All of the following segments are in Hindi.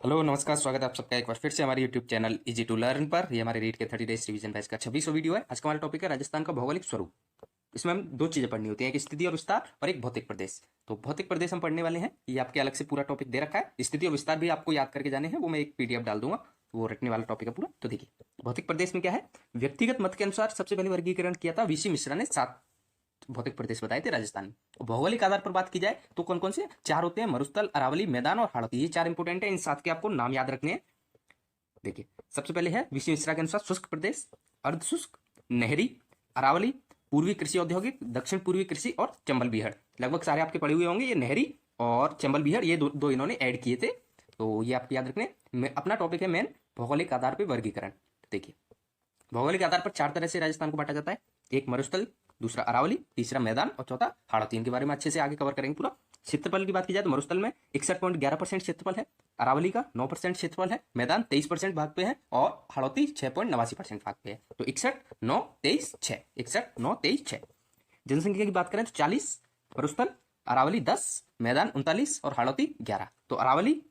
हेलो नमस्कार, स्वागत है आप सबका एक बार फिर से हमारे YouTube channel easy to learn पर। ये हमारे रीड के 30 डेज रिवीजन बैच का 26वां वीडियो है। आज का हमारा टॉपिक है राजस्थान का भौगोलिक स्वरूप। इसमें हम दो चीजें पढ़नी होती हैं, एक स्थिति और विस्तार और एक भौतिक प्रदेश। तो भौतिक प्रदेश हम पढ़ने वाले हैं, ये आपके अलग से पूरा टॉपिक दे रखा है। स्थिति और विस्तार भी आपको याद करके जाने हैं, वो मैं एक पीडीएफ डाल दूंगा, वो रटने वाला टॉपिक है पूरा। तो देखिए भौतिक प्रदेश में क्या है। व्यक्तिगत मत के अनुसार सबसे पहले वर्गीकरण किया था वीसी मिश्रा ने, 7 भौतिक प्रदेश बताए थे राजस्थान में। भौगोलिक आधार पर बात की जाए तो कौन कौन से 4 होते हैं, मरुस्थल, अरावली, मैदान और हाड़ौती। ये 4 इंपोर्टेंट है, इन 7 के आपको नाम याद रखने हैं। देखिए सबसे पहले है विषय मिश्रा के अनुसार शुष्क प्रदेश, अर्ध शुष्क, नहरी, अरावली, पूर्वी कृषि औद्योगिक, दक्षिण पूर्वी कृषि और चंबल बीहड़। लगभग सारे आपके पड़े हुए होंगे। ये नहरी और चंबल बीहड़, ये दो इन्होंने ऐड किए थे, तो ये आपको याद रखने। अपना टॉपिक है मेन भौगोलिक आधार पर वर्गीकरण। देखिए भौगोलिक आधार पर 4 तरह से राजस्थान को बांटा जाता है। एक मरुस्थल, दूसरा अरावली, तीसरा मैदान और चौथा हाड़ौती। इनके बारे में अच्छे से आगे कवर करेंगे पूरा। क्षेत्रफल की बात की जाए तो मरुस्थल में 61.11% क्षेत्रफल है, अरावली का 9% क्षेत्रफल है, मैदान 23% भाग पे है और हाड़ौती 6.89% भाग पे है। तो 61, 9, 23, 6, 61, 9, 23, 6। जनसंख्या की बात करें तो 40 मरुस्थल, अरावली 10, मैदान 39 और हाड़ौती 11। तो अरावली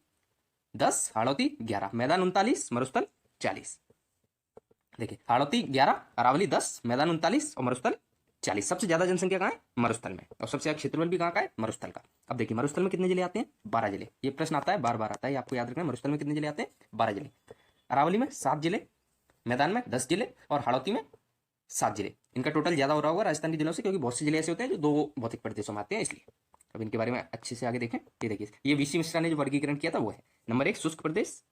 10, हाड़ौती 11, मैदान 39, मरुस्थल 40। देखिए हाड़ौती 11, अरावली 10, मैदान 39 और मरुस्थल 40। सबसे ज्यादा जनसंख्या कहाँ है, मरुस्थल में। और सबसे ज्यादा क्षेत्रफल भी कहाँ का है, मरुस्थल का। अब देखिए मरुस्थल में कितने जिले आते हैं, 12 जिले। ये प्रश्न आता है, बार बार आता है, आपको याद रखना है। मरुस्थल में कितने जिले आते हैं, 12 जिले। अरावली में 7 जिले, मैदान में 10 जिले और हाड़ौती में 7 जिले। इनका टोटल ज्यादा हो रहा होगा राजस्थान के जिलों से, क्योंकि बहुत से जिले ऐसे होते हैं जो 2 भौतिक प्रदेशों में आते हैं, इसलिए। अब इनके बारे में अच्छे से आगे देखें। ये देखिए ये वीसी मिश्रा ने जो वर्गीकरण किया था वो है। नंबर 1 शुष्क प्रदेश,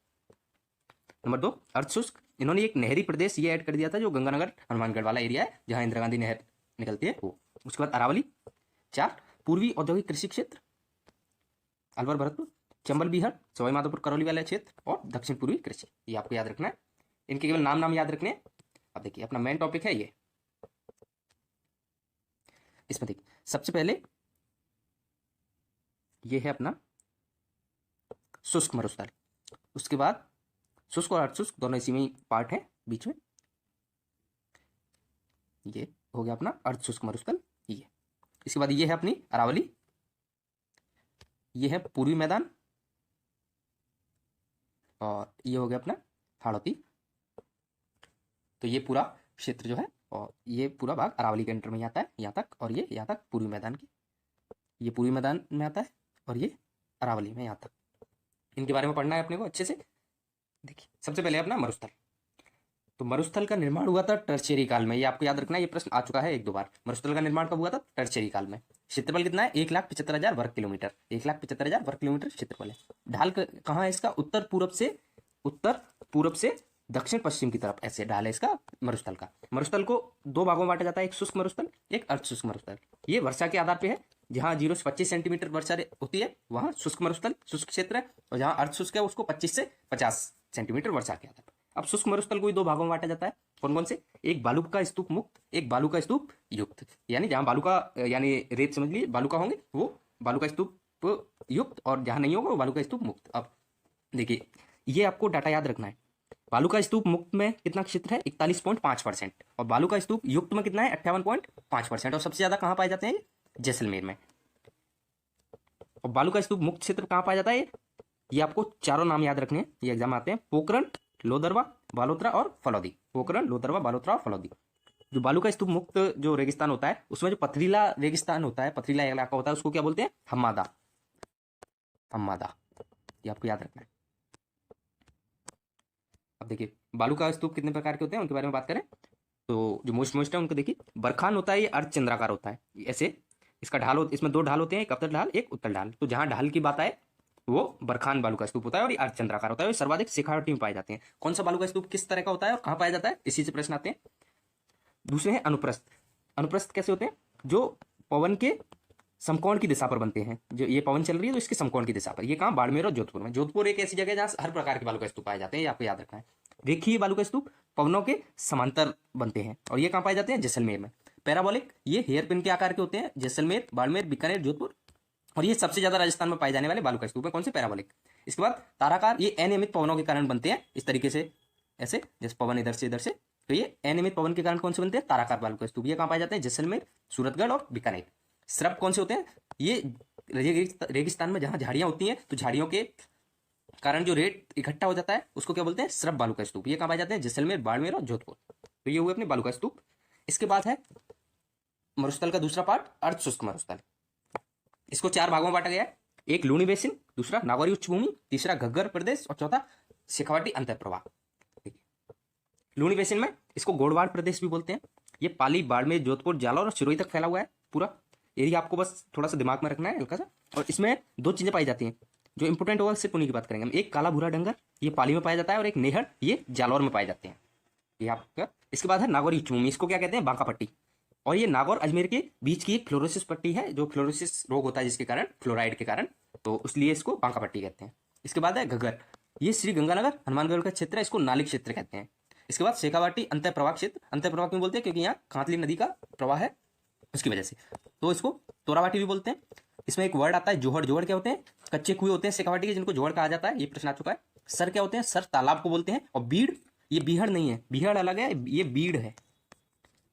नंबर 2 अर्धशुष्क। इन्होंने एक नहरी प्रदेश ये ऐड कर दिया था, जो गंगानगर हनुमानगढ़ वाला एरिया है, जहां इंदिरा गांधी नहर निकलती है वो। उसके बाद अरावली। 4 पूर्वी औद्योगिक कृषि क्षेत्र, अलवर भरतपुर, चंबल बीहड़, सवाई माधोपुर करौली वाला क्षेत्र और दक्षिण पूर्वी कृषि। ये आपको याद रखना है, इनके केवल नाम याद रखने हैं। अब देखिए अपना मेन टॉपिक है ये। इसमें देखिए सबसे पहले ये है अपना शुष्क मरुस्थल। उसके बाद शुष्क और अर्धशुष्क दोनों इसी में पार्ट है बीच में। ये हो गया अपना अर्धशुष्क मरुस्थल। ये इसके बाद ये है अपनी अरावली, ये है पूर्वी मैदान और ये हो गया अपना हाड़ौती। तो ये पूरा क्षेत्र जो है और ये पूरा भाग अरावली के अंडर में आता है, यहाँ तक। और ये यहाँ तक पूर्वी मैदान की, ये पूर्वी मैदान में आता है और ये अरावली में यहाँ तक। इनके बारे में पढ़ना है अपने को अच्छे से। देखिए सबसे पहले अपना मरुस्थल। तो मरुस्थल का निर्माण हुआ था टर्शियरी काल में। ये आपको याद रखना है, ये प्रश्न आ चुका है 1-2 बार। मरुस्थल का निर्माण कब हुआ था, टर्शियरी काल में। क्षेत्रफल कितना है, 1,75,000 वर्ग किलोमीटर। 1,75,000 वर्ग किलोमीटर क्षेत्रफल है। ढाल कहाँ है इसका, उत्तर पूरब से दक्षिण पश्चिम की तरफ ऐसे ढाल है इसका मरुस्थल का। मरुस्थल को 2 भागों में बांटा जाता है, एक शुष्क मरुस्थल, एक अर्धशुष्क मरुस्थल। ये वर्षा के आधार पर है, जहां 0 से 25 सेंटीमीटर वर्षा होती है वहां शुष्क मरुस्थल, शुष्क क्षेत्र है। और जहां अर्धशुष्क है उसको 25 से 50 सेंटीमीटर वर्षा के आधार पर। अब शुष्क मरुस्थल को 2 भागों में बांटा जाता है, कौन कौन से, एक बालू का स्तूप मुक्त, एक बालू का स्तूप युक्त। यानी जहां बालू का यानी रेत समझ लीजिए बालू का होंगे वो बालू का स्तूप युक्त, और जहां नहीं होगा वो बालू का स्तूप मुक्त। अब देखिए ये आपको डाटा याद रखना है। बालू का स्तूप मुक्त में कितना क्षेत्र है, 41.5%। और बालू का स्तूप युक्त में कितना है, 58.5%। और सबसे ज्यादा कहां पाए जाते हैं, जैसलमेर में। और बालू का स्तूप मुक्त क्षेत्र कहां पाया जाता है, ये आपको चारों नाम याद रखने हैं, ये एग्जाम आते हैं। पोखरण, लोदरवा, बालोतरा और फलौदी। पोखरण, लोदरवा, बालोतरा और फलौदी। जो बालू का स्तूप मुक्त जो रेगिस्तान होता है उसमें जो पथरीला रेगिस्तान होता है, पथरीला इलाका होता है, उसको क्या बोलते हैं, हम्मादा। हम्मादा, ये आपको याद रखना है। अब देखिए बालू का स्तूप कितने प्रकार के होते हैं उनके बारे में बात करें तो जो मोस्ट है उनको देखिए। बरखान होता है, ये अर्धचंद्राकार होता है ऐसे। इसका ढाल इसमें 2 ढाल होते हैं, एक अवतल ढाल एक उत्तल ढाल। तो जहां ढाल की बात आए वो बरखान बालू का स्तूप होता है और ये अर्धचंद्राकार होता है। सर्वाधिक शेखावटी में पाए जाते हैं। कौन सा बालू का स्तूप किस तरह का होता है और कहां पाया जाता है, इसी से प्रश्न आते हैं। दूसरे हैं अनुप्रस्थ। अनुप्रस्थ कैसे होते हैं, जो पवन के समकोण की दिशा पर बनते हैं। जो ये पवन चल रही है तो इसके समकोण की दिशा पर। ये कहां, बाड़मेर और जोधपुर में। जोधपुर एक ऐसी जगह है जहां हर प्रकार के बालू का स्तूप पाए जाते हैं, ये आपको याद रखना है। रेखीय बालू का स्तूप पवनों के समांतर बनते हैं और ये कहां पाए जाते हैं, जैसलमेर में। पैराबोलिक, ये हेयर पिन के आकार के होते हैं, जैसलमेर, बाड़मेर, बीकानेर, जोधपुर। और ये सबसे ज्यादा राजस्थान में पाए जाने वाले बालू का स्तूप है, कौन से, पैराबोलिक। इसके बाद ताराकार, ये अनियमित पवनों के कारण बनते हैं इस तरीके से, ऐसे जैसे पवन इधर से इधर से। तो ये अनियमित पवन के कारण कौन से बनते हैं, ताराकार बालू का स्तूप। ये कहां पाए जाते हैं, जैसलमेर, सूरतगढ़ और बीकानेर। श्रप कौन से होते हैं, ये रेगिस्तान में जहां झाड़ियां होती हैं तो झाड़ियों के कारण जो रेत इकट्ठा हो जाता है उसको क्या बोलते हैं, श्रभ बालू का स्तूप। ये कहाँ पाए जाते हैं, जैसलमेर, बाड़मेर और जोधपुर। तो ये हुए अपने बालू का स्तूप। इसके बाद है मरुस्थल का दूसरा पार्ट, अर्ध शुष्क मरुस्थल। इसको 4 भागों में बांटा गया है। एक लूनी बेसिन, दूसरा नागौरी उच्च भूमि, तीसरा घग्गर प्रदेश और चौथा शेखावाटी अंतर प्रवाह। लूनी बेसिन में इसको गोड़वाड़ प्रदेश भी बोलते हैं। ये पाली, बाड़मेर, जोधपुर, जालौर और सिरोही तक फैला हुआ है पूरा एरिया। आपको बस थोड़ा सा दिमाग में रखना है हल्का सा। और इसमें 2 चीजें पाई जाती हैं जो इंपोर्टेंट होगा, सिर्फ उन्हीं की बात करेंगे हम। एक काला भूरा डंगर, ये पाली में पाया जाता है, और एक नेहर, ये जालौर में पाए जाते हैं। ये आपका। इसके बाद है नागौरी उच्च भूमि, इसको क्या कहते हैं, बांका पट्टी। और ये नागौर अजमेर के बीच की एक फ्लोरोसिस पट्टी है, जो फ्लोरोसिस रोग होता है जिसके कारण, फ्लोराइड के कारण, तो इसलिए इसको बांका पट्टी कहते हैं। इसके बाद है घग्गर, ये श्री गंगानगर हनुमानगढ़ का क्षेत्र है, इसको नालिक क्षेत्र कहते हैं। इसके बाद शेखावाटी अंतर प्रवाह क्षेत्र। अंतर प्रवाह क्यों बोलते हैं, क्योंकि यहाँ कांतली नदी का प्रवाह है उसकी वजह से, तो इसको तोरावाटी भी बोलते हैं। इसमें एक वर्ड आता है जोहड़। जोहड़ क्या होते हैं, कच्चे कुएं होते हैं शेखावाटी के, जिनको जोहड़ कहा जाता है। ये प्रश्न आ चुका है। सर क्या होते हैं, सर तालाब को बोलते हैं। और बीड़, ये बीहड़ नहीं है, बीहड़ अलग है, ये बीड़ है।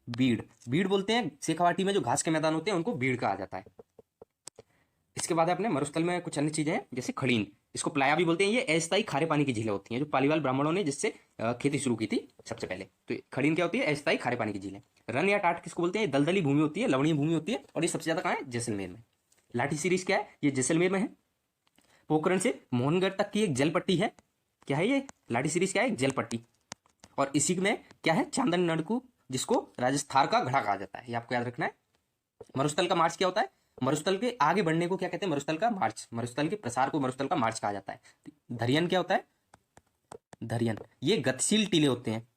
बीड़, बीड़ बोलते हैं शेखावाटी में जो घास के मैदान होते हैं उनको बीड़ कहा जाता है। इसके बाद अपने मरुस्थल में कुछ अन्य चीजें हैं, जैसे खड़ीन, इसको प्लाया भी बोलते हैं। ये अस्थायी खारे पानी की झीलें होती हैं, जो पालीवाल ब्राह्मणों ने जिससे खेती शुरू की थी सबसे पहले। तो खड़ीन क्या होती है, अस्थायी खारे पानी की झीलें। रन या टाट किसको बोलते हैं, दलदली भूमि होती है, लवणीय भूमि होती है, और ये सबसे ज्यादा कहाँ है, जैसलमेर में। लाठी सीरीज क्या है, ये जैसलमेर में है। पोखरण से मोहनगढ़ तक की एक जल पट्टी है। क्या है ये, लाठी सीरीज क्या है, एक जल पट्टी। और इसी में क्या है, चांदन नड़कू, जिसको राजस्थान का घड़ा कहा जाता है, ये आपको याद रखना है। मरुस्थल का मार्च क्या होता है, मरुस्थल के आगे बढ़ने को क्या कहते हैं, मरुस्थल का मार्च। मरुस्थल के प्रसार को मरुस्थल का मार्च कहा जाता है। धरियन क्या होता है, धरियन, ये गतिशील टीले होते हैं,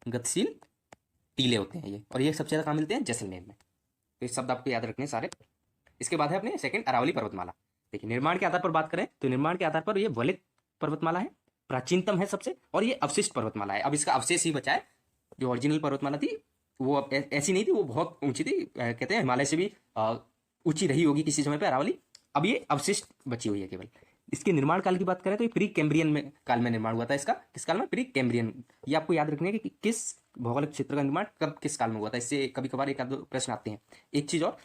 गतिशील टीले होते हैं ये, और ये सबसे ज्यादा कहाँ मिलते हैं, जैसलमेर में। तो ये शब्द आपको याद रखने सारे। इसके बाद है अपने सेकंड अरावली पर्वतमाला। देखिए निर्माण के आधार पर बात करें तो निर्माण के आधार पर ये वलित पर्वतमाला है, प्राचीनतम है सबसे, और ये अवशिष्ट पर्वतमाला है। अब इसका अवशेष ही बचा है। जो ओरिजिनल पर्वतमाला थी वो अब ऐसी नहीं थी, वो बहुत ऊंची थी, कहते हैं हिमालय से भी ऊंची रही होगी किसी समय पे अरावली। अब ये अवशिष्ट बची हुई है केवल। इसके निर्माण काल की बात करें तो ये प्री कैम्ब्रियन में काल में निर्माण हुआ था इसका। किस काल में, प्री कैम्ब्रियन। ये आपको याद रखनी है कि किस भौगोलिक क्षेत्र का निर्माण कब किस काल में हुआ था। इससे कभी कभार एक आध प्रश्न आते हैं। एक चीज और,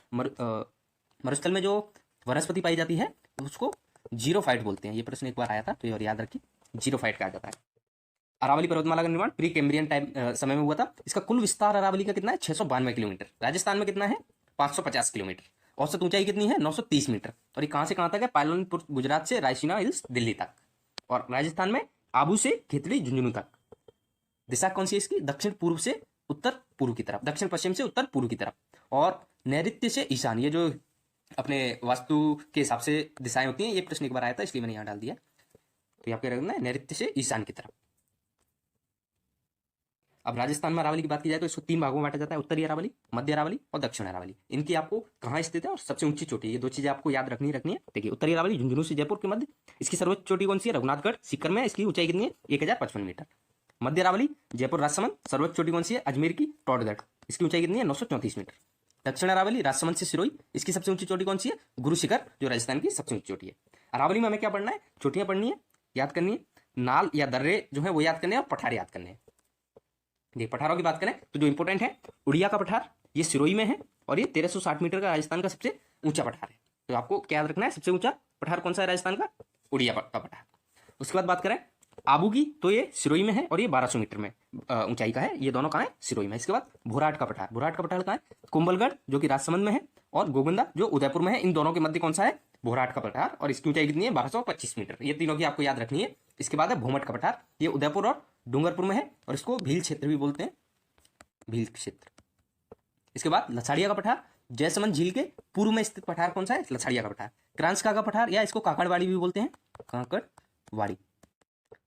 मरुस्थल में जो वनस्पति पाई जाती है उसको जीरोफाइट बोलते हैं। ये प्रश्न एक बार आया था, तो ये और याद रखिए, जीरोफाइट कहा जाता है। अरावली पर्वतमाला का निर्माण प्री कैम्ब्रियन टाइम समय में हुआ था। इसका कुल विस्तार अरावली का कितना है, 692 किलोमीटर। राजस्थान में कितना है, 550 किलोमीटर। औसत ऊंचाई कितनी है, 930 मीटर। और ये कहाँ से कहाँ तक है, पालनपुर गुजरात से रायसीना हिल्स दिल्ली तक। और राजस्थान में आबू से खेतड़ी झुंझुनू तक। दिशा कौन सी है इसकी, दक्षिण पूर्व से उत्तर पूर्व की तरफ, दक्षिण पश्चिम से उत्तर पूर्व की तरफ। और नैऋत्य से ईशान, ये जो अपने वास्तु के हिसाब से दिशाएं होती हैं, ये प्रश्न एक बार आया था इसलिए मैंने यहाँ डाल दिया। तो यहाँ पे रखना है नैऋत्य से ईशान की तरफ। अब राजस्थान में अरावली की बात की जाए तो इसको 3 भागों में बांटा जाता है, उत्तरी अरावली, मध्य अरावली और दक्षिण अरावली। इनकी आपको कहाँ स्थित है और सबसे ऊंची चोटी, ये 2 चीजें आपको याद रखनी है। देखिए उत्तरी अरावली झुंझुनू से जयपुर के मध्य, इसकी सर्वोच्च चोटी कौन सी है, रघुनाथगढ़ सीकर में। इसकी ऊंचाई कितनी है, 1055 मीटर। मध्य अरावली जयपुर राजसमंद, सर्वोच्च चोटी कौन सी है, अजमेर की टोटगढ़, इसकी ऊंचाई कितनी है, 934 मीटर। दक्षिण अरावली राजसमंद से सिरोही, इसकी सबसे ऊंची चोटी कौन सी है, गुरु शिखर, जो राजस्थान की सबसे ऊंची चोटी है। अरावली में हमें क्या पढ़ना है, चोटियां पढ़नी है, याद करनी है। नाल या दर्रे जो है वो याद करने हैं, और पठार याद करने हैं। देखिए पठारों की बात करें तो जो इंपोर्टेंट है, उड़िया का पठार, ये सिरोही में है, और ये 1360 मीटर का राजस्थान का सबसे ऊंचा पठार है। तो आपको क्या याद रखना है, सबसे ऊंचा पठार कौन सा है राजस्थान का, उड़िया का पठार। उसके बाद बात करें आबू की, तो ये सिरोही में है, और ये 1200 मीटर में ऊंचाई का है। ये दोनों कहाँ है, सिरोही में। इसके बाद भोराट का पठार, भोराट का पठार कहाँ है, कुंभलगढ़ जो कि राजसमंद में है, और गोगुंदा जो उदयपुर में है। इन दोनों के मध्य कौन सा है, भोराट का पठार, और इसकी ऊंचाई कितनी है, 1225 मीटर। ये तीनों की आपको याद रखनी है। इसके बाद है भोमट का पठार, ये उदयपुर और डूंगरपुर में है, और इसको भील क्षेत्र भी बोलते हैं, भील क्षेत्र। इसके बाद लसाड़िया का पठार, जयसमंद झील के पूर्व में स्थित पठार कौन सा है, लसाड़िया का पठार। क्रांसका का पठार, या इसको काकड़वाड़ी भी बोलते हैं, काकड़वाड़ी,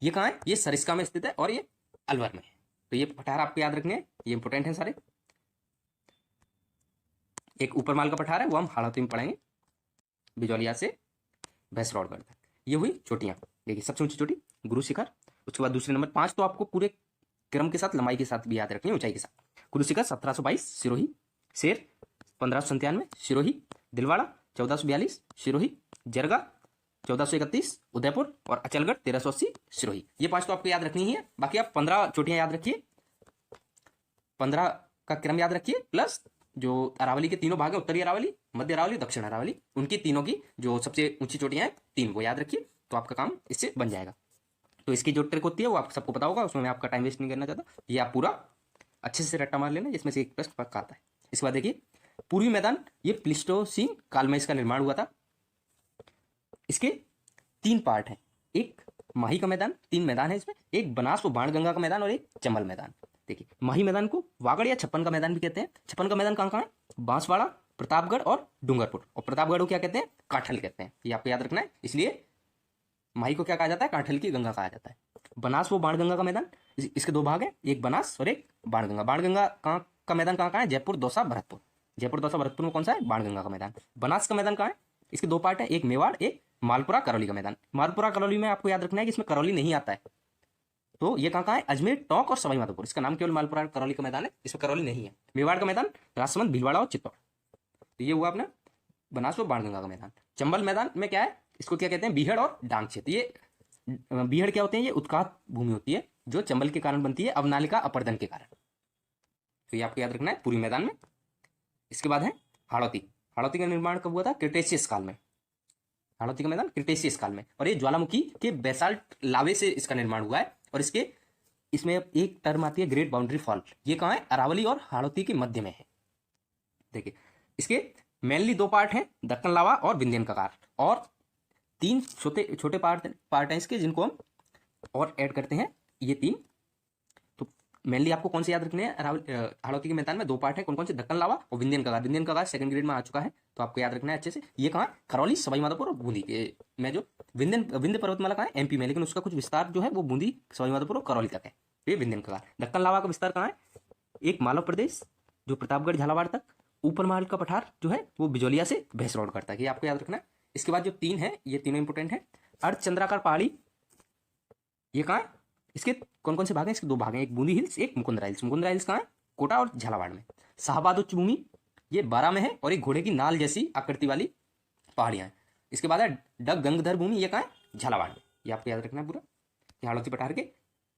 ये कहाँ है, ये सरिस्का में स्थित है, और ये अलवर में है। तो ये पठार आपको याद रखने हैं, ये इंपोर्टेंट है सारे। एक ऊपरमाल का पठार है, वो हम हाड़ौती में पढ़ेंगे, बिजौलिया से भैंसरौड़गढ़ तक। ये हुई चोटियां। देखिए सबसे ऊंची चोटी गुरु शिखर। उसके बाद दूसरे नंबर 5 तो आपको पूरे क्रम के साथ, लंबाई के साथ भी याद रखनी है, ऊंचाई के साथ। गुरु शिखर 1722 सिरोही, शेर 1597 सिरोही, दिलवाड़ा 1442 सिरोही, जरगा 1431 उदयपुर, और अचलगढ़ 1380 सिरोही। ये 5 तो आपको याद रखनी ही है। बाकी आप 15 चोटियां याद रखिए, 15 का क्रम याद रखिए, प्लस जो अरावली के तीनों भाग है, उत्तरी अरावली, मध्य अरावली, दक्षिण अरावली, उनकी तीनों की जो सबसे ऊंची चोटियां हैं 3 वो याद रखिए। तो आपका काम इससे बन जाएगा। तो इसकी जो ट्रिक होती है वो आप सबको पता होगा, उसमें मैं आपका टाइम वेस्ट नहीं करना चाहता। ये आप पूरा अच्छे से रट्टा मार लेना, जिसमें से एक प्रश्न पक्का आता है। इसके बाद देखिए, पूर्वी मैदान ये प्लीस्टोसीन काल में इसका निर्माण हुआ था। इसके 3 पार्ट हैं, एक माही का मैदान, 3 मैदान है इसमें, एक बनास व बाणगंगा का मैदान और एक चंबल मैदान। देखिए, माही मैदान को वागड़ या छप्पन का मैदान भी कहते हैं। छप्पन का मैदान कहाँ कहाँ है? बांसवाड़ा, प्रतापगढ़ और डूंगरपुर। और प्रतापगढ़ को क्या कहते हैं? काठल कहते हैं। ये आपको याद रखना है। इसलिए माही को क्या कहा जाता है? काठल की गंगा कहा जाता है। बनास वो बाणगंगा का मैदान, इसके 2 भाग हैं, एक बनास और एक बाणगंगा। बाणगंगा कहाँ का मैदान कहाँ है? जयपुर, दौसा, भरतपुर। जयपुर, दौसा, भरतपुर में कौन सा है? बाणगंगा का मैदान। बनास का मैदान कहाँ है? इसके 2 पार्ट है, एक मेवाड़, एक मालपुरा करौली का मैदान। मालपुरा करौली में आपको याद रखना है कि इसमें करौली नहीं आता है। तो ये कहाँ है? अजमेर, टोंक और सवाई माधोपुर। इसका नाम केवल मालपुरा करौली का मैदान है, इसमें करौली नहीं है। मेवाड़ का मैदान राजसमंद, भीलवाड़ा और चित्तौड़। तो ये हुआ अपना बनास व बाणगंगा का मैदान। चंबल मैदान में क्या है? इसको क्या कहते हैं? बीहड़ और डांग क्षेत्र। ये बीहड़ क्या होते हैं? ये उत्कात भूमि होती है जो चंबल के कारण बनती है, अवनालिका अपर्दन के कारण। तो ये आपको याद रखना है पूर्वी मैदान में। इसके बाद है हाड़ौती। हाड़ौती का निर्माण कब हुआ था? क्रिटेशियस काल में। हाड़ौती का मैदान क्रिटेशियस काल में, और ये ज्वालामुखी के बेसाल्ट लावे से इसका निर्माण हुआ है। और इसमें एक टर्म आती है ग्रेट बाउंड्री फॉल्ट। ये कहाँ है? अरावली और हाड़ौती के मध्य में है। देखिए, इसके मेनली 2 पार्ट हैं, दक्कन लावा और विंध्यन कगार, और 3 छोटे छोटे पार्ट हैं इसके, जिनको हम और ऐड करते हैं, ये 3। तो मेनली आपको कौन से याद रखने हैं? हाड़ौती के मैदान में 2 पार्ट हैं, कौन कौन से? दक्कन लावा और विंध्यन कगार। विंध्यन कगार सेकंड ग्रेड में आ चुका है, तो आपको याद रखना है अच्छे से। ये कहाँ? करौली, सवाई माधोपुर और बूंदी के में। जो विंध्य पर्वतमाला कहाँ है? एमपी में, लेकिन उसका कुछ विस्तार जो है वो बूंदी, सवाई माधोपुर और करौली तक है। ये विंध्यन कगार। दक्कन लावा का विस्तार कहाँ है? एक मालव प्रदेश जो प्रतापगढ़, झालावाड़ तक, ऊपर महल का पठार जो है वो बिजोलिया से भैंसरोड करता है। ये आपको याद रखना है। इसके बाद जो 3 है, ये तीनों इंपोर्टेंट है। अर्धचंद्राकार पहाड़ी, ये कहाँ है? इसके कौन कौन से भाग हैं? इसके 2 भाग हैं, एक बूंदी हिल्स, एक मुकुंदरा हिल्स। मुकुंदरा हिल्स कहाँ है? कोटा और झालावाड़ में। शाहबाद उच्च भूमि, ये 12 में है, और एक घोड़े की नाल जैसी आकृति वाली पहाड़ियां हैं। इसके बाद है डग गंगधर भूमि, ये कहाँ है? झालावाड़ में। ये आपको याद रखना है पूरा। हाड़ौती पठार के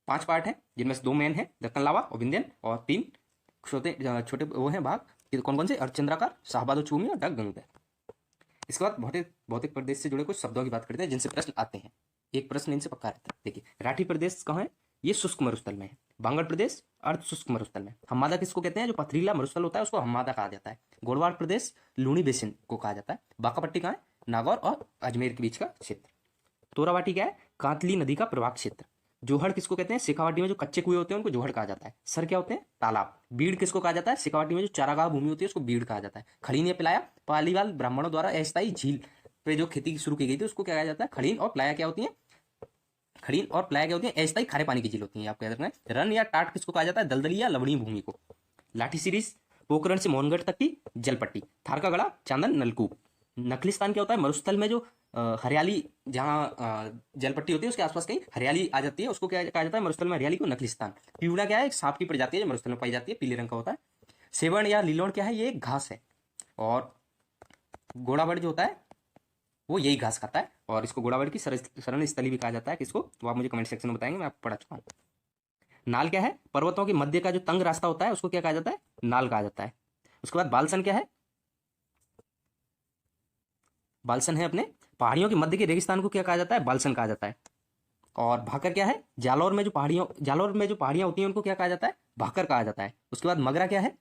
5 पार्ट है, जिनमें से 2 मेन है, दक्कन लावा और विंध्यन, और 3 छोटे छोटे वो हैं भाग। कौन कौन से? अर्धचंद्राकार, शाहबाद उच्च भूमि और डग गंगधर। इसके बाद भौतिक प्रदेश से जुड़े कुछ शब्दों की बात करते हैं जिनसे प्रश्न आते हैं। एक प्रश्न इनसे पक्का रहता है। देखिए, राठी प्रदेश कहाँ है? ये शुष्क मरुस्थल में है। बांगड़ प्रदेश अर्ध शुष्क मरुस्थल में। हम्मादा किसको कहते हैं? जो पथरीला मरुस्थल होता है उसको हम्मादा कहा जाता है। गोड़वाड़ प्रदेश लूणी बेसिन को कहा जाता है। बांकापट्टी कहाँ है? नागौर और अजमेर के बीच का क्षेत्र। तोरावाटी क्या है? कांतली नदी का प्रवाह क्षेत्र। जोहड़ किसको कहते हैं? शेखावाटी में जो कच्चे कुएं होते हैं उनको जोहड़ कहा जाता है। सर क्या होते हैं? तालाब। बीड़ किसको कहा जाता है? शेखावाटी में जो चारागाह भूमि होती है उसको बीड़ कहा जाता है। खड़ीन या पिलाया, पालीवाल ब्राह्मणों द्वारा अस्थायी झील पे जो खेती शुरू की गई थी उसको क्या कहा जाता है? खड़ीन। और प्लाया क्या होती है? खड़ीन और प्लाया क्या होती है? अस्थायी खारे पानी की झील होती है। आपको याद रखना है। रन या टाट किसको कहा जाता है? दलदली या लवणीय भूमि को। लाठी सीरीज पोखरण से मोहनगढ़ तक की जलपट्टी। थारका गड़ा, चांदन, नलकूप। नखलिस्तान क्या होता है? मरुस्थल में जो हरियाली, जहाँ जलपट्टी होती है उसके आसपास कहीं हरियाली आ जाती है, उसको क्या कहा जाता है? मरुस्थल में हरियाली को नखलिस्तान। पिवड़ा क्या है? एक सांप की प्रजाति है जो मरुस्थल में पाई जाती है, पीले रंग का होता है। सेवण या लीलोण क्या है? ये एक घास है। और घोड़ाबड़ जो होता है वो यही घास खाता है, और इसको घोड़ाबड़ की शरण स्थली भी कहा जाता है। किसको? वो आप मुझे कमेंट सेक्शन में बताएंगे, मैं आपको पढ़ा चुका हूँ। नाल क्या है? पर्वतों के मध्य का जो तंग रास्ता होता है उसको क्या कहा जाता है? नाल कहा जाता है। उसके बाद बालसन क्या है? बालसन है अपने पहाड़ियों के मध्य के रेगिस्तान को क्या कहा जाता है? बालसन कहा जाता है। और भाकर क्या है? जालौर में जो पहाड़ियां होती हैं उनको क्या कहा जाता है? भाकर कहा जाता है। उसके बाद मगरा क्या है?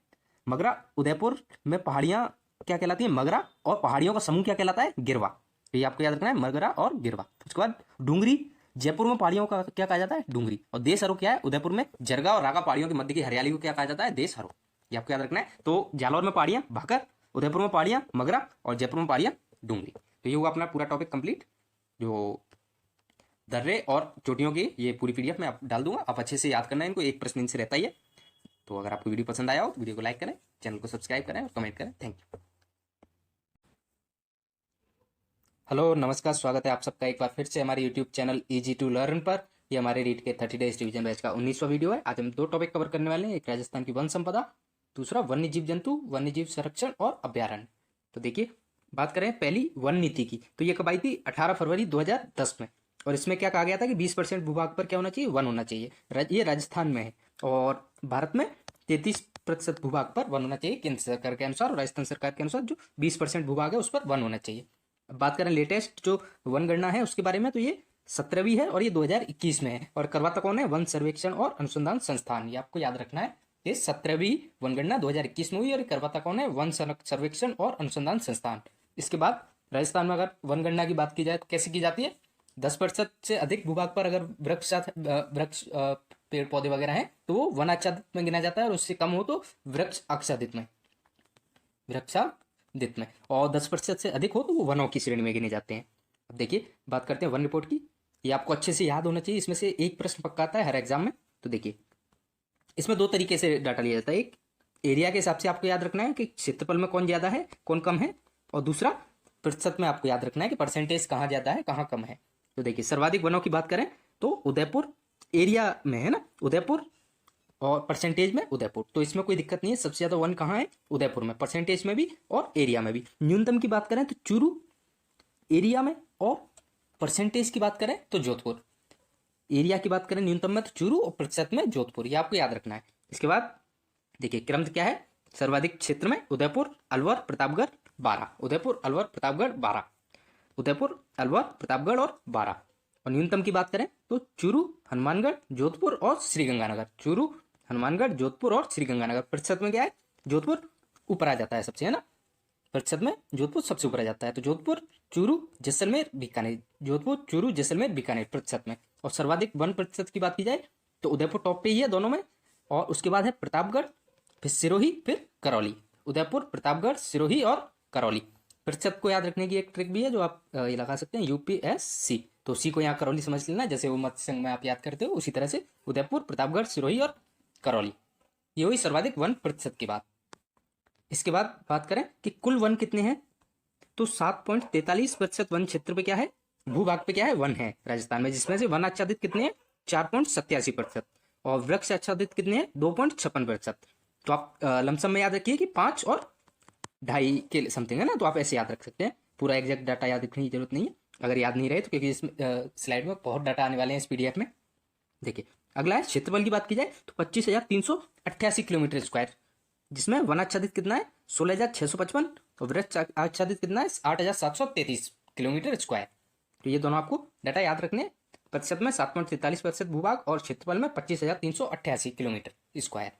मगरा उदयपुर में पहाड़ियां क्या कहलाती है? मगरा। और पहाड़ियों का समूह क्या कहलाता है? गिरवा। ये आपको याद रखना है, मगरा और गिरवा। उसके बाद डूंगरी, जयपुर में पहाड़ियों का क्या कहा जाता है? डूंगरी। और देशहरो क्या है? उदयपुर में जरगा और रागा पहाड़ियों के मध्य की हरियाली को क्या कहा जाता है? देशहरो। ये आपको याद रखना है। तो जालौर में पहाड़ियां भाकर, उदयपुर में पहाड़ियां मगरा, और जयपुर में पहाड़ियां डूंगरी। तो ये हुआ अपना पूरा टॉपिक कंप्लीट। जो दर्रे और चोटियों की ये पूरी पीडीएफ मैं आप डाल दूंगा, आप अच्छे से याद करना है इनको, एक प्रश्न इनसे रहता ही है। तो अगर आपको वीडियो पसंद आया हो तो वीडियो को लाइक करें, चैनल को सब्सक्राइब करें और कमेंट करें। Thank you. हेलो, नमस्कार, स्वागत है आप सबका एक बार फिर से हमारे YouTube channel easy to learn पर। ये हमारे रीट के 30 डेज रिवीजन बैच का 19वां वीडियो है। आज हम 2 टॉपिक कवर करने वाले हैं, एक राजस्थान की वन संपदा, दूसरा वन्य जीव जंतु, वन्य जीव संरक्षण और अभ्यारण्य। तो देखिए, बात करें पहली वन नीति की, तो ये कब आई थी? 18 फरवरी 2010 में। और इसमें क्या कहा गया था कि 20% भूभाग पर क्या होना चाहिए? वन होना चाहिए। ये राजस्थान में है। और भारत में 33% भूभाग पर वन होना चाहिए केंद्र सरकार के अनुसार, और राजस्थान सरकार के अनुसार जो 20% भूभाग है उस पर वन होना चाहिए। अब बात करें लेटेस्ट जो वनगणना है उसके बारे में, तो ये 17वीं है और ये 2021 में है। और करवाता कौन है? वन सर्वेक्षण और अनुसंधान संस्थान। ये आपको याद रखना है। ये 17वीं वनगणना 2021 में हुई और करवाता कौन है? वन सर्वेक्षण और अनुसंधान संस्थान। इसके बाद राजस्थान में अगर वनगणना की बात की जाए तो कैसे की जाती है? 10% से अधिक भूभाग पर अगर वृक्ष पेड़ पौधे वगैरह हैं तो वो वन आच्छादित में गिना जाता है, और उससे कम हो तो वृक्ष आच्छादित में, और 10% से अधिक हो तो वो वनों की श्रेणी में गिने जाते हैं। अब देखिए बात करते हैं वन रिपोर्ट की। ये आपको अच्छे से याद होना चाहिए, इसमें से एक प्रश्न पक्का आता है हर एग्जाम में। तो देखिए इसमें दो तरीके से डाटा लिया जाता है। एक एरिया के हिसाब से आपको याद रखना है कि क्षेत्रफल में कौन ज्यादा है कौन कम है, और दूसरा प्रतिशत में आपको याद रखना है कि परसेंटेज कहाँ ज्यादा है कहाँ कम है। तो देखिए सर्वाधिक वनों की बात करें तो उदयपुर एरिया में है ना, उदयपुर, और परसेंटेज में उदयपुर। तो इसमें कोई दिक्कत नहीं है, सबसे ज्यादा वन कहाँ है? उदयपुर में, परसेंटेज में भी और एरिया में भी। न्यूनतम की बात करें तो चूरू एरिया में, और परसेंटेज की बात करें तो जोधपुर। एरिया की बात करें न्यूनतम में तो चूरू, और प्रतिशत में जोधपुर। ये आपको याद रखना है। इसके बाद देखिए क्रम क्या है? सर्वाधिक क्षेत्र में उदयपुर, अलवर, प्रतापगढ़, बारां। उदयपुर, अलवर, प्रतापगढ़, बारां। उदयपुर, अलवर, प्रतापगढ़ और बारां। और न्यूनतम की बात करें तो चूरू, हनुमानगढ़, जोधपुर और श्रीगंगानगर। चूरू, हनुमानगढ़, जोधपुर और श्रीगंगानगर। प्रतिशत में क्या है? जोधपुर ऊपर आ जाता है सबसे, है ना, प्रतिशत में जोधपुर सबसे ऊपर आ जाता है। तो जोधपुर, चूरू, जैसलमेर, बीकानेर। जोधपुर, चूरू, जैसलमेर, बीकानेर प्रतिशत में। और सर्वाधिक वन प्रतिशत की बात की जाए तो उदयपुर टॉप पे ही है दोनों में, और उसके बाद है प्रतापगढ़, फिर सिरोही, फिर करौली। उदयपुर, प्रतापगढ़, सिरोही और करौली। प्रतिशत को याद रखने की एक ट्रिक भी है जो आप ये लगा सकते हैं, UPSC। तो सी को यहाँ करौली समझ लेना, जैसे वो मत्स्य संघ में आप याद करते हो उसी तरह से उदयपुर, प्रतापगढ़, सिरोही और करौली। ये हुई सर्वाधिक वन प्रतिशत की बात। इसके बाद बात करें कि कुल वन कितने हैं, तो 7.43% वन क्षेत्र पे क्या है? भूभाग पे क्या है? वन है राजस्थान में, जिसमें से वन आच्छादित कितने हैं? 4.87%, और वृक्ष आच्छादित कितने हैं? 2.56%। तो आप लमसम में याद रखिए कि 5 और 2.5 के समथिंग है ना, तो आप ऐसे याद रख सकते हैं। पूरा एग्जैक्ट डाटा याद रखने की जरूरत नहीं है अगर याद नहीं रहे तो, क्योंकि इस स्लाइड में बहुत डाटा आने वाले हैं इस PDF में। देखिए अगला है क्षेत्रफल की बात की जाए तो 25,388 किलोमीटर स्क्वायर, जिसमें वन आच्छादित कितना है? 16,655, और वृक्ष आच्छादित कितना है? 8,733 किलोमीटर स्क्वायर। तो ये दोनों आपको डाटा याद रखने हैं। प्रतिशत में 7.43% भूभाग, और क्षेत्रफल में 25,388 किलोमीटर स्क्वायर।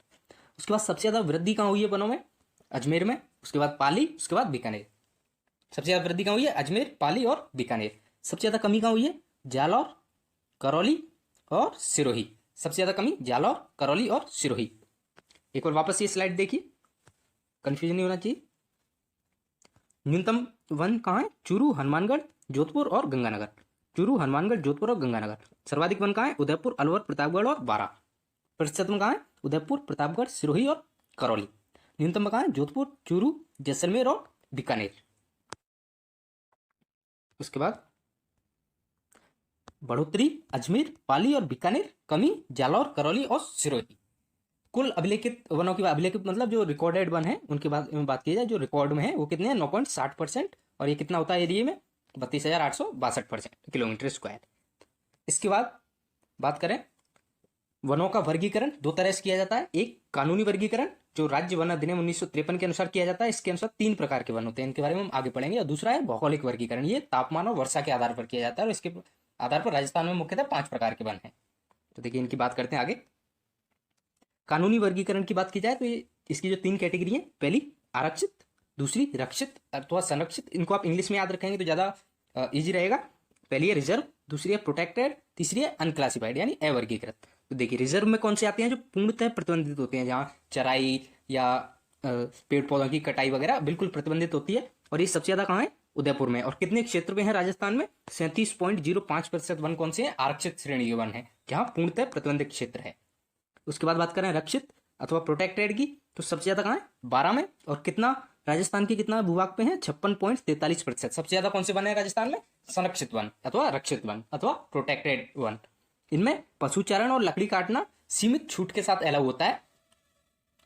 उसके बाद सबसे ज्यादा वृद्धि कहाँ हुई है वनों में? अजमेर में, उसके बाद पाली, उसके बाद बीकानेर। सबसे ज्यादा वृद्धि कहाँ हुई है? अजमेर, पाली और बीकानेर। सबसे ज्यादा कमी कहाँ हुई है? जालौर, करौली और सिरोही। सबसे ज्यादा कमी जालौर, करौली और सिरोही। एक बार वापस ये स्लाइड देखिए, कंफ्यूजन नहीं होना चाहिए। न्यूनतम वन कहाँ है? चूरू, हनुमानगढ़, जोधपुर और गंगानगर। चूरू, हनुमानगढ़, जोधपुर और गंगानगर। सर्वाधिक वन कहाँ है? उदयपुर, अलवर, प्रतापगढ़ और बारां। प्रतिशत में कहाँ है? उदयपुर, प्रतापगढ़, सिरोही और करौली। न्यूनतम में कहाँ है? जोधपुर, चूरू, जैसलमेर और बीकानेर। उसके बाद बढ़ोतरी अजमेर, पाली और बीकानेर। कमी जालौर, करौली और सिरोही। कुल अभिलेखित वनों की अभिलेखित मतलब जो रिकॉर्डेड वन है उनकी बात की जाए, जो रिकॉर्ड में है वो कितने हैं? 9.60%, और ये कितना होता है एरिया में? 32,862 किलोमीटर स्क्वायर। इसके बाद बात करें वनों का वर्गीकरण दो तरह से किया जाता है। एक कानूनी वर्गीकरण जो राज्य वन अधिनियम 1953 के अनुसार किया जाता है, इसके अनुसार 3 प्रकार के वन होते हैं, इनके बारे में हम आगे पढ़ेंगे। और दूसरा है भौगोलिक वर्गीकरण, ये तापमान और वर्षा के आधार पर किया जाता है, और इसके आधार पर राजस्थान में मुख्यतः 5 प्रकार के वन हैं। तो देखिए इनकी बात करते हैं आगे। कानूनी वर्गीकरण की बात की जाए तो ये इसकी जो 3 कैटेगरी है, पहली आरक्षित, दूसरी रक्षित अथवा संरक्षित। इनको आप इंग्लिश में याद रखेंगे तो ज्यादा इजी रहेगा। पहली है रिजर्व, दूसरी है प्रोटेक्टेड, तीसरी है अनक्लासिफाइड यानी अवर्गीकृत। तो देखिए रिजर्व में कौन से आते हैं? जो पूर्णतः प्रतिबंधित होते हैं, जहाँ चराई या पेड़ पौधों की कटाई वगैरह बिल्कुल प्रतिबंधित होती है। और ये सबसे ज्यादा कहाँ है? उदयपुर में। और कितने क्षेत्र में है राजस्थान में? 37.05% वन कौन से हैं? आरक्षित श्रेणी के वन है, जहाँ पूर्णतः प्रतिबंधित क्षेत्र है। उसके बाद बात करें रक्षित अथवा प्रोटेक्टेड की, तो सबसे ज्यादा कहाँ है? 12 में। और कितना राजस्थान के कितना भूभाग पे है? 56.43%। सबसे ज्यादा कौन से वन है राजस्थान में? संरक्षित वन अथवा रक्षित वन अथवा प्रोटेक्टेड वन। इनमें पशुचारण और लकड़ी काटना सीमित छूट के साथ अलाउ होता है।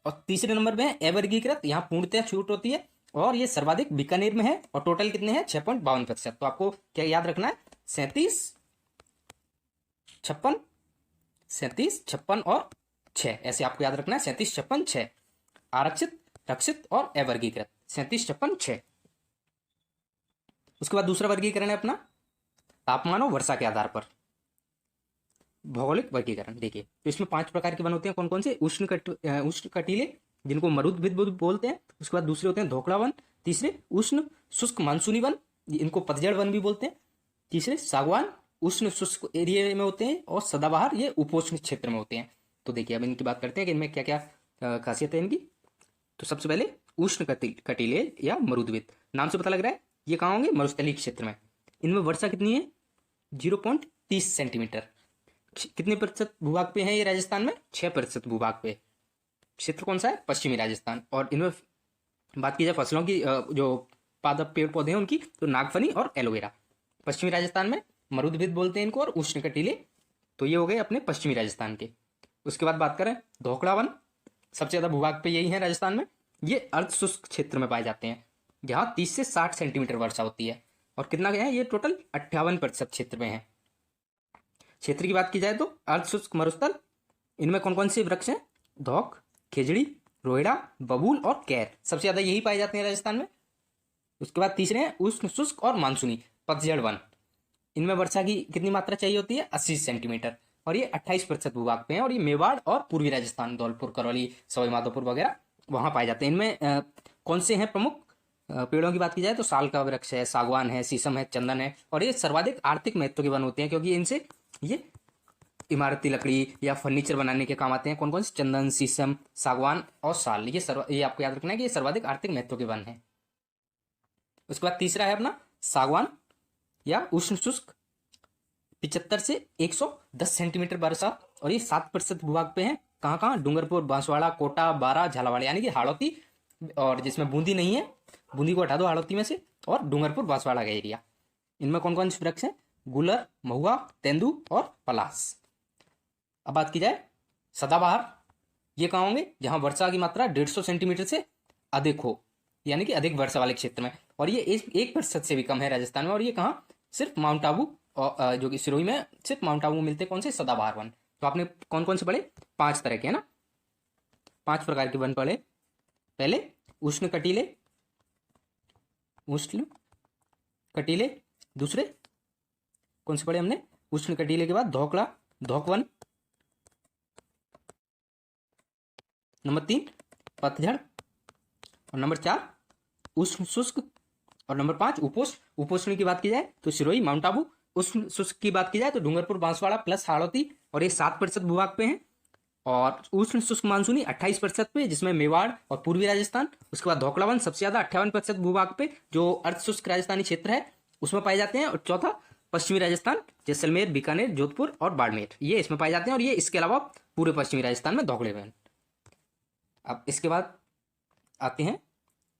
और तीसरे नंबर पे है अवर्गीकृत, यहाँ पूर्णतः छूट होती है, और ये सर्वाधिक बीकानेर में है। और टोटल कितने हैं? 6.52%। तो आपको क्या याद रखना है? 37, 56 और 6, ऐसे आपको याद रखना है। 37, 56, 6 आरक्षित, रक्षित और अवर्गीकृत। 37, 56, 6। उसके बाद दूसरा वर्गीकरण है अपना तापमान और वर्षा के आधार पर भौगोलिक वर्गीकरण। देखिए तो इसमें 5 प्रकार के वन होते हैं। कौन कौन से? उष्ण कटिले जिनको मरुद्भिद बोलते हैं। उसके बाद दूसरे होते हैं धोकड़ा वन। तीसरे उष्ण शुष्क मानसूनी वन, इनको पतझड़ वन भी बोलते हैं। तीसरे सागवान उष्ण शुष्क एरिया में होते हैं और सदाबहार ये उपोष्ण क्षेत्र में होते हैं। तो देखिए अब इनकी बात करते हैं कि इनमें क्या क्या खासियत है इनकी। तो सबसे पहले उष्ण कटिले या मरुद्भिद, नाम से पता लग रहा है ये कहाँ होंगे? मरुस्थलीय क्षेत्र में। इनमें वर्षा कितनी है? 0.30 सेंटीमीटर। कितने प्रतिशत भूभाग पे है ये राजस्थान में? 6% भूभाग पे। क्षेत्र कौन सा है? पश्चिमी राजस्थान। और इनमें बात की जाए फसलों की, जो पादप पेड़ पौधे हैं उनकी, तो नागफनी और एलोवेरा। पश्चिमी राजस्थान में मरुद्भिद बोलते हैं इनको, और उष्ण कटिले, तो ये हो गए अपने पश्चिमी राजस्थान के। उसके बाद बात करें धोकड़ा वन, सबसे ज्यादा भूभाग पे यही है राजस्थान में। ये अर्ध शुष्क क्षेत्र में पाए जाते हैं, जहाँ 30 से 60 सेंटीमीटर वर्षा होती है। और कितना है ये? टोटल 58% क्षेत्र में है। क्षेत्र की बात की जाए तो अर्ध शुष्क मरुस्थल, इनमें कौन कौन से वृक्ष हैं? धौक, खेजड़ी, रोहिड़ा, बबूल और कैर, सबसे ज्यादा यही पाए जाते हैं राजस्थान में। उसके बाद तीसरे हैं उष्ण शुष्क और मानसूनी पतझड़ वन। इनमें वर्षा की कितनी मात्रा चाहिए होती है? 80 सेंटीमीटर। और ये 28% भूभाग पे हैं। और ये मेवाड़ और पूर्वी राजस्थान, धौलपुर, करौली, सवाई माधोपुर वगैरह वहां पाए जाते हैं। इनमें कौन से हैं प्रमुख पेड़ों की बात की जाए तो साल का वृक्ष है, सागवान है, शीशम है, चंदन है। और ये सर्वाधिक आर्थिक महत्व के वन होते हैं, क्योंकि इनसे ये इमारती लकड़ी या फर्नीचर बनाने के काम आते हैं। कौन कौन से? चंदन, शीशम, सागवान और साल। ये आपको याद रखना है कि ये सर्वाधिक आर्थिक महत्व के वन है। उसके बाद तीसरा है अपना सागवान या उष्ण शुष्क, 75 से 110 सेंटीमीटर वर्षा। और ये 7% भूभाग पे है। कहाँ कहाँ? डूंगरपुर, बांसवाड़ा, कोटा, बारा, झालावाड़, यानी कि हाड़ौती, और जिसमें बूंदी नहीं है, बूंदी को हटा दो हाड़ौती में से, और डूंगरपुर बांसवाड़ा का एरिया। इनमें कौन कौन से वृक्ष हैं? गुलर, महुआ, तेंदू और पलास। अब बात की जाए सदाबहार, ये कहाँ होंगे? जहां वर्षा की मात्रा 150 सेंटीमीटर से अधिक हो, यानी कि अधिक वर्षा वाले क्षेत्र में। और ये 1% से भी कम है राजस्थान में। और ये कहाँ? सिर्फ माउंट आबू, और जो कि सिरोही में सिर्फ माउंट आबू मिलते हैं। कौन से? सदाबहार वन। तो आपने कौन कौन से पढ़े? 5 तरह के, है ना, 5 प्रकार के वन पढ़े। पहले उष्ण कटीले, दूसरे कौन से पढ़े हमने? उष्ण कटीले के बाद धौक वन, नंबर 3 पतझड़, और नंबर 4 उष्ण शुष्क, और नंबर 5 उपोष्ण की बात की जाए तो सिरोही, माउंट आबू। उष्ण शुष्क की बात की जाए तो डूंगरपुर, बांसवाड़ा प्लस हाड़ौती, और ये 7% भूभाग पे हैं। और उष्ण शुष्क मानसूनी 28% पे, जिसमें मेवाड़ और पूर्वी राजस्थान। उसके बाद धोकड़ा वन सबसे ज्यादा 58% भूभाग पे, जो अर्ध शुष्क राजस्थानी क्षेत्र है उसमें पाए जाते हैं। और चौथा पश्चिमी राजस्थान, जैसलमेर, बीकानेर, जोधपुर और बाड़मेर, ये इसमें पाए जाते हैं। और ये इसके अलावा पूरे पश्चिमी राजस्थान में धोकड़े वन। अब इसके बाद आते हैं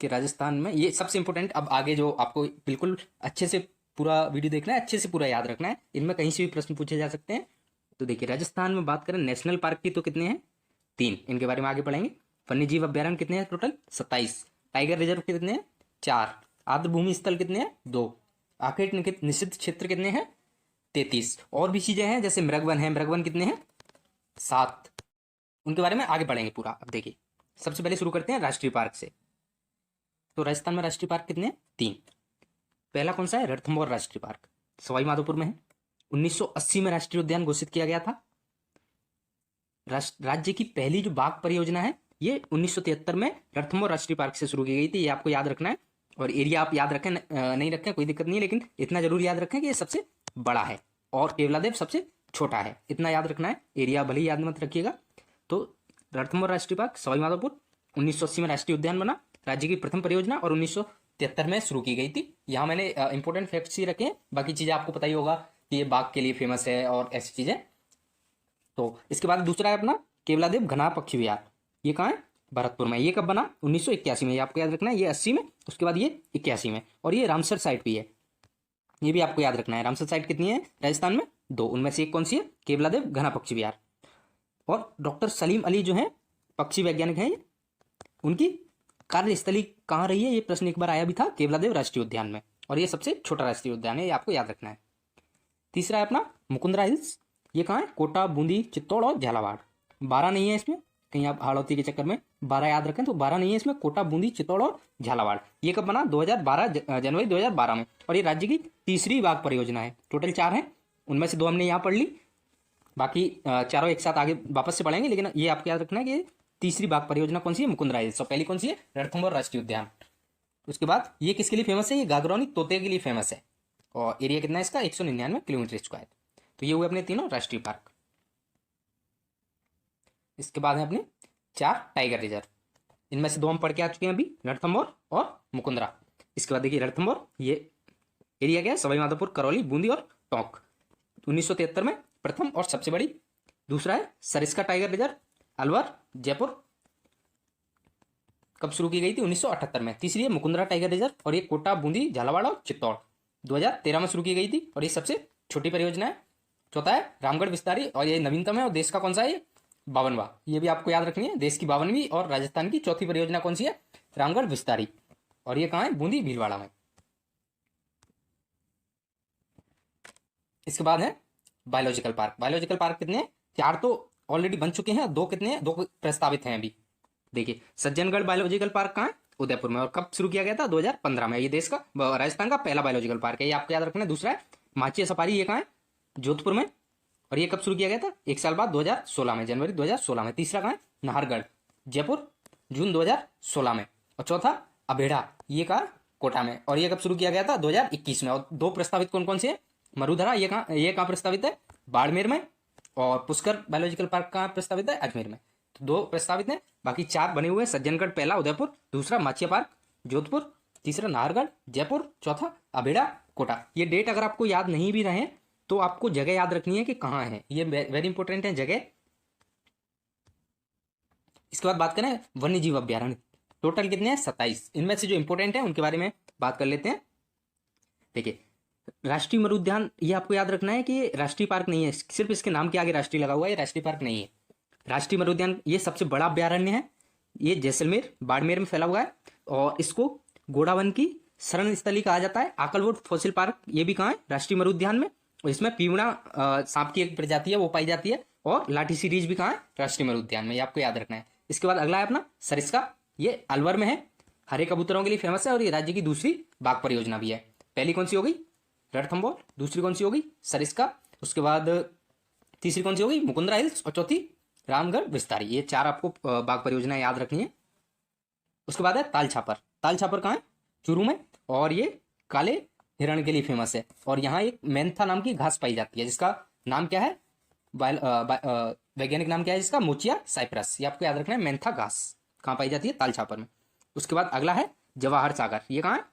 कि राजस्थान में ये सबसे इंपॉर्टेंट, अब आगे जो आपको बिल्कुल अच्छे से पूरा वीडियो देखना है, अच्छे से पूरा याद रखना है, इनमें कहीं से भी प्रश्न पूछे जा सकते हैं। तो देखिए राजस्थान में बात करें नेशनल पार्क की तो कितने हैं? 3, इनके बारे में आगे पढ़ेंगे। वन्यजीव अभ्यारण्य कितने हैं? टोटल 27। टाइगर रिजर्व कितने हैं? 4। आर्द्र भूमि स्थल कितने हैं? 2। आखेट निषिद्ध क्षेत्र कितने हैं? 33। और भी चीजें हैं जैसे मृगवन है, मृगवन कितने हैं? 7। उनके बारे में आगे पढ़ेंगे पूरा। अब देखिए सबसे पहले शुरू करते हैं राष्ट्रीय पार्क से। तो राजस्थान में राष्ट्रीय पार्क कितने हैं? 3। पहला कौन सा है? रणथंभौर राष्ट्रीय पार्क, सवाई माधोपुर में है। 1980 में राष्ट्रीय उद्यान घोषित किया गया था। राज्य की पहली जो बाघ परियोजना है ये 1973 में रणथंभौर राष्ट्रीय पार्क से शुरू की गई थी। ये आपको याद रखना है। और एरिया आप याद रखें नहीं रखें कोई दिक्कत नहीं है, लेकिन इतना जरूर याद रखें कि ये सबसे बड़ा है और केवलादेव सबसे छोटा है, इतना याद रखना है। एरिया भले ही याद मत रखिएगा। तो रणथंभौर राष्ट्रीय पार्क, सवाई माधोपुर, 1980 में राष्ट्रीय उद्यान बना, राज्य की प्रथम परियोजना, और 1973 में शुरू की गई थी। यहाँ मैंने इंपॉर्टेंट फैक्ट्स ही रखे हैं, बाकी चीजें आपको पता ही होगा कि ये बाघ के लिए फेमस है और ऐसी चीजें। तो इसके बाद दूसरा है अपना केवलादेव घना पक्षी विहार, ये कहाँ है? भरतपुर में। ये कब बना? 1981 में। ये आपको याद रखना है। ये 80 में, उसके बाद ये 81 में। और ये रामसर साइट भी है, ये भी आपको याद रखना है। रामसर साइट कितनी है राजस्थान में? 2। उनमें से एक कौन सी है? केवलादेव घना पक्षी विहार। और डॉक्टर सलीम अली जो है पक्षी वैज्ञानिक हैं, उनकी कार्यस्थली कहाँ रही है? ये प्रश्न एक बार आया भी था, केवलादेव राष्ट्रीय उद्यान में। और ये सबसे छोटा राष्ट्रीय उद्यान है, ये आपको याद रखना है। तीसरा है अपना मुकुंदरा हिल्स, ये कहाँ है? कोटा, बूंदी, चित्तौड़ और झालावाड़। 12 नहीं है इसमें, कहीं आप हाड़ौती के चक्कर में 12 याद रखें तो 12 नहीं है इसमें, कोटा, बूंदी, चित्तौड़ और झालावाड़। ये कब बना? 2012 जनवरी 2012 में। और ये राज्य की तीसरी बाघ परियोजना है। टोटल 4 है, उनमें से 2 हमने यहाँ पढ़ ली, बाकी चारों एक साथ आगे वापस से पढ़ेंगे। लेकिन ये आपको याद रखना है कि तीसरी बाघ परियोजना कौन सी है? मुकुंदरा हिल्स। पहली कौन सी है? रणथंभौर राष्ट्रीय उद्यान। उसके बाद ये किसके लिए फेमस है? ये गागरौनी तोते के लिए फेमस है। और एरिया कितना है इसका? 199 किलोमीटर स्क्वायर। तो ये हुए अपने तीनों राष्ट्रीय पार्क। इसके बाद है अपने 4 टाइगर रिजर्व। इनमें से 2 हम पढ़ के आ चुके हैं अभी, रणथंभौर और मुकुंदरा। इसके बाद देखिए रणथंभौर, ये एरिया क्या है? सवाई माधोपुर, करौली, बूंदी और टोंक। 1973 में प्रथम और सबसे बड़ी। दूसरा है सरिस्का टाइगर रिजर्व, अलवर, जयपुर। कब शुरू की गई थी? 1978 में। तीसरी है मुकुंदरा टाइगर रिजर्व, और ये कोटा, बूंदी, झालावाड़ और चित्तौड़ 2013 में शुरू की गई थी, और ये सबसे छोटी परियोजना है। चौथा है रामगढ़ विस्तारी, और ये नवीनतम है। और देश का कौन सा है? 52वां। ये भी आपको याद रखनी है, देश की 52वीं और राजस्थान की चौथी परियोजना कौन सी है? रामगढ़ विस्तारी। और ये कहाँ है? बूंदी भीलवाड़ा में। इसके बाद है बायोलॉजिकल पार्क। बायोलॉजिकल पार्क कितने हैं? 4 तो ऑलरेडी बन चुके हैं, 2 कितने हैं? 2 प्रस्तावित हैं अभी। देखिए सज्जनगढ़ बायोलॉजिकल पार्क कहाँ है? उदयपुर में। और कब शुरू किया गया था? 2015 में। ये देश का, राजस्थान का पहला बायोलॉजिकल पार्क है, ये आपको याद रखना है। दूसरा है माचिया सफारी, ये कहाँ है? जोधपुर में। और ये कब शुरू किया गया था? 1 साल बाद, 2016 में, जनवरी 2016 में। तीसरा कहाँ है? नाहरगढ़, जयपुर, जून 2016 में। और चौथा अबेड़ा, ये कहाँ? कोटा में। और ये कब शुरू किया गया था? 2021 में। और 2 प्रस्तावित कौन कौन से हैं? मरुधरा, ये कहाँ प्रस्तावित है? बाड़मेर में। और पुष्कर बायोलॉजिकल पार्क कहाँ प्रस्तावित है? अजमेर में। तो 2 प्रस्तावित हैं, बाकी 4 बने हुए हैं। सज्जनगढ़ पहला, उदयपुर। दूसरा माचिया पार्क, जोधपुर। तीसरा नाहरगढ़, जयपुर। चौथा अबेड़ा, कोटा। ये डेट अगर आपको याद नहीं भी रहे तो आपको जगह याद रखनी है कि कहाँ है, ये वेरी इंपॉर्टेंट है जगह। इसके बाद बात करें वन्य जीव अभ्यारण्य। टोटल कितने हैं? 27। इनमें से जो इंपॉर्टेंट है उनके बारे में बात कर लेते हैं। देखिए राष्ट्रीय मरुद्यान, ये आपको याद रखना है कि राष्ट्रीय पार्क नहीं है, सिर्फ इसके नाम के आगे राष्ट्रीय लगा हुआ है, राष्ट्रीय पार्क नहीं है। राष्ट्रीय मरुद्यान ये सबसे बड़ा अभ्यारण्य है। ये जैसलमेर, बाड़मेर में फैला हुआ है, और इसको गोडावन की शरण स्थली कहा जाता है। आकलवुड फॉसिल पार्क, ये भी कहाँ है? राष्ट्रीय मरुद्यान में। और इसमें पीवड़ा सांप की एक प्रजाति है, वो पाई जाती है। और लाठी सीरीज भी कहाँ है? राष्ट्रीय मरुद्यान में। ये आपको याद रखना है। इसके बाद अगला है अपना सरिस्का, ये अलवर में है, हरे कबूतरों के लिए फेमस है, और ये राज्य की दूसरी बाघ परियोजना भी है। पहली कौन सी हो गई? रणथंभौर। दूसरी कौन सी होगी? सरिस्का। उसके बाद तीसरी कौन सी होगी? मुकुंदरा हिल्स। और चौथी रामगढ़ विस्तारी। ये 4 आपको बाघ परियोजना याद रखनी है। उसके बाद है ताल छापर। ताल छापर कहाँ है? चूरू में। और ये काले हिरण के लिए फेमस है। और यहाँ एक मेंथा नाम की घास पाई जाती है, जिसका नाम क्या है? वैज्ञानिक नाम क्या है जिसका? मोचिया साइप्रस। ये आपको याद रखना है। मेंथा घास कहाँ पाई जाती है? ताल छापर में। उसके बाद अगला है जवाहर सागर। ये कहाँ है?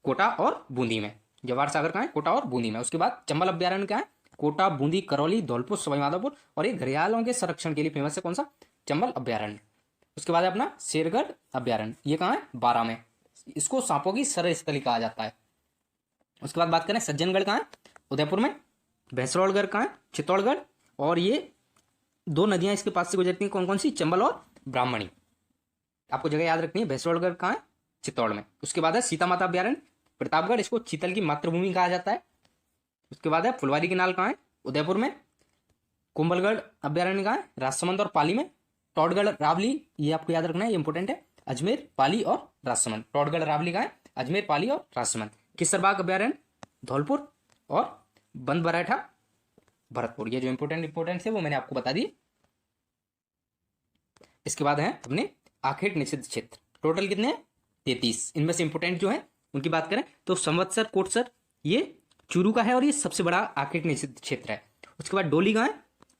कोटा और बूंदी में। जवाहर सागर कहाँ है? कोटा और बूंदी में। उसके बाद चंबल अभ्यारण्य क्या है? कोटा, बूंदी, करौली, धौलपुर, सवाईमाधोपुर। और ये घड़ियालों के संरक्षण के लिए फेमस है। कौन सा? चंबल अभ्यारण्य। उसके बाद अपना शेरगढ़ अभ्यारण्य, ये कहाँ है? 12 में। इसको सांपों की शरण स्थली कहा जाता है। उसके बाद बात करें सज्जनगढ़ कहाँ है? उदयपुर में। भैंसरौलगढ़ कहाँ है? चित्तौड़गढ़। और ये 2 नदियां इसके पास से गुजरती हैं, कौन कौन सी? चंबल और ब्राह्मणी। आपको जगह याद रखनी है। भैंसरौलगढ़ कहाँ है? चित्तौड़ में। उसके बाद है सीता माता अभ्यारण्य, प्रतापगढ़, इसको चीतल की मातृभूमि कहा जाता है। उसके बाद है फुलवारी की नाल कहाँ है? उदयपुर में। कुंभलगढ़ अभ्यारण्य कहाँ है? राजसमंद और पाली में। टौडगढ़ रावली, ये आपको याद रखना है, ये इंपॉर्टेंट है। अजमेर, पाली और राजसमंद। टौडगढ़ रावली कहाँ है? अजमेर, पाली और राजसमंद। किसरबाग अभ्यारण्य धौलपुर। और बंद बराठा भरतपुर। ये जो इंपॉर्टेंट है वो मैंने आपको बता दी। इसके बाद है अपने आखेट निषिद्ध क्षेत्र। टोटल कितने हैं? 33। इनमें से इंपॉर्टेंट जो है उनकी बात करें तो संवत्सर कोटसर, ये चूरू का है, और ये सबसे बड़ा आखेट निषिद्ध क्षेत्र है। उसके बाद डोली कहाँ है?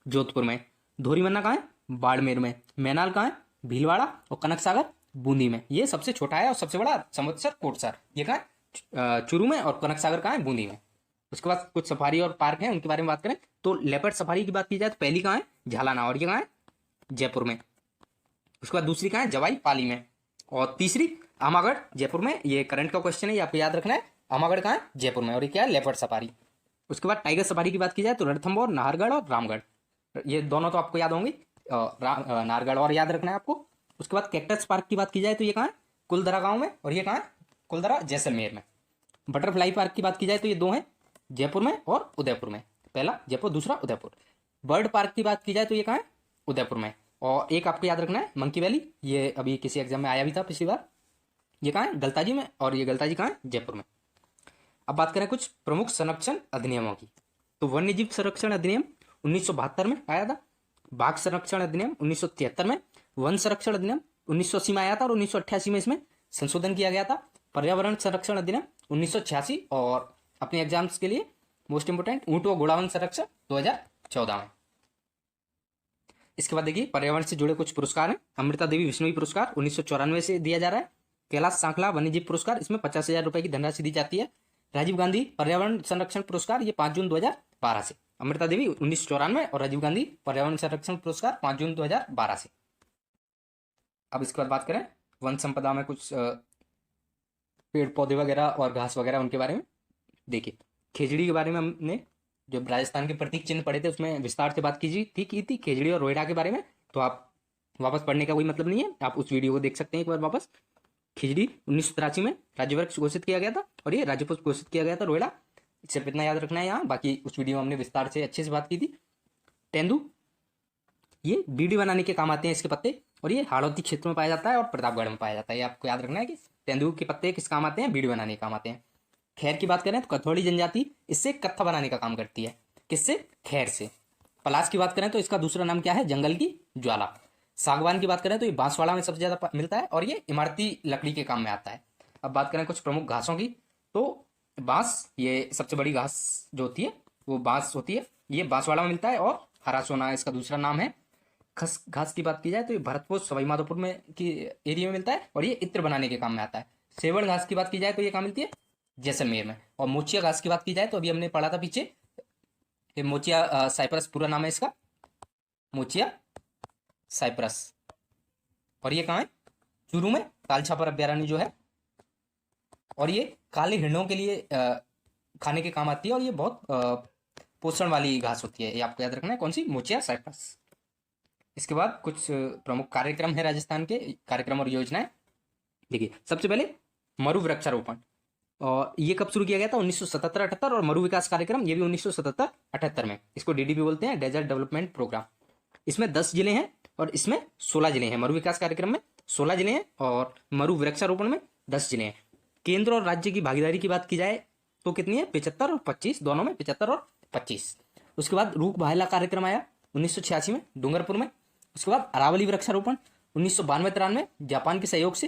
जोधपुर में। धोरीमन्ना कहाँ है? बाड़मेर में। मैनाल कहाँ है? भीलवाड़ा। और कनक सागर बूंदी में। ये सबसे छोटा है, और सबसे बड़ा संवत्सर कोटसर, ये कहाँ है? चूरू में। और कनक सागर कहाँ है? बूंदी में। उसके बाद कुछ सफारी और पार्क हैं, उनके बारे में बात करें तो लेपर्ड सफारी की बात की जाए तो पहली कहाँ है? झालाना। और ये कहाँ है? जयपुर में। उसके बाद दूसरी कहाँ है? जवाई, पाली में। और तीसरी आमागढ़, जयपुर में। ये करंट का क्वेश्चन है, ये आपको याद रखना है। आमागढ़ कहाँ है? जयपुर में। और ये क्या है? Leopard safari. उसके बाद टाइगर सफारी की बात की जाए तो रणथंभौर, नाहरगढ़ और रामगढ़। ये दोनों तो आपको याद होंगी। नाहरगढ़ और याद रखना है आपको। उसके बाद कैक्टस पार्क की बात की जाए तो ये कहाँ है? कुलधरा गांव में। और ये कहाँ है? कुलधरा जैसलमेर में। बटरफ्लाई पार्क की बात की जाए तो ये 2 हैं, जयपुर में और उदयपुर में। पहला जयपुर, दूसरा उदयपुर। बर्ड पार्क की बात की जाए तो ये कहाँ है? उदयपुर में। और एक आपको याद रखना है मंकी वैली, ये अभी किसी एग्जाम में आया भी था पिछली बार। ये कहाँ है? गलताजी में। और ये गलताजी कहाँ है? जयपुर में। अब बात करें कुछ प्रमुख संरक्षण अधिनियमों की, तो वन्य जीव संरक्षण अधिनियम 1972 में आया था। बाघ संरक्षण अधिनियम 1973 में। वन संरक्षण अधिनियम 1980 में आया था और 1988 में इसमें संशोधन किया गया था। पर्यावरण संरक्षण अधिनियम 1986 और अपने एग्जाम्स के लिए मोस्ट इंपोर्टेंट ऊंट व घोड़ावन संरक्षण 2014 में। इसके बाद देखिए पर्यावरण से जुड़े कुछ पुरस्कार हैं। अमृता देवी विश्नोई पुरस्कार 1994 से दिया जा रहा है। कैलाश सांखला वन्यजीव पुरस्कार, इसमें 50,000 रुपए की धनराशि दी जाती है। राजीव गांधी पर्यावरण संरक्षण पुरस्कार, ये 5 जून 2012 से। अमृता देवी 1994 और राजीव गांधी पर्यावरण संरक्षण पुरस्कार 5 जून 2012 से। अब इसके बाद बात करें वन संपदा में कुछ पेड़ पौधे वगैरह और घास वगैरह उनके बारे में। देखिए खेजड़ी के बारे में हमने जो राजस्थान के प्रतीक चिन्ह पढ़े थे उसमें विस्तार से बात की थी खेजड़ी और रोहिड़ा के बारे में। तो आप वापस पढ़ने का कोई मतलब नहीं है, आप उस वीडियो को देख सकते हैं एक बार वापस। खिजड़ी 1983 में राज्य वृक्ष घोषित किया गया था और ये राज्य पुष्प घोषित किया गया था रोहिड़ा। सिर्फ इतना याद रखना है यहाँ, बाकी उस वीडियो में हमने विस्तार से अच्छे से बात की थी। तेंदू, ये बीड़ी बनाने के काम आते हैं इसके पत्ते, और ये हाड़ौती क्षेत्र में पाया जाता है और प्रतापगढ़ में पाया जाता है। ये आपको याद रखना है कि तेंदुए के पत्ते किस काम आते हैं? बीड़ी बनाने के काम आते हैं। खैर की बात करें तो कथौड़ी जनजाति इससे कत्था बनाने का काम करती है। किससे? खैर से। पलाश की बात करें तो इसका दूसरा नाम क्या है? जंगल की ज्वाला। सागवान की बात करें तो ये बांसवाड़ा में सबसे ज्यादा मिलता है और ये इमारती लकड़ी के काम में आता है। अब बात करें कुछ प्रमुख घासों की, तो बांस, ये सबसे बड़ी घास जो होती है वो बांस होती है, ये बांसवाड़ा में मिलता है। और हरा सोना इसका दूसरा नाम है। खस घास की बात की जाए तो ये भरतपुर सवाई माधोपुर में की एरिया में मिलता है और ये इत्र बनाने के काम में आता है। सेवड़ घास की बात की जाए तो ये कहाँ मिलती है? जैसलमेर में। और मोचिया घास की बात की जाए तो अभी हमने पढ़ा था पीछे, ये मोचिया साइप्रस पूरा नाम है इसका, मोचिया साइप्रस। और ये कहाँ है? चूरू में, तालछापर अभ्यारण्य जो है। और ये काले हिरणों के लिए खाने के काम आती है और ये बहुत पोषण वाली घास होती है। ये आपको याद रखना है, कौन सी? मोचिया साइप्रस। इसके बाद कुछ प्रमुख कार्यक्रम है राजस्थान के, कार्यक्रम और योजनाएं। देखिए सबसे पहले मरु वृक्षारोपण, और ये कब शुरू किया गया था? 1977-78। और मरु विकास कार्यक्रम ये भी 1977-78 में। इसको डीडीपी बोलते हैं, डेजर्ट डेवलपमेंट प्रोग्राम। इसमें 10 जिले हैं और इसमें 16 जिले हैं। मरु विकास कार्यक्रम में 16 जिले हैं और मरु वृक्षारोपण में 10 जिले हैं। केंद्र और राज्य की भागीदारी की बात की जाए तो कितनी है? 75 और 25, दोनों में 75 और 25। उसके बाद रूख बहेला कार्यक्रम आया 1986 में डूंगरपुर में। उसके बाद अरावली वृक्षारोपण 1992-93 जापान के सहयोग से।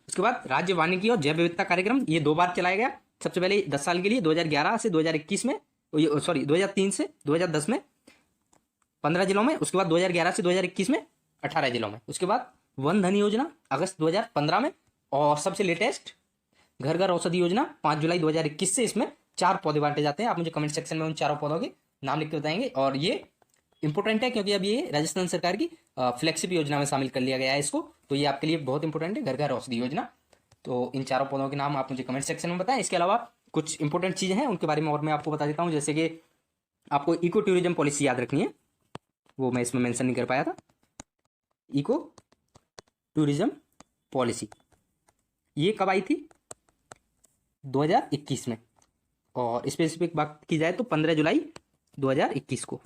उसके बाद राज्य वानिकी और जैव विविधता कार्यक्रम, ये 2 बार चलाया गया। सबसे पहले 10 साल के लिए 2011 से 2021 में, सॉरी 2003 से 2010 में 15 जिलों में। उसके बाद 2011 से 2021 में 18 जिलों में। उसके बाद वन धन योजना अगस्त 2015 में। और सबसे लेटेस्ट घर घर औषधि योजना 5 जुलाई 2021 से। इसमें 4 पौधे बांटे जाते हैं। आप मुझे कमेंट सेक्शन में उन 4 पौधों के नाम लिख के बताएंगे। और ये इंपॉर्टेंट है क्योंकि अब ये राजस्थान सरकार की फ्लैगशिप योजना में शामिल कर लिया गया है इसको, तो ये आपके लिए बहुत इंपॉर्टेंट है, घर घर औषधि योजना। तो इन 4 पौधों के नाम आप मुझे कमेंट सेक्शन में बताएं। इसके अलावा कुछ इंपॉर्टेंट चीजें हैं उनके बारे में और मैं आपको बता देता हूँ, जैसे कि आपको इको टूरिज्म पॉलिसी याद रखनी है, वो मैं इसमें मेंशन नहीं कर पाया था। इको टूरिज्म पॉलिसी ये कब आई थी? 2021 में। और स्पेसिफिक बात की जाए तो 15 जुलाई 2021 को।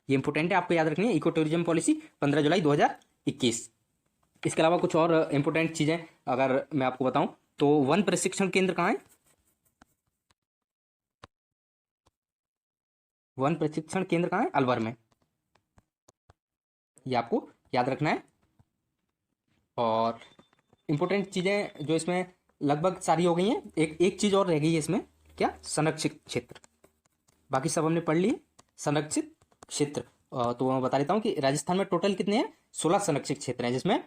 ये इंपॉर्टेंट है, आपको याद रखनी है, इको टूरिज्म पॉलिसी 15 जुलाई 2021। इसके अलावा कुछ और इंपॉर्टेंट चीजें अगर मैं आपको बताऊं तो वन प्रशिक्षण केंद्र कहाँ है? वन प्रशिक्षण केंद्र कहाँ है? अलवर में। ये आपको याद रखना है। और इंपॉर्टेंट चीजें जो इसमें लगभग सारी हो गई हैं। एक चीज और रह गई है इसमें, क्या? संरक्षित क्षेत्र। बाकी सब हमने पढ़ लिए। संरक्षित क्षेत्र तो मैं बता देता हूँ कि राजस्थान में टोटल कितने हैं? 16 संरक्षित क्षेत्र हैं, जिसमें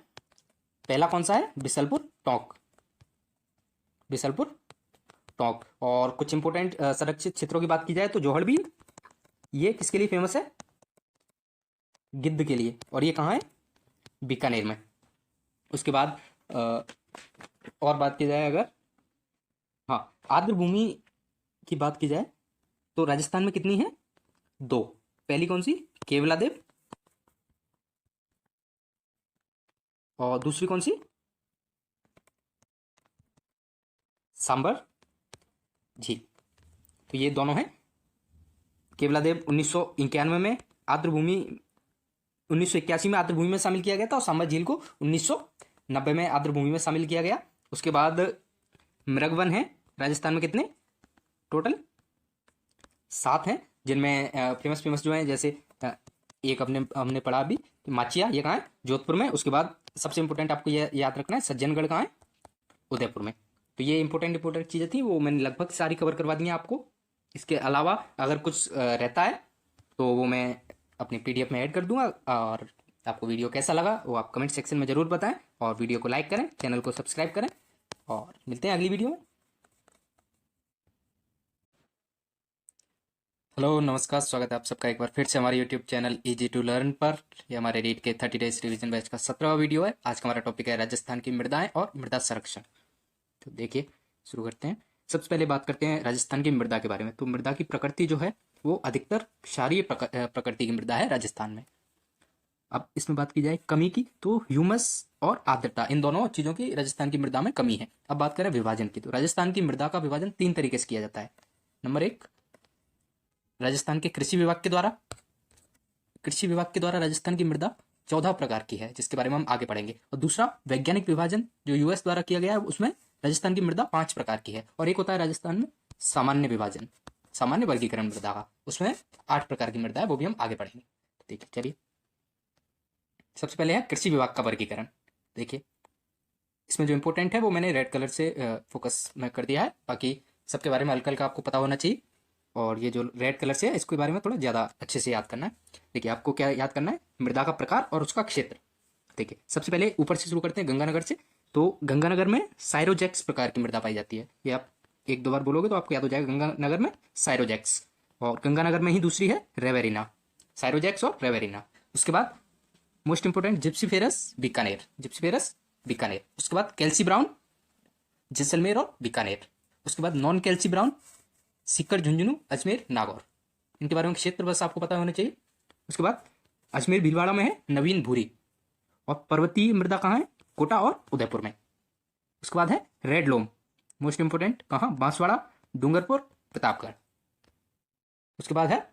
पहला कौन सा है? बिसलपुर टोंक। बिसलपुर टोंक। और कुछ इंपॉर्टेंट संरक्षित क्षेत्रों की बात की जाए तो जोहड़बील, ये किसके लिए फेमस है? गिद्ध के लिए। और ये कहाँ है? बीकानेर में। उसके बाद और बात की जाए अगर, हाँ, आर्द्र भूमि की बात की जाए तो राजस्थान में कितनी है? 2। पहली कौन सी? केवलादेव। और दूसरी कौन सी? सांबर झील। तो ये दोनों हैं। केवलादेव 1991 में आर्द्र भूमि 1981 में आर्द्रभूमि में शामिल किया गया था और सांबा झील को 1990 में आर्द्रभूमि में शामिल किया गया। उसके बाद मृगवन है राजस्थान में, कितने टोटल 7 हैं, जिनमें फेमस जो हैं जैसे एक हमने पढ़ा अभी माचिया, ये कहाँ है जोधपुर में। उसके बाद सबसे इंपॉर्टेंट आपको ये याद रखना है सज्जनगढ़ कहाँ है उदयपुर में। तो ये इंपॉर्टेंट चीज़ें थी, वो मैंने लगभग सारी कवर करवा दी हैं आपको। इसके अलावा अगर कुछ रहता है तो वो मैं अपनी PDF में ऐड कर दूंगा। और आपको वीडियो कैसा लगा वो आप कमेंट सेक्शन में ज़रूर बताएं और वीडियो को लाइक करें, चैनल को सब्सक्राइब करें और मिलते हैं अगली वीडियो में। हेलो नमस्कार, स्वागत है आप सबका एक बार फिर से हमारे YouTube channel easy to learn पर। ये हमारे रीट के 30 डेज रिवीजन बैच का 17वां वीडियो है। आज का हमारा टॉपिक है राजस्थान की मृदाएं और मृदा संरक्षण। तो देखिए शुरू करते हैं। सबसे पहले बात करते हैं राजस्थान की मृदा के बारे में। तो मृदा की प्रकृति जो है वो अधिकतर क्षारीय प्रकृति की मृदा है राजस्थान में। अब इसमें बात की जाए कमी की, तो ह्यूमस और आर्द्रता, इन दोनों चीज़ों की राजस्थान की मृदा में कमी है। अब बात करें विभाजन की, तो राजस्थान की मृदा का विभाजन 3 तरीके से किया जाता है। नंबर 1, राजस्थान के कृषि विभाग के द्वारा। कृषि विभाग के द्वारा राजस्थान की मृदा 14 प्रकार की है, जिसके बारे में हम आगे पढ़ेंगे। और दूसरा वैज्ञानिक विभाजन जो US द्वारा किया गया है, उसमें राजस्थान की मृदा 5 प्रकार की है। और एक होता है राजस्थान में सामान्य विभाजन, सामान्य वर्गीकरण मृदा का, उसमें 8 प्रकार की मृदा है, वो भी हम आगे पढ़ेंगे। देखिए चलिए, सबसे पहले है कृषि विभाग का वर्गीकरण। देखिए इसमें जो इंपॉर्टेंट है वो मैंने रेड कलर से फोकस में कर दिया है, बाकी सबके बारे में हल्का हल्का आपको पता होना चाहिए। और ये जो रेड कलर से है इसके बारे में थोड़ा ज़्यादा अच्छे से याद करना है। देखिए आपको क्या याद करना है, मृदा का प्रकार और उसका क्षेत्र। देखिए सबसे पहले ऊपर से शुरू करते हैं, गंगानगर से। तो गंगानगर में साइरोजैक्स प्रकार की मृदा पाई जाती है। ये आप 1-2 बार बोलोगे तो आपको याद हो जाएगा, गंगानगर में साइरोजैक्स। और गंगानगर में ही दूसरी है रेवेरिना, साइरोजैक्स और रेवेरिना। उसके बाद मोस्ट इंपोर्टेंट जिप्सीफेरस बीकानेर, जिप्सीफेरस बीकानेर। उसके बाद कैल्सी ब्राउन जैसलमेर और बीकानेर। उसके बाद नॉन कैल्सी ब्राउन सीकर, झुंझुनू, अजमेर, नागौर। इनके बारे में क्षेत्र बस आपको पता होना चाहिए। उसके बाद अजमेर भीलवाड़ा में है नवीन भूरी। और पर्वतीय मृदा कहाँ है, कोटा और उदयपुर में। उसके बाद है रेड लोम, मोस्ट इंपोर्टेंट कहाँ, बांसवाड़ा, डूंगरपुर, प्रतापगढ़। उसके बाद है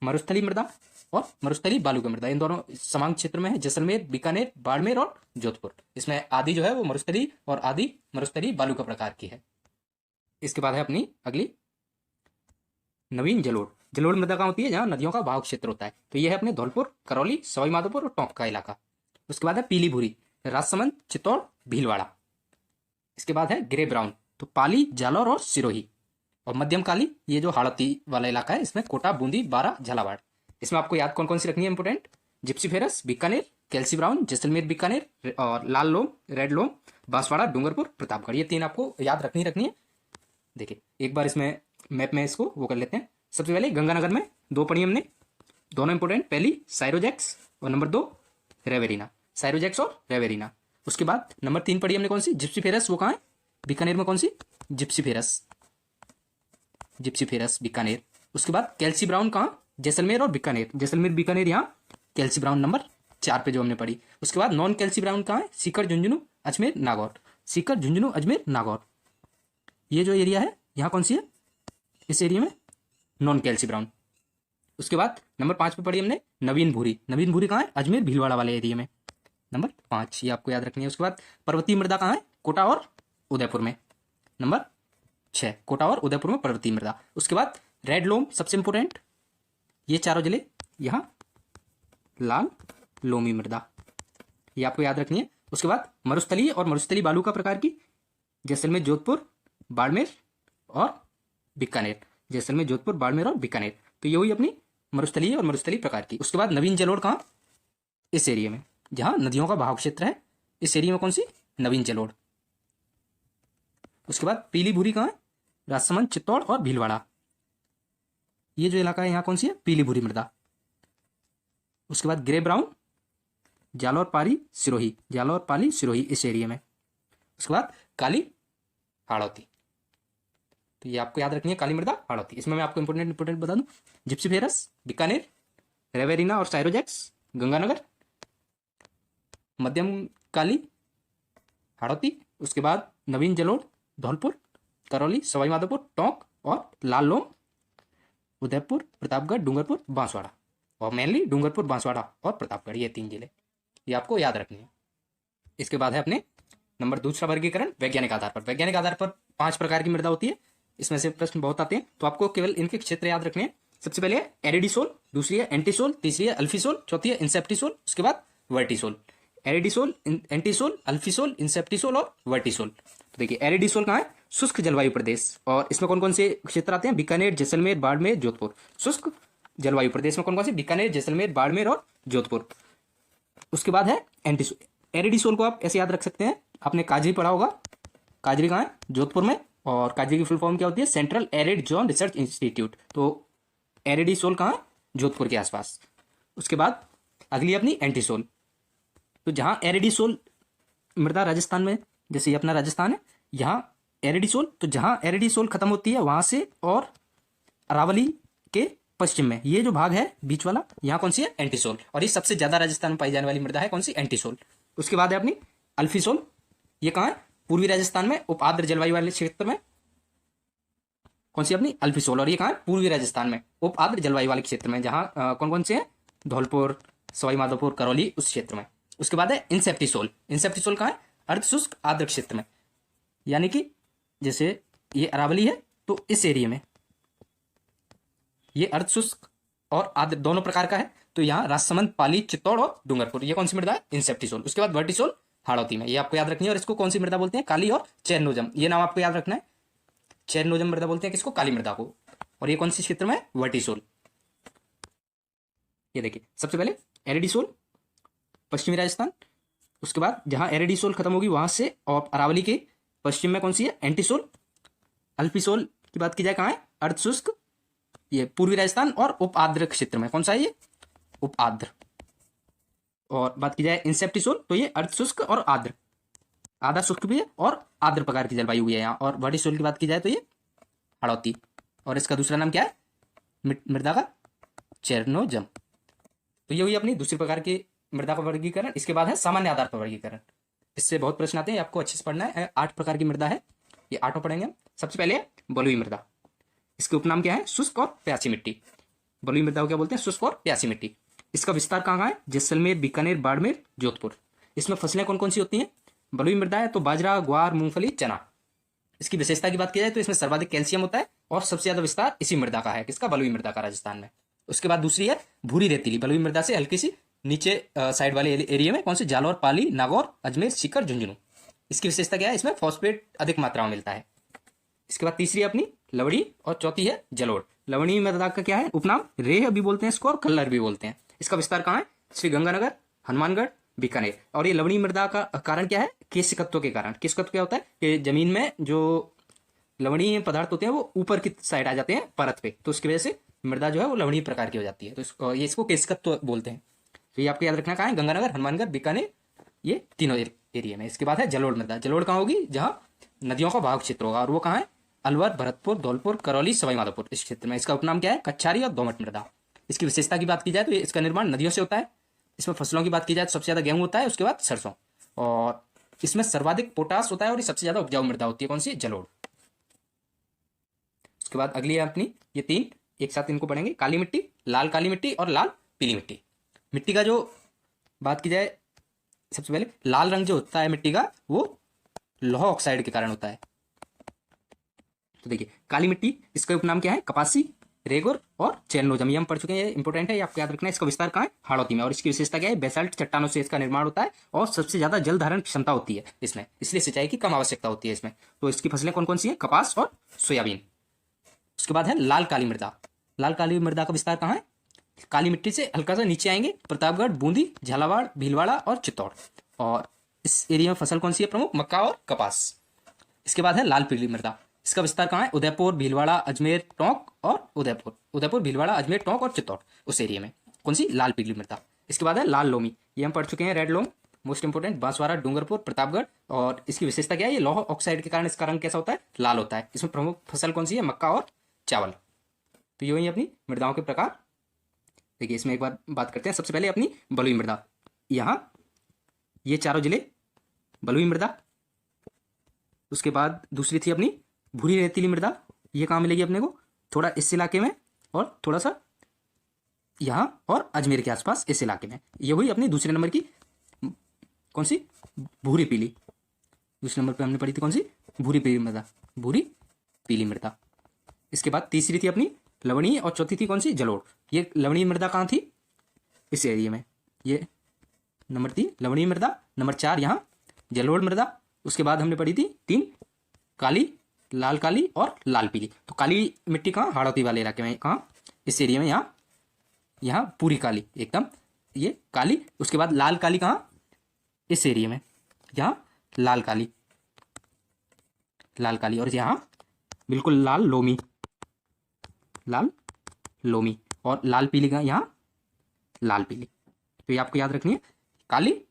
मरुस्थली मृदा और मरुस्थली बालू की मृदा, इन दोनों समान क्षेत्र में है, जैसलमेर, बीकानेर, बाड़मेर और जोधपुर। इसमें आदि जो है वो मरुस्थली और आदि मरुस्थली बालू का प्रकार की है। इसके बाद है अपनी अगली नवीन जलोढ़। जलोढ़ मृदा कहाँ होती है, जहाँ नदियों का बहाव क्षेत्र होता है। तो ये है अपने धौलपुर, करौली, सवाई माधोपुर और टोंक का इलाका। उसके बाद है पीली भूरी, राजसमंद, चित्तौड़, भीलवाड़ा। इसके बाद है ग्रे ब्राउन, तो पाली, जालौर और सिरोही। और मध्यम काली, ये जो हाड़ौती वाला इलाका है, इसमें कोटा, बूंदी, बारा, झालावाड़। इसमें आपको याद कौन कौन सी रखनी है इंपोर्टेंट, जिप्सीफेरस बीकानेर, कैल्सी ब्राउन जैसलमेर बीकानेर और लाल लोम, रेड लोम, बांसवाड़ा, डूंगरपुर, प्रतापगढ़। ये 3 आपको याद रखनी है। देखिए एक बार इसमें मैप में इसको वो कर लेते हैं। सबसे पहले गंगानगर में 2 पढ़ी हमने, दोनों इंपोर्टेंट। पहली साइरोजैक्स और नंबर 2 रेवेरिना, साइरोजैक्स और रेवेरिना। उसके बाद नंबर 3 पढ़ी हमने कौन सी, जिप्सीफेरस, वो कहाँ है बीकानेर में, कौन सी जिप्सीफेरस, जिप्सीफेरस बीकानेर। उसके बाद कैल्सी ब्राउन कहाँ, जैसलमेर और बीकानेर, जैसलमेर बीकानेर, यहाँ कैल्सी ब्राउन नंबर 4 पे जो हमने पढ़ी। उसके बाद नॉन कैल्सी ब्राउन कहाँ है, सीकर, झुंझुनू, अजमेर, नागौर, सीकर, झुंझुनू, अजमेर, नागौर। ये जो एरिया है यहाँ कौन सी है, इस एरिया में नॉन कैल्सी ब्राउन। उसके बाद नंबर 5 पे पढ़ी हमने नवीन भूरी, नवीन भूरी कहाँ है, अजमेर भीलवाड़ा वाले एरिया में, नंबर 5, ये आपको याद रखनी है। उसके बाद पर्वतीय मृदा कहाँ है, कोटा और उदयपुर में, नंबर 6, कोटा और उदयपुर में पर्वतीय मृदा। उसके बाद रेड लोम सबसे इंपोर्टेंट, ये चारों जिले, यहाँ लाल लोमी मृदा, ये आपको याद रखनी है। उसके बाद मरुस्थली और मरुस्थली बालू का प्रकार की, जैसलमेर, जोधपुर, बाड़मेर और बीकानेर, जैसलमेर, जोधपुर, बाड़मेर और बीकानेर। तो ये हुई अपनी मरुस्थलीय और मरुस्थली प्रकार की। उसके बाद नवीन जलोढ़ कहाँ, इस एरिया में, जहाँ नदियों का बहाव क्षेत्र है, इस एरिया में कौन सी, नवीन जलोढ़। उसके बाद पीली भूरी कहाँ है, राजसमंद, चित्तौड़ और भीलवाड़ा, ये जो इलाका है यहाँ कौन सी है, पीली भूरी मृदा। उसके बाद ग्रे ब्राउन, जालौर, पाली, सिरोही, जालौर, पाली, सिरोही, इस एरिया में। उसके बाद काली, हाड़ौती, तो ये आपको याद रखनी है, काली मृदा, हाड़ौती। इसमें मैं आपको इंपोर्टेंट बता दूं, जिप्सीफेरस बीकानेर, रेवेरिना और साइरोजैक्स गंगानगर, मध्यम काली हाड़ौती। उसके बाद नवीन जलोढ़ धौलपुर, करौली, सवाई माधोपुर, टोंक और लाल लोम उदयपुर, प्रतापगढ़, डूंगरपुर, बांसवाड़ा। और मेनली डूंगरपुर, बांसवाड़ा और प्रतापगढ़, ये 3 जिले, ये आपको याद रखने हैं। इसके बाद है अपने नंबर दूसरा वर्गीकरण वैज्ञानिक आधार पर। वैज्ञानिक आधार पर 5 प्रकार की मृदा होती है, इसमें से प्रश्न बहुत आते हैं, तो आपको केवल इनके क्षेत्र याद रखने हैं। सबसे पहले है एरिडिसोल, दूसरी है एंटीसोल, तीसरी है अल्फीसोल, चौथी है इंसेप्टिसोल, उसके बाद वर्टिसोल। एरिडिसोल, एंटीसोल, अल्फीसोल, इंसेप्टिसोल और वर्टिसोल। तो देखिए एरिडिसोल कहाँ है, शुष्क जलवायु प्रदेश, और इसमें कौन कौन से क्षेत्र आते हैं, बीकानेर, जैसलमेर, बाड़मेर, जोधपुर। शुष्क जलवायु प्रदेश में कौन कौन से, बीकानेर, जैसलमेर, बाड़मेर और जोधपुर। उसके बाद है एंटीसोल। एरिडिसोल को आप ऐसे याद रख सकते हैं, आपने काजरी पढ़ा होगा, काजरी कहाँ है, जोधपुर में, और काजरी की फुल फॉर्म क्या होती है, central arid zone research institute. तो एरिडिसोल कहाँ है, जोधपुर के आसपास। उसके बाद अगली अपनी एंटीसोल। तो जहाँ एरिडिसोल मृदा राजस्थान में, जैसे ये अपना राजस्थान है, यहाँ एरिडिसोल, तो जहाँ एरिडिसोल खत्म होती है वहां से और अरावली के पश्चिम में ये जो भाग है बीच वाला, यहाँ कौन सी है, एंटीसोल। और ये सबसे ज्यादा राजस्थान में पाई जाने वाली मृदा है कौन सी, एंटीसोल। उसके बाद है अपनी अल्फीसोल, ये कहाँ है, पूर्वी राजस्थान में, उप आर्द्र जलवायु वाले क्षेत्र में, कौन सी अपनी अल्फीसोल। और ये कहाँ है, पूर्वी राजस्थान में, उप आर्द्र जलवायु वाले क्षेत्र में, जहाँ कौन कौन से हैं, धौलपुर, सवाई माधोपुर, करौली, उस क्षेत्र में। उसके बाद है इंसेप्टिसोल। इंसेप्टिसोल कहाँ है, अर्धशुष्क आर्द्र क्षेत्र में, यानी कि जैसे ये अरावली है तो इस एरिया में ये अर्धशुष्क और आर्द्र दोनों प्रकार का है। तो यहाँ राजसमंद, पाली, चित्तौड़ और डूंगरपुर, ये कौन सी मृदा है, इंसेप्टिसोल। उसके बाद वर्टिसोल, हाड़ौती में, ये आपको याद रखनी है। और इसको कौन सी मृदा बोलते हैं, काली और चेरनोजम, ये नाम आपको याद रखना है। चेरनोजम मृदा बोलते हैं किसको, काली मृदा को। और ये कौन सी क्षेत्र में, वर्टिसोल। ये देखिए सबसे पहले एरिडिसोल, पश्चिमी राजस्थान। उसके बाद जहां एरिडिसोल खत्म होगी वहां से और अरावली के पश्चिम में कौन सी है, एंटीसोल। अल्फीसोल की बात की जाए कहाँ है, अर्धशुष्क, ये पूर्वी राजस्थान और उप आर्द्र क्षेत्र में, कौन सा है ये, उप आर्द्र। और बात की जाए इंसेप्टिसोल तो ये अर्धशुष्क और आर्द्र, आधा शुष्क भी है और आर्द्र प्रकार की जलवायु भी है यहाँ। और वर्टिसोल की बात की जाए तो ये हाड़ौती, और इसका दूसरा नाम क्या है, मृदा का चेरनोजम। तो ये हुई अपनी दूसरी प्रकार की मृदा का वर्गीकरण। इसके बाद है सामान्य आधार पर वर्गीकरण। इससे बहुत प्रश्न आते हैं, आपको अच्छे से पढ़ना है। 8 प्रकार की मृदा है, ये 8 पढ़ेंगे। सबसे पहले है बलुई मृदा, इसके उपनाम क्या है, शुष्क और प्यासी मिट्टी। बलुई मृदा को क्या बोलते हैं, शुष्क और प्यासी मिट्टी। इसका विस्तार कहाँ है, जैसलमेर, बीकानेर, बाड़मेर, जोधपुर। इसमें फसलें कौन कौन सी होती हैं, बलुई मृदा है तो बाजरा, ग्वार, मूंगफली, चना। इसकी विशेषता की बात की जाए तो इसमें सर्वाधिक कैल्शियम होता है और सबसे ज्यादा विस्तार इसी मृदा का है, किसका, बलुई मृदा का, राजस्थान में। उसके बाद दूसरी है भूरी रेतीली, बलुई मृदा से हल्की सी नीचे साइड वाले एरिया में, कौन से, जालौर, पाली, नागौर, अजमेर, सीकर, झुंझुनू। इसकी विशेषता क्या है, इसमें फॉस्फेट अधिक मात्रा में मिलता है। इसके बाद तीसरी अपनी लवड़ी और चौथी है जलोढ़। लवणी मृदा का क्या है उपनाम, रेह भी बोलते हैं इसको और कल्लर भी बोलते हैं। इसका विस्तार कहाँ है, श्री गंगानगर, हनुमानगढ़, बीकानेर। और ये लवणी मृदा का कारण क्या है, केशिकत्व के कारण। केशिकत्व क्या होता है कि जमीन में जो लवणीय पदार्थ होते हैं वो ऊपर की साइड आ जाते हैं परत पे, तो उसकी वजह से मृदा जो है वो लवणीय प्रकार की हो जाती है। तो ये इसको केशिकत्व बोलते हैं। तो ये आपको याद रखना कहाँ है, गंगानगर, हनुमानगढ़, बीकानेर, ये तीनों एरिया में। इसके बाद है जलोढ़ मृदा। जलोढ़ कहाँ होगी, जहाँ नदियों का भाव क्षेत्र होगा, और वो कहाँ है, अलवर, भरतपुर, धौलपुर, करौली, सवाई माधोपुर, इस क्षेत्र में। इसका उपनाम क्या है, कच्छारी और दोमट मृदा। इसकी विशेषता की बात की जाए तो इसका निर्माण नदियों से होता है। इसमें फसलों की बात की जाए तो सबसे ज्यादा गेहूं होता है, उसके बाद सरसों, और इसमें सर्वाधिक पोटास होता है और ये सबसे ज्यादा उपजाऊ मृदा होती है, कौन सी, जलोढ़। उसके बाद अगली है अपनी, ये 3 एक साथ इनको पढ़ेंगे, काली मिट्टी, लाल काली मिट्टी और लाल पीली मिट्टी। मिट्टी का जो बात की जाए, सबसे पहले लाल रंग जो होता है मिट्टी का वो लौह ऑक्साइड के कारण होता है। तो देखिए काली मिट्टी, इसका उपनाम क्या है, कपासी, रेगुर और चेरनोजम। ये हम पढ़ चुके हैं, ये इंपॉर्टेंट है, ये आपको याद रखना है। इसका विस्तार कहाँ है, हाड़ौती में। और इसकी विशेषता क्या है, बेसाल्ट चट्टानों से इसका निर्माण होता है और सबसे ज्यादा जल धारण क्षमता होती है इसमें, इसलिए सिंचाई की कम आवश्यकता होती है इसमें। तो इसकी फसलें कौन कौन सी है, कपास और सोयाबीन। उसके बाद है लाल काली मृदा। लाल काली मृदा का विस्तार कहाँ है, काली मिट्टी से हल्का सा नीचे आएंगे, प्रतापगढ़, बूंदी, झालावाड़, भीलवाड़ा और चित्तौड़। और इस एरिया में फसल कौन सी है प्रमुख, मक्का और कपास। इसके बाद है लाल पीली मृदा। इसका विस्तार कहाँ है, उदयपुर, भीलवाड़ा, अजमेर, टोंक और उदयपुर, भीलवाड़ा, अजमेर, टोंक और चित्तौड़, उस एरिया में कौन सी, लाल पीली मृदा। इसके बाद है लाल लोमी, ये हम पढ़ चुके हैं, रेड लोम, मोस्ट इंपोर्टेंट, बांसवाड़ा, डूंगरपुर, प्रतापगढ़। और इसकी विशेषता क्या है, ये लौह ऑक्साइड के कारण इसका रंग कैसा होता है, लाल होता है। इसमें प्रमुख फसल कौन सी है, मक्का और चावल। तो ये हुई अपनी मृदाओं के प्रकार। देखिए इसमें एक बार बात करते हैं, सबसे पहले अपनी बलुई मृदा। यहाँ ये चारों जिले बलुई मृदा। उसके बाद दूसरी थी अपनी भूरी रेतीली मृदा, ये कहाँ मिलेगी अपने को, थोड़ा इस इलाके में और थोड़ा सा यहाँ और अजमेर के आसपास इस इलाके में। ये हुई अपनी दूसरे नंबर की कौन सी, भूरी पीली। दूसरे नंबर पे हमने पढ़ी थी कौन सी, भूरी पीली मृदा, भूरी पीली मृदा। इसके बाद तीसरी थी अपनी लवणीय और चौथी थी कौन सी, जलोढ़। ये लवणीय मृदा कहाँ थी, इस एरिया में। ये नंबर 3 लवणीय मृदा, नंबर 4 यहाँ जलोढ़ मृदा। उसके बाद हमने पढ़ी थी 3 काली, लाल काली और लाल पीली। तो काली मिट्टी कहाँ, हाड़ौती वाले इलाके में, कहाँ, इस एरिया में, यहाँ यहाँ पूरी काली एकदम ये काली। उसके बाद लाल काली कहाँ, इस एरिया में, यहाँ लाल काली, लाल काली। और यहाँ बिल्कुल लाल लोमी, लाल लोमी। और लाल पीली कहाँ, यहाँ लाल पीली। तो ये आपको याद रखनी है, काली,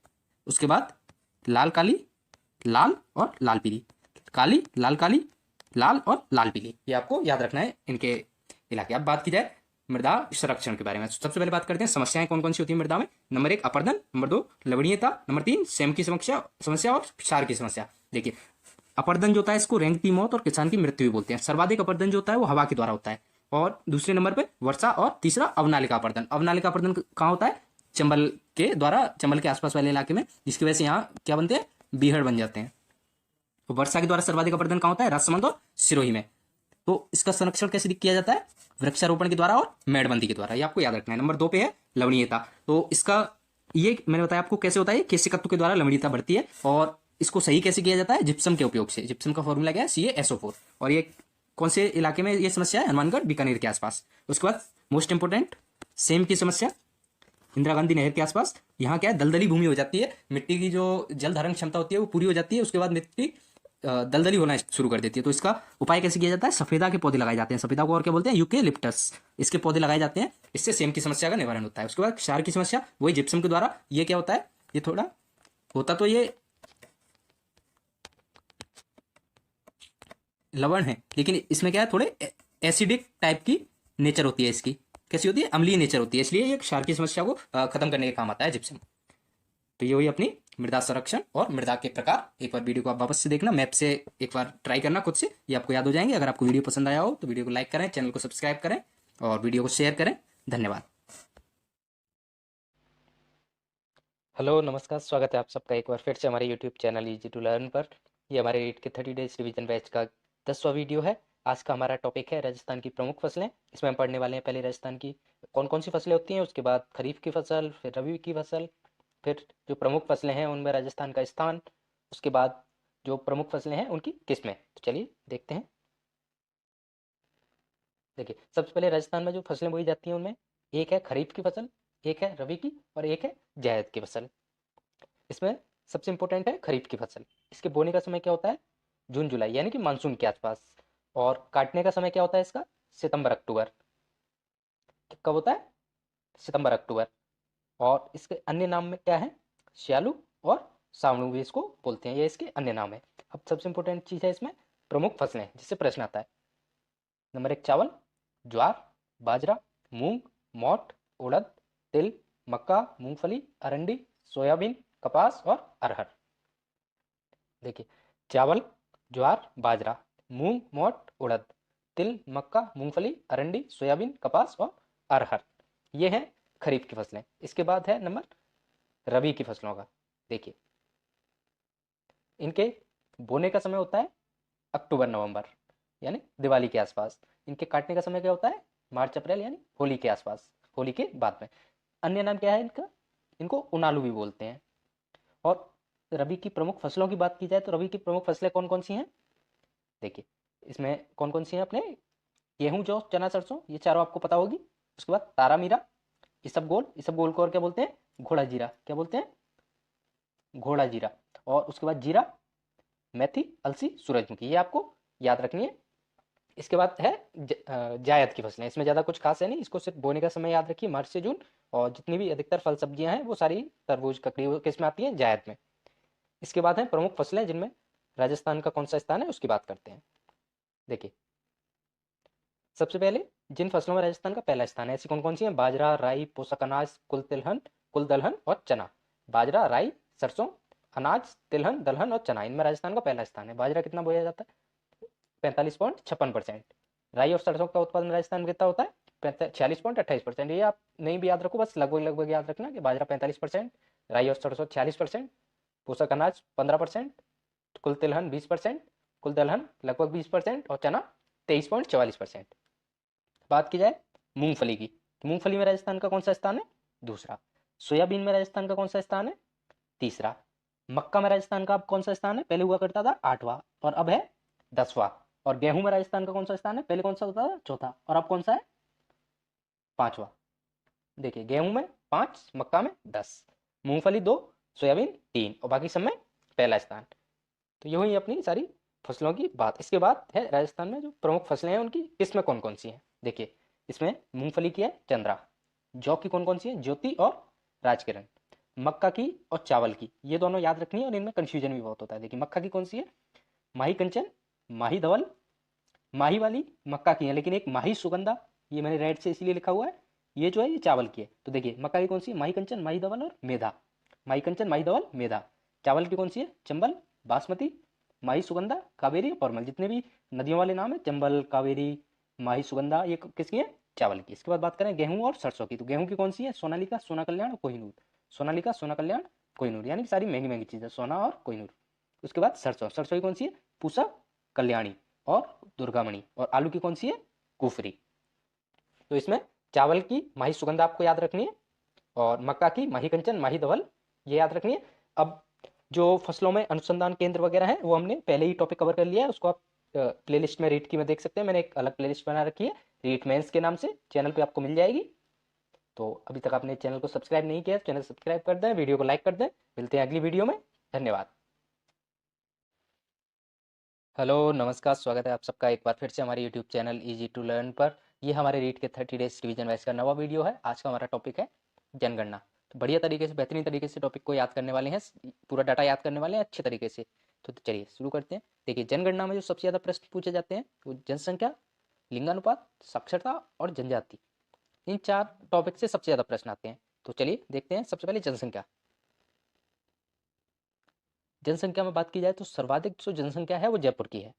उसके बाद लाल काली, लाल और लाल पीली, काली, लाल काली, लाल और लाल पीली। ये आपको याद रखना है इनके इलाके। अब बात की जाए मृदा संरक्षण के बारे में। सबसे पहले बात करते हैं समस्याएं कौन कौन सी होती है मृदा में। नंबर 1 अपरदन, नंबर 2 लवणीयता, नंबर 3 सेम की समस्या और क्षार की समस्या। देखिए अपरदन जो होता है इसको रैंक की मौत और किसान की मृत्यु भी बोलते हैं। सर्वाधिक अपरदन जो होता है वो हवा के द्वारा होता है। और दूसरे नंबर पे वर्षा, और तीसरा अवनालिका अपरदन। अवनालिका अपरदन कहाँ होता है, चंबल के द्वारा, चंबल के आसपास वाले इलाके में, जिसकी वजह से यहाँ क्या बनते हैं, बीहड़ बन जाते हैं। तो वर्षा के द्वारा सर्वाधिक अपरदन कहाँ होता है, राजसमंद और सिरोही में। तो इसका संरक्षण कैसे किया जाता है, वृक्षारोपण के द्वारा और मेड़बंदी के द्वारा। ये आपको याद रखना है। नंबर 2 पे है लवणीयता। तो इसका ये मैंने बताया आपको कैसे होता है, केशिक तत्व के द्वारा लवणीयता बढ़ती है। और इसको सही कैसे किया जाता है, जिप्सम के उपयोग से। जिप्सम का फॉर्मूला क्या है, CaSO4। और ये कौन से इलाके में ये समस्या है, हनुमानगढ़ बीकानेर के आसपास। उसके बाद मोस्ट इंपोर्टेंट सेम की समस्या, इंदिरा गांधी नहर के आसपास। यहाँ क्या है, दलदली भूमि हो जाती है, मिट्टी की जो जल धारण क्षमता होती है वो पूरी हो जाती है। उसके बाद मिट्टी दलदली होना शुरू कर देती है। तो इसका उपाय कैसे किया जाता है, सफेदा के पौधे लगाए जाते हैं। सफेदा को और क्या बोलते हैं, यूकेलिप्टस। इसके पौधे लगाए जाते हैं, इससे सेम की समस्या का निवारण होता है। उसके बाद क्षार की समस्या, वही जिप्सम के द्वारा। ये क्या होता है, ये थोड़ा होता तो ये लवण है, लेकिन इसमें क्या है, थोड़े एसिडिक टाइप की नेचर होती है इसकी। कैसी होती है, अम्लीय नेचर होती है, इसलिए ये क्षार की समस्या को खत्म करने के काम आता है जिप्सम। तो ये हुई अपनी मृदा संरक्षण और मृदा के प्रकार। एक बार वीडियो को आप वापस से देखना, मैप से एक बार ट्राई करना खुद से, ये आपको याद हो जाएंगे। अगर आपको वीडियो पसंद आया हो तो वीडियो को लाइक करें, चैनल को सब्सक्राइब करें और वीडियो को शेयर करें। धन्यवाद। हेलो नमस्कार, स्वागत है आप सबका एक बार फिर से हमारे YouTube channel easy to learn पर। ये हमारे रीट के 30 डेज रिवीजन बैच का 10वां वीडियो है। आज का हमारा टॉपिक है राजस्थान की प्रमुख फसलें। इसमें हम पढ़ने वाले हैं पहले राजस्थान की कौन कौन सी फसलें होती हैं, उसके बाद खरीफ की फसल, फिर रबी की फसल, फिर जो प्रमुख फसलें हैं उनमें राजस्थान का स्थान, उसके बाद जो प्रमुख फसलें हैं उनकी किस्में। तो चलिए देखते हैं। देखिए सबसे पहले राजस्थान में जो फसलें बोई जाती हैं उनमें एक है खरीफ की फसल, एक है रबी की और एक है जायद की फसल। इसमें सबसे इंपॉर्टेंट है खरीफ की फसल। इसके बोने का समय क्या होता है, जून जुलाई यानी कि मानसून के आसपास। और काटने का समय क्या होता है इसका, सितंबर अक्टूबर। कब होता है, सितंबर अक्टूबर। और इसके अन्य नाम में क्या है, श्यालू और सावणु भी इसको बोलते हैं, ये इसके अन्य नाम है। अब सबसे इंपॉर्टेंट चीज है इसमें प्रमुख फसलें जिससे प्रश्न आता है। नंबर 1 चावल, ज्वार, बाजरा, मूंग, मोठ, उड़द, तिल, मक्का, मूंगफली, अरंडी, सोयाबीन, कपास और अरहर। देखिए चावल, ज्वार, बाजरा, मूंग, मोठ, उड़द, तिल, मक्का, मूंगफली, अरंडी, सोयाबीन, कपास और अरहर, ये हैं खरीफ की फसलें। इसके बाद है नंबर रबी की फसलों का। देखिए इनके बोने का समय होता है अक्टूबर नवंबर यानी दिवाली के आसपास। इनके काटने का समय क्या होता है, मार्च अप्रैल यानी होली के आसपास, होली के बाद में। अन्य नाम क्या है इनका, इनको उनालू भी बोलते हैं। और रबी की प्रमुख फसलों की बात की जाए तो रबी की प्रमुख फसलें कौन कौन सी हैं, देखिए इसमें कौन कौन सी हैं अपने, गेहूं, जौ, चना, सरसों, ये चारों आपको पता होगी। उसके बाद तारा मीरा, इसबगोल, इसबगोल को और क्या बोलते हैं, घोड़ा जीरा, क्या बोलते हैं, घोड़ा जीरा। और उसके बाद जीरा, मेथी, अलसी, सूरजमुखी, ये आपको याद रखनी है। इसके बाद है जायद की फसलें। इसमें ज़्यादा कुछ खास है नहीं, इसको सिर्फ बोने का समय याद रखिए, मार्च से जून। और जितनी भी अधिकतर फल सब्जियां हैं वो सारी तरबूज, ककड़ी किस में आती हैं, जायद में। इसके बाद है प्रमुख फसलें जिनमें राजस्थान का कौन सा स्थान है उसकी बात करते हैं। देखिए सबसे पहले जिन फसलों में राजस्थान का पहला स्थान है ऐसी कौन कौन सी हैं, बाजरा, राई, पोषक अनाज, कुल दलहन और चना। बाजरा, राई, सरसों, अनाज, तिलहन, दलहन और चना, इनमें राजस्थान का पहला स्थान है। बाजरा कितना बोया जाता है, 45.56%। राई और सरसों का उत्पादन राजस्थान में कितना होता है, 46.28%। ये आप नहीं भी याद रखो, बस लगभग लगभग याद रखना कि बाजरा 45%, राई और सरसों 46%, पोषक अनाज 15%, कुल तिलहन 20%, कुल दलहन लगभग 20% और चना 23.44%। बात की जाए मूंगफली की, मूंगफली में राजस्थान का कौन सा स्थान है? दूसरा। सोयाबीन में राजस्थान का कौन सा स्थान है? तीसरा। मक्का में राजस्थान का अब कौन सा स्थान है? पहले हुआ करता था 8वां और अब है 10वां। और गेहूं में राजस्थान का कौन सा स्थान है? पहले कौन सा होता था? चौथा, और अब कौन सा है? 5वां। देखिए, गेहूं में 5, मक्का में 10, मूंगफली 2, सोयाबीन 3 और बाकी सब में पहला स्थान। तो ये हुई अपनी सारी फसलों की बात। इसके बाद है राजस्थान में जो प्रमुख फसलें हैं उनकी किस्में कौन कौन सी हैं। देखिए, इसमें मूंगफली की है चंद्रा, जौ की कौन कौन सी है? ज्योति और राजकिरण, मक्का की और चावल की, ये दोनों याद रखनी है और इनमें कंफ्यूजन भी बहुत होता है। देखिए, मक्का की कौन सी है? माही कंचन, माही धवल, माही वाली मक्का की है, लेकिन एक माही सुगंधा, ये मैंने रेड से इसीलिए लिखा हुआ है, ये जो है ये चावल की है। तो देखिए, मक्का की कौन सी है? माही कंचन, माही धवल और मेधा। माही कंचन, माही धवल, मेधा। चावल की कौन सी है? चंबल, बासमती, माही सुगंधा, कावेरी, परमल। जितने भी नदियों वाले नाम है, चंबल, कावेरी, माही सुगंधा, ये किसकी है? चावल की। इसके बाद बात करें गेहूं और सरसों की, तो गेहूं की कौन सी है? सोनालिका, सोना कल्याण और कोहिनूर। सोनालिका, सोना कल्याण, कोहिनूर, यानी कि सारी महंगी महंगी चीजें, सोना और कोहिनूर। उसके बाद सरसों, सरसों की कौन सी है? पूसा, कल्याणी और दुर्गामणि। और आलू की कौन सी है? कुफरी। तो इसमें चावल की माही सुगंधा आपको याद रखनी है और मक्का की माही कंचन, माही धवल, ये याद रखनी है। अब जो फसलों में अनुसंधान केंद्र वगैरह है वो हमने पहले ही टॉपिक कवर कर लिया है, उसको आप प्लेलिस्ट में रीट की में देख सकते हैं। मैंने एक अलग प्लेलिस्ट बना रखी है रीट मेंस के नाम से, चैनल पे आपको मिल जाएगी। तो अभी तक आपने चैनल को सब्सक्राइब नहीं किया, चैनल सब्सक्राइब कर दें, वीडियो को लाइक कर दें। मिलते हैं अगली वीडियो में। धन्यवाद। हेलो, नमस्कार, स्वागत है आप सबका एक बार फिर से हमारे YouTube channel easy to learn पर। ये हमारे रीट के 30 डेज रिवीजन वाइज का नवा वीडियो है। आज का हमारा टॉपिक है जनगणना। तो बढ़िया तरीके से, बेहतरीन तरीके से टॉपिक को याद करने वाले हैं, पूरा डाटा याद करने वाले हैं अच्छे तरीके से। तो चलिए शुरू करते हैं। देखिए, जनगणना में जो सबसे ज़्यादा प्रश्न पूछे जाते हैं वो जनसंख्या, लिंगानुपात, साक्षरता और जनजाति, इन 4 टॉपिक से सबसे ज़्यादा प्रश्न आते हैं। तो चलिए देखते हैं। सबसे पहले जनसंख्या। जनसंख्या में बात की जाए तो सर्वाधिक जो जनसंख्या है वो जयपुर की है।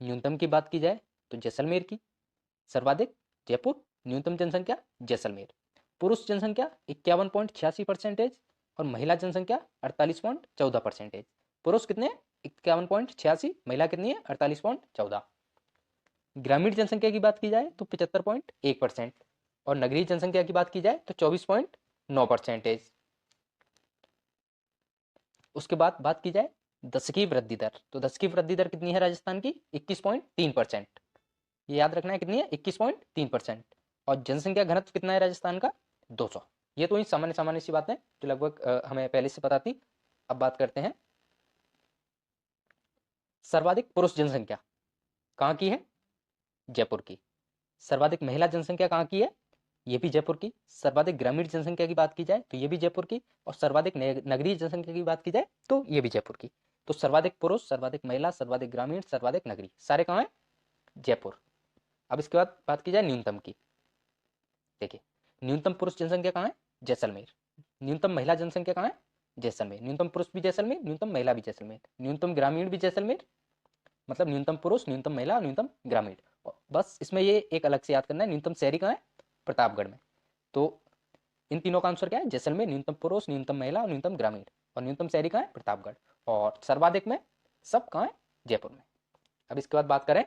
न्यूनतम की बात की जाए तो जैसलमेर की। सर्वाधिक जयपुर, न्यूनतम जनसंख्या जैसलमेर। पुरुष जनसंख्या 51.86% और महिला जनसंख्या 48.14%। पुरुष कितने? 51.86, महिला कितनी है? 48.14। ग्रामीण जनसंख्या की बात की जाए तो 75.1% और नगरीय जनसंख्या की बात की जाए तो 24.9%। उसके बाद बात की जाए दशकीय वृद्धि दर, तो दशकीय वृद्धि दर कितनी है राजस्थान की? 21.3%। ये याद रखना है, कितनी है? 21.3%। और जनसंख्या घनत्व कितना है राजस्थान का? 200। ये तो ही सामान्य सामान्य सी बातें जो लगभग हमें पहले से पता थी। अब बात करते हैं सर्वाधिक पुरुष जनसंख्या कहाँ की है? जयपुर की। सर्वाधिक महिला जनसंख्या कहाँ की है? ये भी जयपुर की। सर्वाधिक ग्रामीण जनसंख्या की बात की जाए तो ये भी जयपुर की। और सर्वाधिक नगरीय जनसंख्या की बात की जाए तो ये भी जयपुर की। तो सर्वाधिक पुरुष, सर्वाधिक महिला, सर्वाधिक ग्रामीण, सर्वाधिक नगरीय, सारे कहाँ है? जयपुर। अब इसके बाद बात की जाए न्यूनतम की। देखिए, न्यूनतम पुरुष जनसंख्या कहाँ है? जैसलमेर। न्यूनतम महिला जनसंख्या कहाँ है? जैसलमेर। न्यूनतम पुरुष भी जैसलमेर, न्यूनतम महिला भी जैसलमेर, न्यूनतम ग्रामीण भी जैसलमेर। मतलब न्यूनतम पुरुष, न्यूनतम महिला, न्यूनतम ग्रामीण। बस इसमें ये एक अलग से याद करना है, न्यूनतम शहरी कहाँ है? प्रतापगढ़ में। तो इन तीनों का आंसर क्या है? जैसलमेर, न्यूनतम पुरुष, न्यूनतम महिला और न्यूनतम ग्रामीण। और न्यूनतम शहरी कहाँ है? प्रतापगढ़। और सर्वाधिक में सब कहाँ है? जयपुर में। अब इसके बाद बात करें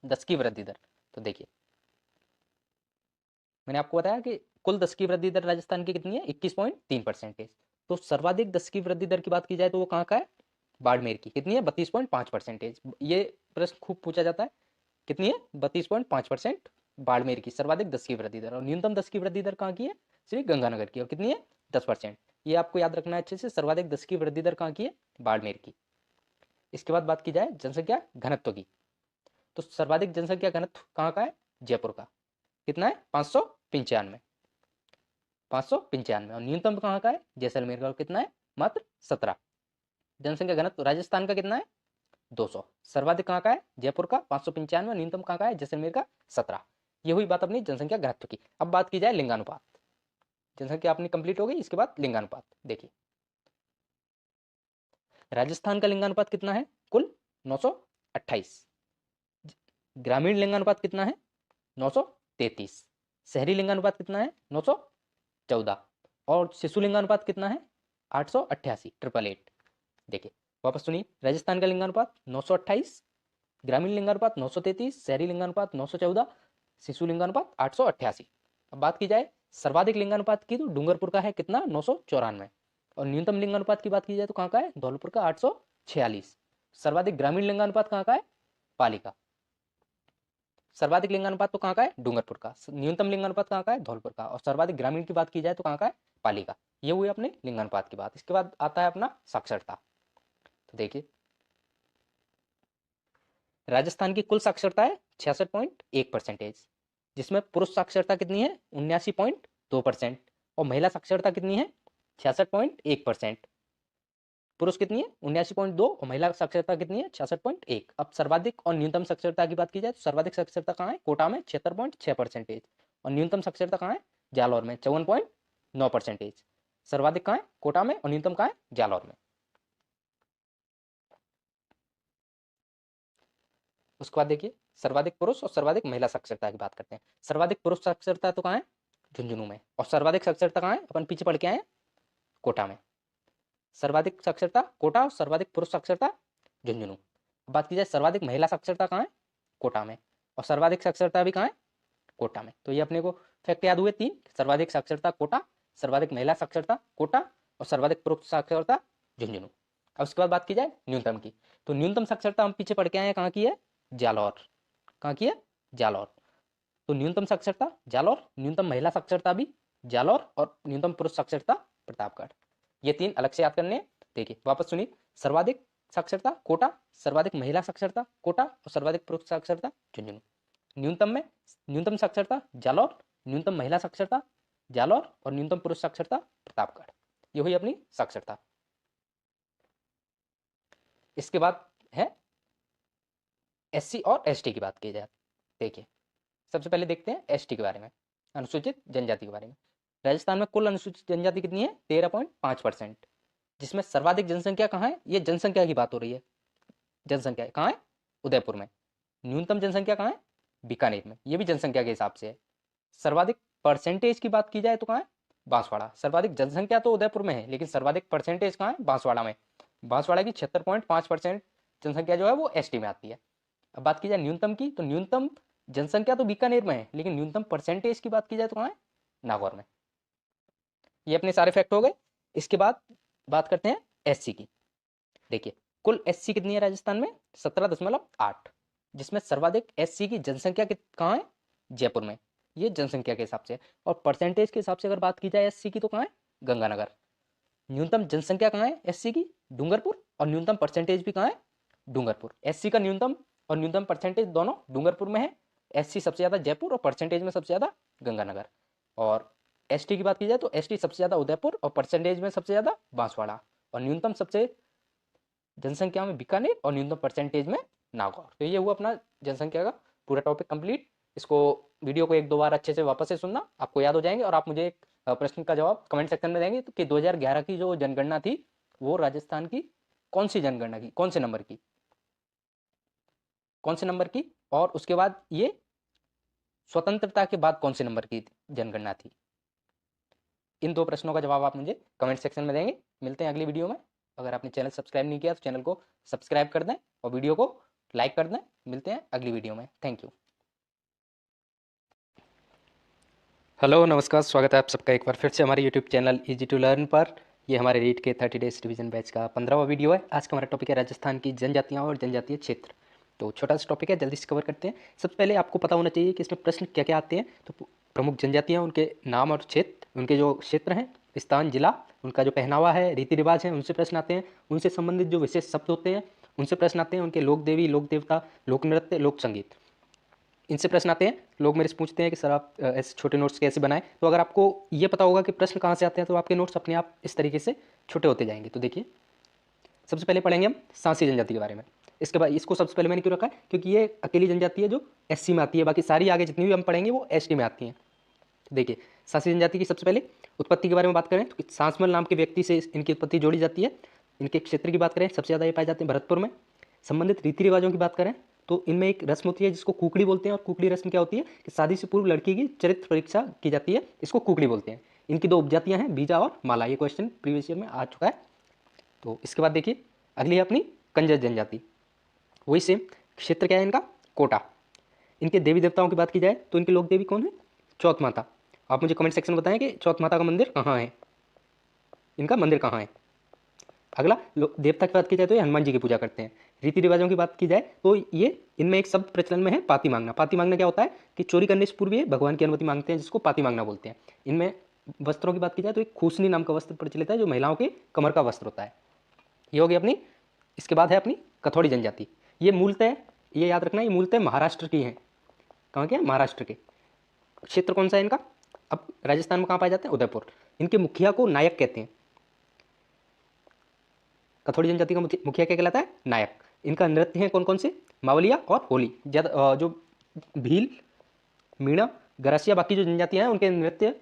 दशकीय वृद्धि दर। तो देखिए, मैंने आपको बताया कि कुल दशकीय वृद्धि दर राजस्थान की कितनी है? 21.3%। तो सर्वाधिक दशकीय वृद्धि दर की बात की जाए तो वो कहाँ का है? बाड़मेर की। कितनी है? 32.5%। ये प्रश्न खूब पूछा जाता है। कितनी है? 32.5% बाड़मेर की सर्वाधिक दशकीय वृद्धि दर। और न्यूनतम दशकीय वृद्धि दर कहाँ की है? श्री गंगानगर की। और कितनी है? 10%। ये आपको याद रखना है अच्छे से। सर्वाधिक दशकीय वृद्धि दर कहाँ की है? बाड़मेर की। इसके बाद बात की जाए जनसंख्या घनत्व की, तो सर्वाधिक जनसंख्या घनत्व कहाँ का है? जयपुर का। कितना है? 595। 595। और न्यूनतम कहाँ का है? जैसलमेर का। कितना है? मात्र 17। जनसंख्या घनत्व राजस्थान का कितना है? 200। सर्वाधिक कहाँ का है? जयपुर का 595। न्यूनतम कहाँ का है? जैसलमेर का 17। ये हुई बात अपनी जनसंख्या घनत्व की। अब बात की जाए लिंगानुपात। जनसंख्या अपनी कंप्लीट हो गई, इसके बाद लिंगानुपात। देखिए, राजस्थान का लिंगानुपात कितना है? कुल 928। ग्रामीण लिंगानुपात कितना है? 933। शहरी लिंगानुपात कितना है 914 और शिशु लिंगानुपात कितना है 888 888। देखिए वापस सुनिए, राजस्थान का लिंगानुपात 928, ग्रामीण लिंगानुपात 933, शहरी लिंगानुपात 914, शिशु लिंगानुपात 888। अब बात की जाए सर्वाधिक लिंगानुपात की तो डूंगरपुर का है कितना 994 और न्यूनतम लिंगानुपात की बात की जाए तो कहाँ का है धौलपुर का 846। सर्वाधिक ग्रामीण लिंगानुपात कहाँ का है पाली का। सर्वाधिक लिंगानुपात तो कहाँ का है डूंगरपुर का। न्यूनतम लिंगानुपात कहाँ का है धौलपुर का और सर्वाधिक ग्रामीण की बात की जाए तो कहाँ का है पाली का। ये हुई अपने लिंगानुपात की बात। इसके बाद आता है अपना साक्षरता। तो देखिए राजस्थान की कुल साक्षरता है 66.1%, जिसमें पुरुष साक्षरता कितनी है 79.2% और महिला साक्षरता कितनी है 66.1%। पुरुष कितनी है 79.2 और महिला साक्षरता कितनी है 66.1। अब सर्वाधिक और न्यूनतम साक्षरता की बात की जाए तो सर्वाधिक साक्षरता कहाँ है कोटा में 76.6% और न्यूनतम साक्षरता कहाँ है जालौर में 54.9%। सर्वाधिक कहाँ है कोटा में और न्यूनतम कहाँ है जालौर में। उसके बाद देखिए सर्वाधिक पुरुष और सर्वाधिक महिला साक्षरता की बात करते हैं। सर्वाधिक पुरुष साक्षरता तो कहाँ है झुंझुनू में और सर्वाधिक साक्षरता कहाँ है अपन पीछे पढ़ के आए कोटा में। सर्वाधिक साक्षरता कोटा और सर्वाधिक पुरुष साक्षरता झुंझुनू। बात की जाए सर्वाधिक महिला साक्षरता कहाँ है कोटा में और सर्वाधिक साक्षरता भी कहाँ है कोटा में। तो ये अपने को फैक्ट याद हुए तीन, सर्वाधिक साक्षरता कोटा, सर्वाधिक महिला साक्षरता कोटा और सर्वाधिक पुरुष साक्षरता झुंझुनू। अब उसके बाद बात की जाए न्यूनतम की तो न्यूनतम साक्षरता हम पीछे पढ़ के आए हैं कहाँ की है जालौर। कहाँ की है जालौर। तो न्यूनतम साक्षरता जालौर, न्यूनतम महिला साक्षरता भी जालौर और न्यूनतम पुरुष साक्षरता प्रतापगढ़। ये तीन अलग से याद करने हैं। देखिए वापस सुनिए, सर्वाधिक साक्षरता कोटा, सर्वाधिक महिला साक्षरता कोटा और सर्वाधिक पुरुष साक्षरता झुंझुनू। न्यूनतम में न्यूनतम साक्षरता जालौर, न्यूनतम महिला साक्षरता जालौर और न्यूनतम पुरुष साक्षरता प्रतापगढ़। ये हुई अपनी साक्षरता। इसके बाद है एससी और एसटी की बात की जाए। देखिए सबसे पहले देखते हैं एसटी के बारे में, अनुसूचित जनजाति के बारे में। राजस्थान में कुल अनुसूचित जनजाति कितनी है 13.5%, जिसमें सर्वाधिक जनसंख्या कहाँ है, ये जनसंख्या की बात हो रही है। जनसंख्या कहाँ है उदयपुर में। न्यूनतम जनसंख्या कहाँ है बीकानेर में, ये भी जनसंख्या के हिसाब से है। सर्वाधिक परसेंटेज की बात की जाए तो कहाँ है बांसवाड़ा। सर्वाधिक जनसंख्या तो उदयपुर में है लेकिन सर्वाधिक परसेंटेज कहाँ है बांसवाड़ा में। बांसवाड़ा की 76.5% जनसंख्या जो है वो एसटी में आती है। अब बात की जाए न्यूनतम की तो न्यूनतम जनसंख्या तो बीकानेर में है लेकिन न्यूनतम परसेंटेज की बात की जाए तो कहाँ है नागौर में। ये अपने सारे फैक्ट हो गए। इसके बाद बात करते हैं एससी की। देखिए कुल एससी कितनी है राजस्थान में 17.8, जिसमें सर्वाधिक एससी की जनसंख्या कहाँ है जयपुर में, ये जनसंख्या के हिसाब से। और परसेंटेज के हिसाब से अगर बात की जाए एससी की तो कहाँ है गंगानगर। न्यूनतम जनसंख्या कहाँ है एससी की डूंगरपुर और न्यूनतम परसेंटेज भी कहाँ है डूंगरपुर। एससी का न्यूनतम और न्यूनतम परसेंटेज दोनों डूंगरपुर में है। एससी सबसे ज़्यादा जयपुर और परसेंटेज में सबसे ज़्यादा गंगानगर। और एसटी की बात की जाए तो एसटी सबसे ज़्यादा उदयपुर और परसेंटेज में सबसे ज़्यादा बांसवाड़ा और न्यूनतम सबसे जनसंख्या में बीकानेर और न्यूनतम परसेंटेज में नागौर। तो ये हुआ अपना जनसंख्या का पूरा टॉपिक कंप्लीट। इसको वीडियो को एक दो बार अच्छे से वापस से सुनना, आपको याद हो जाएंगे। और आप मुझे एक प्रश्न का जवाब कमेंट सेक्शन में देंगे कि 2011 की जो जनगणना थी वो राजस्थान की कौन सी जनगणना की, कौन से नंबर की, कौन से नंबर की, और उसके बाद ये स्वतंत्रता के बाद कौन से नंबर की जनगणना थी। इन दो प्रश्नों का जवाब आप मुझे कमेंट सेक्शन में देंगे। मिलते हैं अगली वीडियो में। अगर आपने चैनल सब्सक्राइब नहीं किया तो चैनल को सब्सक्राइब कर दें और वीडियो को लाइक कर दें। मिलते हैं अगली वीडियो में। Thank you. हेलो नमस्कार, स्वागत है आप सबका एक बार फिर से हमारे YouTube channel easy to learn पर। ये हमारे रीट के 30 डेज रिवीजन बैच का 15वां वीडियो है। आज का हमारा टॉपिक है राजस्थान की जनजातियाँ और जनजातीय क्षेत्र। तो छोटा सा टॉपिक है, जल्दी से कवर करते हैं। सबसे पहले आपको पता होना चाहिए कि इसमें प्रश्न क्या क्या आते हैं। तो प्रमुख जनजातियाँ, उनके नाम और क्षेत्र, उनके जो क्षेत्र हैं, स्थान, जिला, उनका जो पहनावा है, रीति रिवाज है, उनसे प्रश्न आते हैं। उनसे संबंधित जो विशेष शब्द होते हैं उनसे प्रश्न आते हैं। उनके लोक देवी, लोक देवता, लोक नृत्य, लोक संगीत, इनसे प्रश्न आते हैं। लोग मेरे से पूछते हैं कि सर आप ऐसे छोटे नोट्स कैसे बनाएं। तो अगर आपको ये पता होगा कि प्रश्न कहाँ से आते हैं तो आपके नोट्स अपने आप इस तरीके से छोटे होते जाएंगे। तो देखिए सबसे पहले पढ़ेंगे हम सांसी जनजाति के बारे में। इसके बाद इसको सबसे पहले मैंने क्यों रखा है, क्योंकि ये अकेली जनजाति है जो एससी में आती है, बाकी सारी आगे जितनी भी हम पढ़ेंगे वो एसटी में आती हैं। देखिए सांसी जनजाति की सबसे पहले उत्पत्ति के बारे में बात करें तो सांसमल नाम के व्यक्ति से इनकी उत्पत्ति जोड़ी जाती है। इनके क्षेत्र की बात करें सबसे ज़्यादा ये पाए जाते हैं भरतपुर में। संबंधित रीति रिवाजों की बात करें तो इनमें एक रस्म होती है जिसको कुकड़ी बोलते हैं। और कुकड़ी रस्म क्या होती है कि शादी से पूर्व लड़की की चरित्र परीक्षा की जाती है, इसको कुकड़ी बोलते हैं। इनकी दो उपजातियां हैं, बीजा और माला। ये क्वेश्चन प्रीवियस ईयर में आ चुका है। तो इसके बाद देखिए अगली है अपनी कंजर जनजाति। वही सेम, क्षेत्र क्या है इनका, कोटा। इनके देवी देवताओं की बात की जाए तो इनके लोक देवी कौन है, चौथ माता। आप मुझे कमेंट सेक्शन में बताएं कि चौथ माता का मंदिर कहाँ है, इनका मंदिर कहाँ है। अगला देवता की बात की जाए तो ये हनुमान जी की पूजा करते हैं। रीति रिवाजों की बात की जाए तो ये इनमें एक शब्द प्रचलन में है, पाती मांगना। पाती मांगना क्या होता है कि चोरी करने से पूर्व ये भगवान की अनुमति मांगते हैं, जिसको पाती मांगना बोलते हैं। इनमें वस्त्रों की बात की जाए तो एक खूसनी नाम का वस्त्र प्रचलित है, जो महिलाओं के कमर का वस्त्र होता है। ये होगी अपनी। इसके बाद है अपनी कथौड़ी जनजाति। ये मूलतः, ये याद रखना, ये मूलतः महाराष्ट्र की है। कहाँ के हैं, महाराष्ट्र के। क्षेत्र कौन सा है इनका, अब राजस्थान में कहाँ पाए जाते हैं, उदयपुर। इनके मुखिया को नायक कहते हैं। कथौड़ी जनजाति का मुखिया क्या कहलाता है, नायक। इनका नृत्य है कौन कौन से, मावलिया और होली। ज़्यादा जो भील, मीणा, गरासिया, बाकी जो जनजातियाँ हैं उनके नृत्य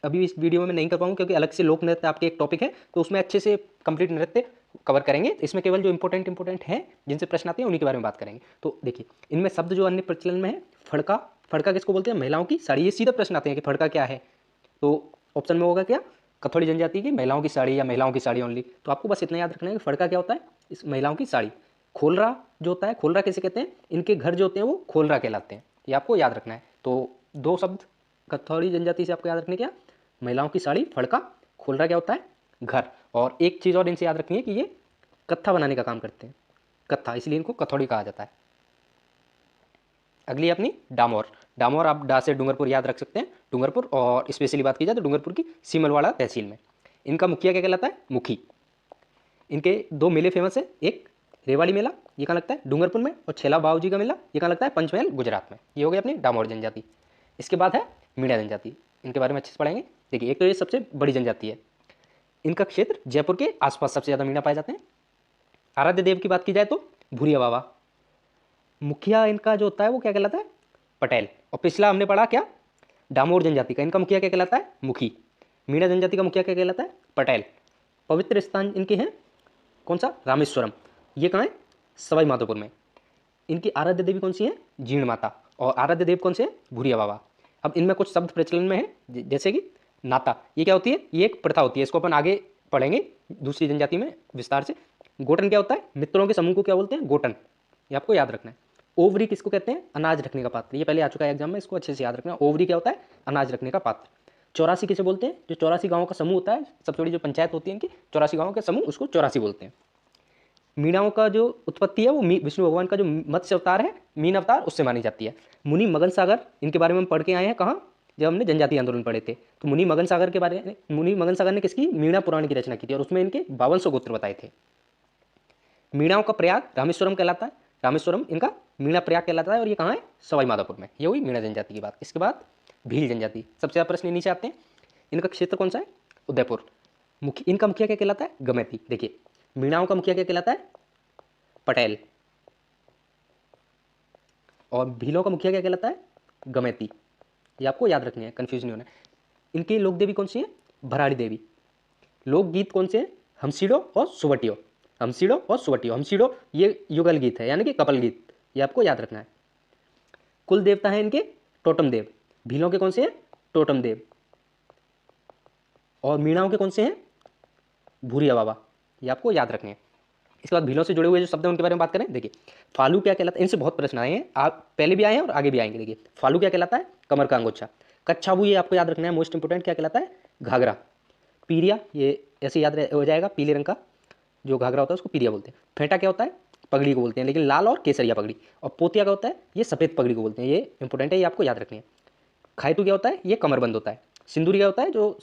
अभी इस वीडियो में नहीं कर पाऊंगा, क्योंकि अलग से लोक नृत्य आपके एक टॉपिक है, तो उसमें अच्छे से कंप्लीट नृत्य कवर करेंगे। इसमें केवल जो इंपॉर्टेंट हैं, जिनसे प्रश्न आते हैं, उन्हीं के बारे में बात करेंगे। तो देखिए इनमें शब्द जो अन्य प्रचलन में है, फड़का। फड़का किसको बोलते हैं, महिलाओं की साड़ी। ये सीधा प्रश्न आते हैं कि फड़का क्या है, तो ऑप्शन में होगा क्या, कथौड़ी जनजाति की महिलाओं की साड़ी या महिलाओं की साड़ी ओनली। तो आपको बस इतना याद रखना है कि फड़का क्या होता है, इस महिलाओं की साड़ी। खोलरा जो होता है, खोलरा कैसे कहते हैं, इनके घर जो होते हैं वो खोलरा कहलाते हैं। ये आपको याद रखना है। तो दो शब्द कथौड़ी जनजाति से आपको याद रखने क्या, महिलाओं की साड़ी फड़का, खोलरा क्या होता है, घर। और एक चीज़ और इनसे याद रखनी है कि ये कत्था बनाने का काम करते हैं, कत्था, इसलिए इनको कथौड़ी कहा जाता है। अगली अपनी डामोर। डामोर आप डा से डूंगरपुर याद रख सकते हैं, डूंगरपुर। और स्पेशली बात की जाए तो डूंगरपुर की सीमलवाड़ा तहसील में। इनका मुखिया क्या कहलाता है, मुखी। इनके दो मेले फेमस है, एक रेवाड़ी मेला, ये कहाँ लगता है, डूंगरपुर में। और छेला बाबूजी का मेला, ये कहाँ लगता है, पंचमहल, गुजरात में। ये हो गई अपनी डामोर जनजाति। इसके बाद है मीणा जनजाति। इनके बारे में अच्छे से पढ़ेंगे। देखिए एक तो ये सबसे बड़ी जनजाति है। इनका क्षेत्र जयपुर के आसपास सबसे ज़्यादा मीणा पाए जाते हैं। आराध्य देव की बात की जाए तो भूरिया बाबा। मुखिया इनका जो होता है वो क्या कहलाता है, पटेल। और पिछला हमने पढ़ा क्या, डामोर जनजाति का, इनका मुखिया क्या कहलाता है, मुखी। मीणा जनजाति का मुखिया क्या कहलाता है, पटेल। पवित्र स्थान इनके हैं कौन सा, रामेश्वरम। ये कहाँ है, सवाई माधोपुर में। इनकी आराध्य देवी कौन सी है, जीण माता। और आराध्य देव कौन से हैं, भूरिया बाबा। अब इनमें कुछ शब्द प्रचलन में है, जैसे कि नाता। ये क्या होती है, ये एक प्रथा होती है, इसको अपन आगे पढ़ेंगे दूसरी जनजाति में विस्तार से। गोटन क्या होता है, मित्रों के समूह को क्या बोलते हैं, गोटन। ये आपको याद रखना है। ओवरी किसको कहते हैं, अनाज रखने का पात्र। ये पहले आ चुका है एग्जाम में, इसको अच्छे से याद रखना। ओवरी क्या होता है, अनाज रखने का पात्र। 84 किसे बोलते हैं, जो 84 गाँव का समूह होता है, सबसे बड़ी जो पंचायत होती है इनकी, 84 गाँव का समूह, उसको 84 बोलते हैं। मीणाओं का जो उत्पत्ति है वो विष्णु भगवान का जो मत्स्य अवतार है, मीन अवतार, उससे मानी जाती है। मुनि मगन सागर, इनके बारे में हम पढ़ के आए हैं कहाँ, जब हमने जनजातीय आंदोलन पढ़े थे। तो मुनि मगन सागर के बारे में, मुनि मगन सागर ने किसकी, मीणा पुराण की रचना की थी, और उसमें इनके 5200 गोत्र बताए थे। मीणाओं का प्रयाग रामेश्वरम कहलाता है, रामेश्वरम इनका मीणा प्रयाग कहलाता है। और ये कहाँ है, सवाई माधोपुर में। ये हुई मीणा जनजाति की बात। इसके बाद भील जनजाति, सबसे ज़्यादा प्रश्न नीचे आते हैं। इनका क्षेत्र कौन सा है, उदयपुर। इनका मुखिया क्या कहलाता है, गमैती। देखिए मीणाओं का मुखिया क्या कहलाता है, पटेल। और भीलों का मुखिया क्या कहलाता है, गमैती। ये आपको याद रखनी है, कंफ्यूज नहीं होना। इनकी लोक देवी कौन सी है, भराड़ी देवी। लोकगीत कौन से हैं, हमसीडो और सुवटियो। हमसीडो और सुवटियो। हमसीडो ये युगल गीत है, यानी कि कपल गीत। ये आपको याद रखना है। कुल देवता है इनके टोटम देव। भीलों के कौन से हैं, टोटम देव। और मीणाओं के कौन से हैं, भूरिया बाबा। ये आपको याद रखने हैं। इसके बाद भीलों से जुड़े हुए जो शब्द हैं उनके बारे में बात करें। देखिए फालू क्या कहलाता है, इनसे बहुत प्रश्न आए हैं, आप पहले भी आए हैं और आगे भी आएंगे। देखिए फालू क्या कहलाता है, कमर का अंगोछा। कच्छाबू ये आपको याद रखना है, मोस्ट इंपोर्टेंट, क्या कहलाता है, घाघरा। पीरिया ये ऐसे याद हो जाएगा, पीले रंग का जो घाघरा होता है उसको पीरिया बोलते हैं। फेंटा क्या होता है, पगड़ी को बोलते हैं, लेकिन लाल और केसरिया पगड़ी। और पोतिया क्या होता है, ये सफ़ेद पगड़ी को बोलते हैं। ये इंपॉर्टेंट है, ये आपको याद रखनी है। खायतू क्या होता है, ये कमरबंद होता है। सिंदूरी क्या होता है, जो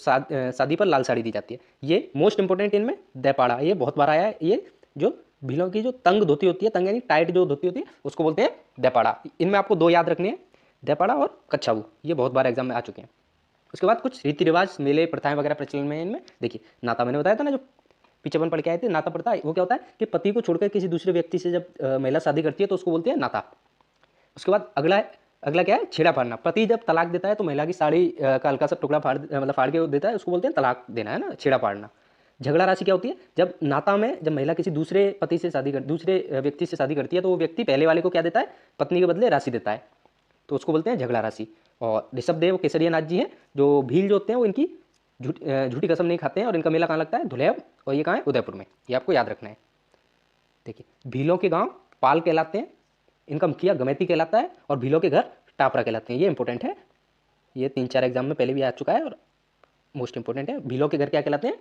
शादी पर लाल साड़ी दी जाती है। ये मोस्ट इंपोर्टेंट इनमें दैपाड़ा, ये बहुत बार आया है। ये जो भीलों की जो तंग धोती होती है, तंग यानी टाइट जो धोती होती है, उसको बोलते हैं दैपाड़ा। इनमें आपको दो याद रखने हैं, दैपाड़ा और कच्छाबू। ये बहुत बार एग्जाम में आ चुके हैं। उसके बाद कुछ रीति रिवाज, मेले, प्रथाएं वगैरह प्रचलन में इनमें। देखिए नाता, मैंने बताया था ना, जो पीछे अपन पढ़ के आए थे, नाता प्रथा, वो क्या होता है कि पति को छोड़कर किसी दूसरे व्यक्ति से जब महिला शादी करती है तो उसको बोलते हैं नाता। उसके बाद अगला क्या है, छेड़ा फाड़ना। पति जब तलाक देता है तो महिला की साड़ी का हल्का सा टुकड़ा फाड़ के देता है, उसको बोलते हैं तलाक देना, है ना, छेड़ा फाड़ना। झगड़ा राशि क्या होती है? जब नाता में जब महिला किसी दूसरे पति से शादी कर दूसरे व्यक्ति से शादी करती है तो वो व्यक्ति पहले वाले को क्या देता है? पत्नी के बदले राशि देता है, तो उसको बोलते हैं झगड़ा राशि। और ऋषभदेव केसरिया नाथ जी हैं जो भील जो होते हैं वो इनकी झूठी कसम नहीं खाते हैं, और इनका मेला कहाँ लगता है? धुलेब, और ये कहाँ है? उदयपुर में। ये आपको याद रखना है। देखिए भीलों के गांव पाल कहलाते हैं, इनका मुखिया गमैती कहलाता है, और भीलों के घर टापरा कहलाते हैं। ये इंपॉर्टेंट है, ये 3-4 एग्जाम में पहले भी आ चुका है और मोस्ट इंपॉर्टेंट है। भीलों के घर क्या कहलाते हैं?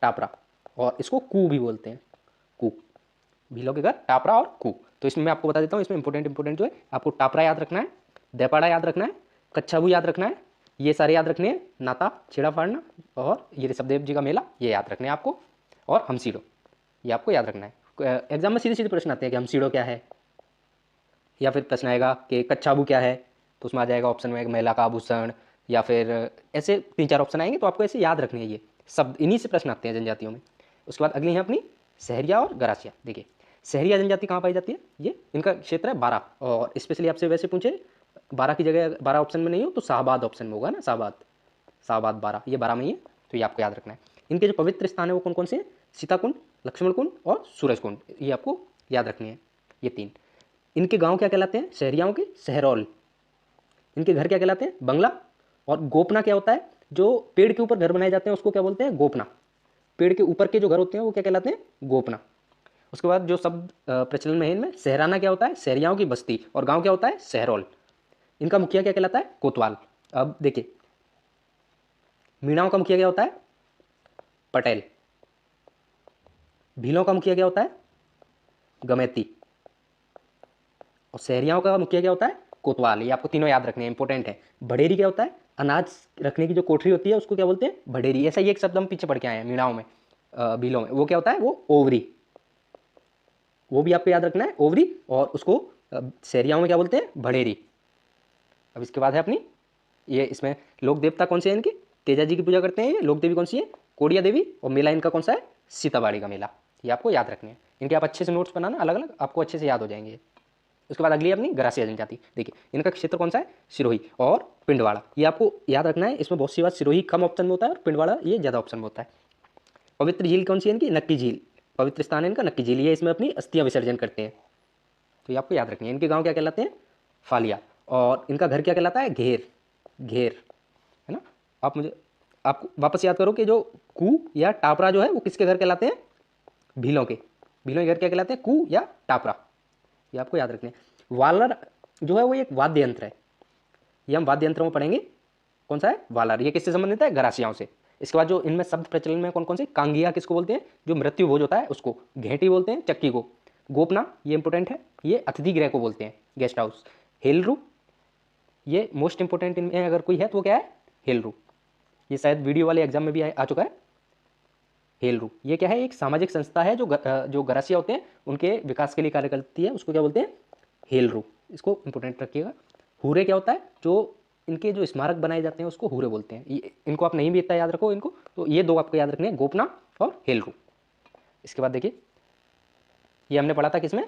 टापरा, और इसको कू भी बोलते हैं, कू। भीलों के घर टापरा और कू। तो इसमें मैं आपको बता देता हूँ, इसमें इंपॉर्टेंट जो है आपको टापरा याद रखना है, देपाड़ा याद रखना है, कच्छाबू याद रखना है, ये सारे याद रखने हैं, नाता छेड़ा फाड़ना, और ये ऋषभदेव जी का मेला ये याद रखने हैं आपको, और हमसीड़ो ये आपको याद रखना है। एग्जाम में सीधे सीधे प्रश्न आते हैं कि हमसीड़ो क्या है, या फिर प्रश्न आएगा कि कच्छाबू क्या है, तो उसमें आ जाएगा ऑप्शन में महिला का आभूषण, या फिर ऐसे 3-4 ऑप्शन आएंगे, तो आपको ऐसे याद रखने हैं। ये शब्द इन्हीं से प्रश्न आते हैं जनजातियों में। उसके बाद अगली है अपनी सहरिया और गरासिया। देखिए सहरिया जनजाति कहाँ पाई जाती है? ये इनका क्षेत्र है बारा, और स्पेशली आपसे वैसे पूछे बारा की जगह, बारा ऑप्शन में नहीं हो तो शाहबाद ऑप्शन में होगा ना, शाहबाद बारा, ये बारा में ही है, तो ये आपको याद रखना है। इनके जो पवित्र स्थान है वो कौन कौन से हैं? सीताकुंड, लक्ष्मण कुंड और सूरज कुंड, ये आपको याद रखनी है, ये 3। इनके गांव क्या कहलाते हैं? सहरियाओं के सहरौल। इनके घर क्या कहलाते हैं? बंगला। और गोपना क्या होता है? जो पेड़ के ऊपर घर बनाए जाते हैं उसको क्या बोलते हैं? गोपना। पेड़ के ऊपर के जो घर होते हैं वो क्या कहलाते हैं? गोपना। उसके बाद जो शब्द प्रचलन में है इनमें, सहराना क्या होता है? सहरियाओं की बस्ती, और गांव क्या होता है? सहरौल। इनका मुखिया क्या कहलाता है? कोतवाल। अब देखिए मीणाओं का मुखिया क्या होता है? पटेल। भीलों का मुखिया क्या होता है? गमैती। और सहरियाओं का मुखिया क्या होता है? कोतवाल। ये आपको तीनों याद रखने हैं, इंपॉर्टेंट है। भडेरी क्या होता है? अनाज रखने की जो कोठरी होती है उसको क्या बोलते हैं? भडेरी। ऐसा ही एक शब्द हम पीछे पढ़ के आए हैं मीणाओं में, भीलों में, वो क्या होता है? वो ओवरी। वो भी आपको याद रखना है, ओवरी। और उसको सहरियाओं में क्या बोलते हैं? भडेरी। अब इसके बाद है अपनी ये, इसमें लोक देवता कौन से हैं इनके? तेजा जी की पूजा करते हैं ये। लोक देवी कौन सी है? कोडिया देवी। और मेला इनका कौन सा है? सीताबाड़ी का मेला। ये आपको याद रखने हैं। इनके आप अच्छे से नोट्स बनाना, अलग अलग, आपको अच्छे से याद हो जाएंगे। उसके बाद अगली अपनी गरासिया जनजाति। देखिए इनका क्षेत्र कौन सा है? सिरोही और पिंडवाड़ा। ये आपको याद रखना है। इसमें बहुत सी बात सिरोही कम ऑप्शन में होता है और पिंडवाड़ा ये ज़्यादा ऑप्शन में होता है। पवित्र झील कौन सी है इनकी? नक्की झील। पवित्र स्थान है इनका नक्की झील। ये इसमें अपनी अस्थियां विसर्जन करते हैं, तो ये आपको याद रखनी है। इनके गाँव क्या कहलाते हैं? फालिया। और इनका घर क्या कहलाता है? घेर। घेर है ना। आपको वापस याद करो कि जो कू या टापरा जो है वो किसके घर कहलाते हैं? भीलों के। भीलों के घर क्या कहलाते हैं? कू या टापरा। ये आपको याद रखने हैं। वालर जो है वो एक वाद्य यंत्र है, ये हम वाद्य यंत्रों में पढ़ेंगे। कौन सा है? वालर। ये किससे संबंधित है? गरासियाओं से। इसके बाद जो इनमें शब्द प्रचलन में कौन कौन से? कांगिया किसको बोलते हैं? जो मृत्यु भोज होता है उसको। घेंटी बोलते हैं चक्की को। गोपना ये इंपॉर्टेंट है, ये अतिथि गृह को बोलते हैं, गेस्ट हाउस। हेलरू ये मोस्ट इंपॉर्टेंट इनमें अगर कोई है तो वो क्या है? हेलरू। ये शायद वीडियो वाले एग्जाम में भी आ चुका है। हेलरू ये क्या है? एक सामाजिक संस्था है जो गरासिया होते हैं उनके विकास के लिए कार्य करती है, उसको क्या बोलते हैं? हेलरू। इसको इंपॉर्टेंट रखिएगा। हुरे क्या होता है? जो इनके जो स्मारक बनाए जाते हैं उसको हुरे बोलते हैं। इनको आप नहीं भी इतना याद रखो इनको, तो ये 2 आपको याद रखने हैं, गोपना और हेलरू। इसके बाद देखिए ये हमने पढ़ा था किसमें?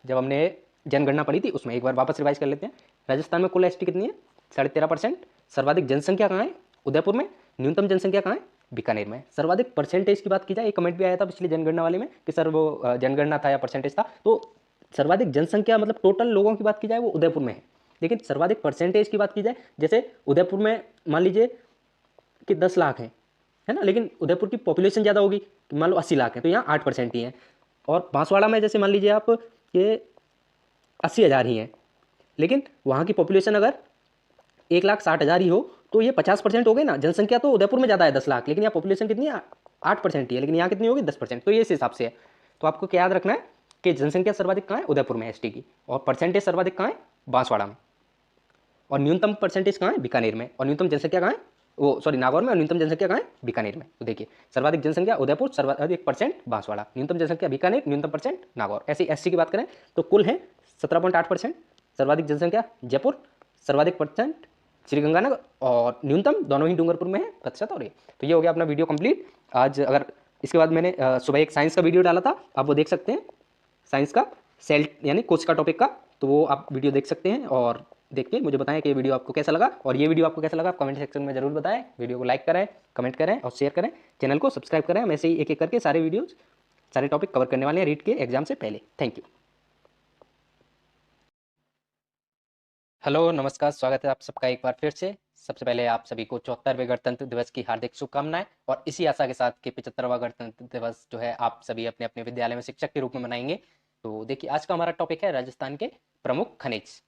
जब हमने जनगणना पढ़ी थी उसमें। एक बार वापस रिवाइज कर लेते हैं। राजस्थान में कुल एसटी कितनी है? 13.5%। सर्वाधिक जनसंख्या कहाँ है? उदयपुर में। न्यूनतम जनसंख्या कहाँ है? बीकानेर में। सर्वाधिक परसेंटेज की बात की जाए, एक कमेंट भी आया था पिछली जनगणना वाले में कि सर वो जनगणना था या परसेंटेज था, तो सर्वाधिक जनसंख्या मतलब टोटल लोगों की बात की जाए वो उदयपुर में है, लेकिन सर्वाधिक परसेंटेज की बात की जाए, जैसे उदयपुर में मान लीजिए कि 10 लाख है ना, लेकिन उदयपुर की पॉपुलेशन ज़्यादा होगी, मान लो 80 लाख है, तो यहाँ 8% ही है। और बांसवाड़ा में जैसे मान लीजिए आप ये 80,000 ही हैं, लेकिन वहाँ की पॉपुलेशन अगर 1,60,000 ही हो तो ये 50% हो गए ना। जनसंख्या तो उदयपुर में ज़्यादा है 10 लाख, लेकिन यहाँ पॉपुलेशन कितनी है? 8% ही है, लेकिन यहाँ कितनी होगी? 10%। तो ये इस हिसाब से है। तो आपको क्या याद रखना है कि जनसंख्या सर्वाधिक कहाँ है? उदयपुर में एसटी की, और परसेंटेज सर्वाधिक कहाँ है? बांसवाड़ा में, और न्यूनतम परसेंटेज कहाँ है? बीकानेर में, और न्यूनतम जनसंख्या कहाँ है? वो सॉरी नागौर में, और न्यूनतम जनसंख्या कहाँ है? बीकानेर में। तो देखिए सर्वाधिक जनसंख्या उदयपुर, सर्वाधिक परसेंट बांसवाड़ा, न्यूनतम जनसंख्या बीकानेर, न्यूनतम परसेंट नागौर। ऐसे एससी की बात करें तो कुल है 17.8%। सर्वाधिक जनसंख्या जयपुर, सर्वाधिक परसेंट श्रीगंगानगर, और न्यूनतम दोनों ही डूंगरपुर में है प्रतिशत। और ये तो ये हो गया अपना वीडियो कंप्लीट आज। अगर इसके बाद मैंने सुबह एक साइंस का वीडियो डाला था, आप वो देख सकते हैं, साइंस का सेल यानी कोशिका टॉपिक का, तो वो आप वीडियो देख सकते हैं। और देख के मुझे बताएं कि ये वीडियो आपको कैसा लगा, और ये वीडियो आपको कैसा लगा आप कमेंट सेक्शन में जरूर बताएं। वीडियो को लाइक करें, कमेंट करें और शेयर करें। चैनल को सब्सक्राइब करें। हम ऐसे ही एक एक करके सारे वीडियोज, सारे टॉपिक कवर करने वाले हैं रीट के एग्जाम से पहले। Thank you. हेलो, नमस्कार, स्वागत है आप सबका एक बार फिर से। सबसे पहले आप सभी को 74वें गणतंत्र दिवस की हार्दिक शुभकामनाएं, और इसी आशा के साथ कि 75वां गणतंत्र दिवस जो है आप सभी अपने अपने विद्यालय में शिक्षक के रूप में मनाएंगे। तो देखिए, आज का हमारा टॉपिक है राजस्थान के प्रमुख खनिज।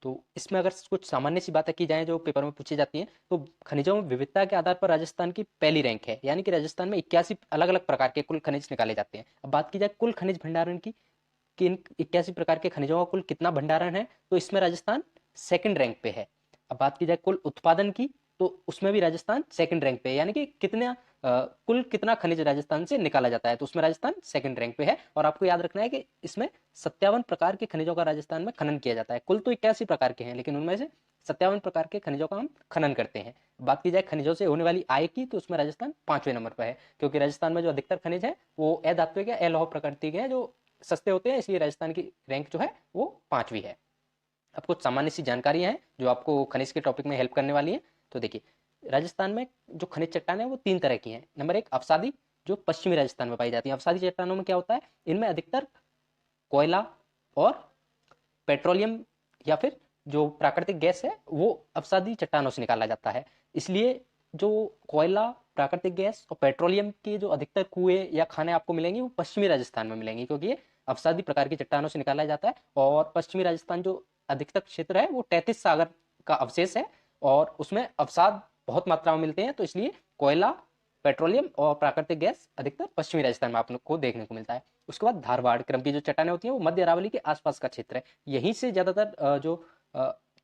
तो इसमें अगर कुछ सामान्य सी बातें की जाएं जो पेपर में पूछी जाती हैं, तो खनिजों में विविधता के आधार पर राजस्थान की पहली रैंक है, यानी कि राजस्थान में 81 अलग अलग प्रकार के कुल खनिज निकाले जाते हैं। अब बात की जाए कुल खनिज भंडारण की, कि इन 81 प्रकार के खनिजों का कुल कितना भंडारण है, तो इसमें राजस्थान सेकंड रैंक पे है। अब बात की जाए कुल उत्पादन की, तो उसमें भी राजस्थान सेकंड रैंक पे है, यानी कि कुल कितना खनिज राजस्थान से निकाला जाता है, तो उसमें राजस्थान सेकंड रैंक पे है। और आपको याद रखना है कि इसमें 57 प्रकार के खनिजों का राजस्थान में खनन किया जाता है। कुल तो 81 प्रकार के हैं, लेकिन उनमें से 57 प्रकार के खनिजों का हम खनन करते हैं। बात की जाए खनिजों से होने वाली आय की, तो उसमें राजस्थान 5वें नंबर पर है, क्योंकि राजस्थान में जो अधिकतर खनिज है वो अधात्विक या अलोह प्रकृति के हैं, जो सस्ते होते हैं, इसलिए राजस्थान की रैंक जो है वो 5वीं है। अब कुछ सामान्य सी जानकारियां हैं जो आपको खनिज के टॉपिक में हेल्प करने वाली हैं। तो देखिए, राजस्थान में जो खनिज चट्टान है वो 3 तरह की हैं। नंबर 1 अवसादी, जो पश्चिमी राजस्थान में पाई जाती है। अवसादी चट्टानों में क्या होता है, इनमें अधिकतर कोयला और पेट्रोलियम या फिर जो प्राकृतिक गैस है वो अवसादी चट्टानों से निकाला जाता है। इसलिए जो कोयला, प्राकृतिक गैस और पेट्रोलियम के जो अधिकतर कुएं या खाने आपको मिलेंगे वो पश्चिमी राजस्थान में मिलेंगे, क्योंकि ये अवसादी प्रकार की चट्टानों से निकाला जाता है। और पश्चिमी राजस्थान जो अधिकतर क्षेत्र है वो 33 सागर का अवशेष है, और उसमें अवसाद बहुत मात्रा में मिलते हैं, तो इसलिए कोयला, पेट्रोलियम और प्राकृतिक गैस अधिकतर पश्चिमी राजस्थान में आपको देखने को मिलता है। उसके बाद धारवाड़ क्रम की जो चट्टानें होती हैं वो मध्य अरावली के आसपास का क्षेत्र है। यहीं से ज्यादातर जो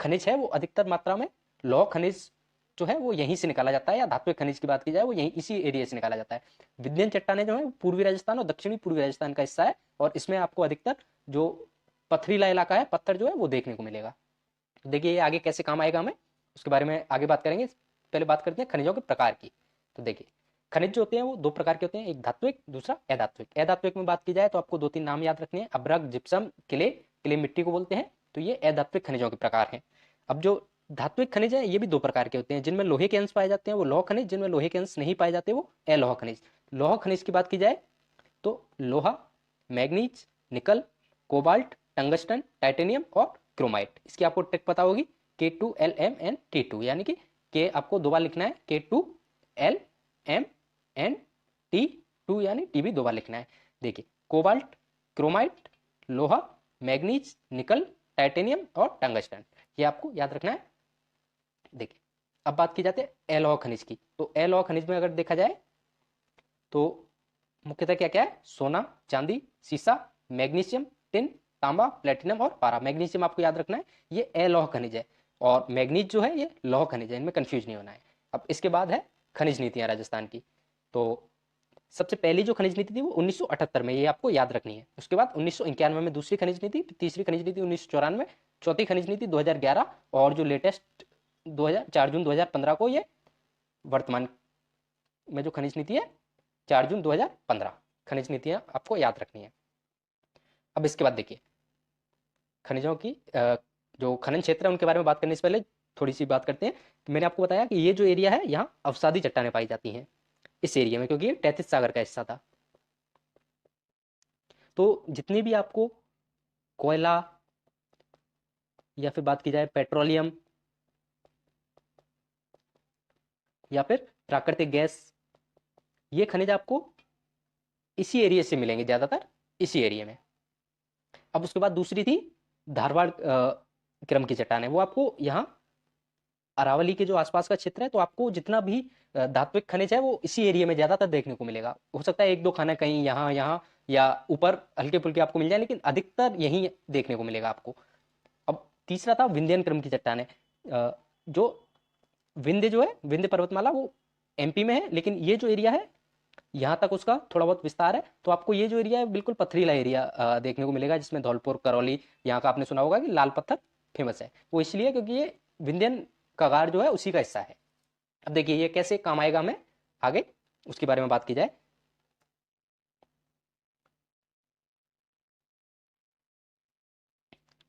खनिज है वो अधिकतर मात्रा में लौह खनिज जो है वो यहीं से निकाला जाता है, या धात्विक खनिज की बात की जाए वो यहीं इसी एरिया से निकाला जाता है। विंध्यन चट्टानें जो है पूर्वी राजस्थान और दक्षिणी पूर्वी राजस्थान का हिस्सा है, और इसमें आपको अधिकतर जो पथरीला इलाका है, पत्थर जो है वो देखने को मिलेगा। तो देखिए, ये आगे कैसे काम आएगा हमें, उसके बारे में आगे बात करेंगे। पहले बात करते हैं खनिजों के प्रकार की। तो देखिए, खनिज जो होते हैं वो 2 प्रकार के होते हैं, एक धात्विक, दूसरा अधात्विक। अधात्विक में बात की जाए तो आपको 2-3 नाम याद रखने हैं, अभ्रक, जिप्सम, क्ले मिट्टी को बोलते हैं। तो ये अधात्विक खनिजों के प्रकार हैं। अब जो धात्विक खनिज है ये भी 2 प्रकार के होते हैं, जिनमें लोहे के अंश पाए जाते हैं वो लौह खनिज, जिनमें लोहे के अंश नहीं पाए जाते वो अलोह खनिज। लौह खनिज की बात की जाए तो लोहा, मैग्नीज, निकल, कोबाल्ट, टंगस्टन, टाइटेनियम और क्रोमाइट। इसकी आपको ट्रिक पता होगी, K2LmNT2, यानी कि के आपको 2 बार लिखना है, K2LmNT2, यानी टी भी 2 बार लिखना है। देखिए, कोबाल्ट, क्रोमाइट, लोहा, मैग्नीज, निकल, टाइटेनियम और टंगस्टन, ये आपको याद रखना है। देखिए, अब बात की जाती है अलोह खनिज की। तो अलोह खनिज में अगर देखा जाए तो मुख्यतः क्या क्या है, सोना, चांदी, सीसा, मैग्नीशियम, टिन, तांबा, प्लेटिनम और पारा। मैग्नीशियम आपको याद रखना है, ये अलोह खनिज है, और मैग्नीज जो है ये लौह खनिज है, इनमें कंफ्यूज नहीं होना है। अब इसके बाद है खनिज नीतियां राजस्थान की। तो सबसे पहली जो खनिज नीति थी वो 1978 में, ये आपको याद रखनी है। उसके बाद 1991 में दूसरी खनिज नीति, तीसरी खनिज नीति 1994, चौथी खनिज नीति 2011, और जो लेटेस्ट 4 जून 2015 को ये वर्तमान में जो खनिज नीति है 4 जून 2015 खनिज नीतियां आपको याद रखनी है। अब इसके बाद देखिए, खनिजों की जो खनन क्षेत्र है उनके बारे में बात करने से पहले थोड़ी सी बात करते हैं। कि मैंने आपको बताया कि ये जो एरिया है यहाँ अवसादी चट्टानें पाई जाती हैं इस एरिया में, क्योंकि ये 33 सागर का हिस्सा था। तो जितनी भी आपको कोयला या फिर बात की जाए पेट्रोलियम या फिर प्राकृतिक गैस, ये खनिज आपको इसी एरिया से मिलेंगे, ज्यादातर इसी एरिया में। अब उसके बाद दूसरी थी धारवाड़ क्रम की चट्टान है, वो आपको यहाँ अरावली के जो आसपास का क्षेत्र है, तो आपको जितना भी धात्विक खनिज है वो इसी एरिया में ज्यादातर देखने को मिलेगा। हो सकता है 1-2 खाना कहीं यहाँ यहाँ या ऊपर हल्के फुल्के आपको मिल जाए, लेकिन अधिकतर यही देखने को मिलेगा आपको। अब तीसरा था विंध्यन क्रम की चट्टान है। जो विंध्य जो है, विंध्य पर्वतमाला, वो एमपी में है, लेकिन ये जो एरिया है यहाँ तक उसका थोड़ा बहुत विस्तार है। तो आपको ये जो एरिया है बिल्कुल पथरीला एरिया देखने को मिलेगा, जिसमें धौलपुर, करौली, यहाँ का आपने सुना होगा कि लाल पत्थर फेमस है। वो इसलिए क्योंकि ये विंध्यन कगार जो है उसी का हिस्सा है। अब देखिए, ये कैसे काम आएगा हमें आगे, उसके बारे में बात की जाए।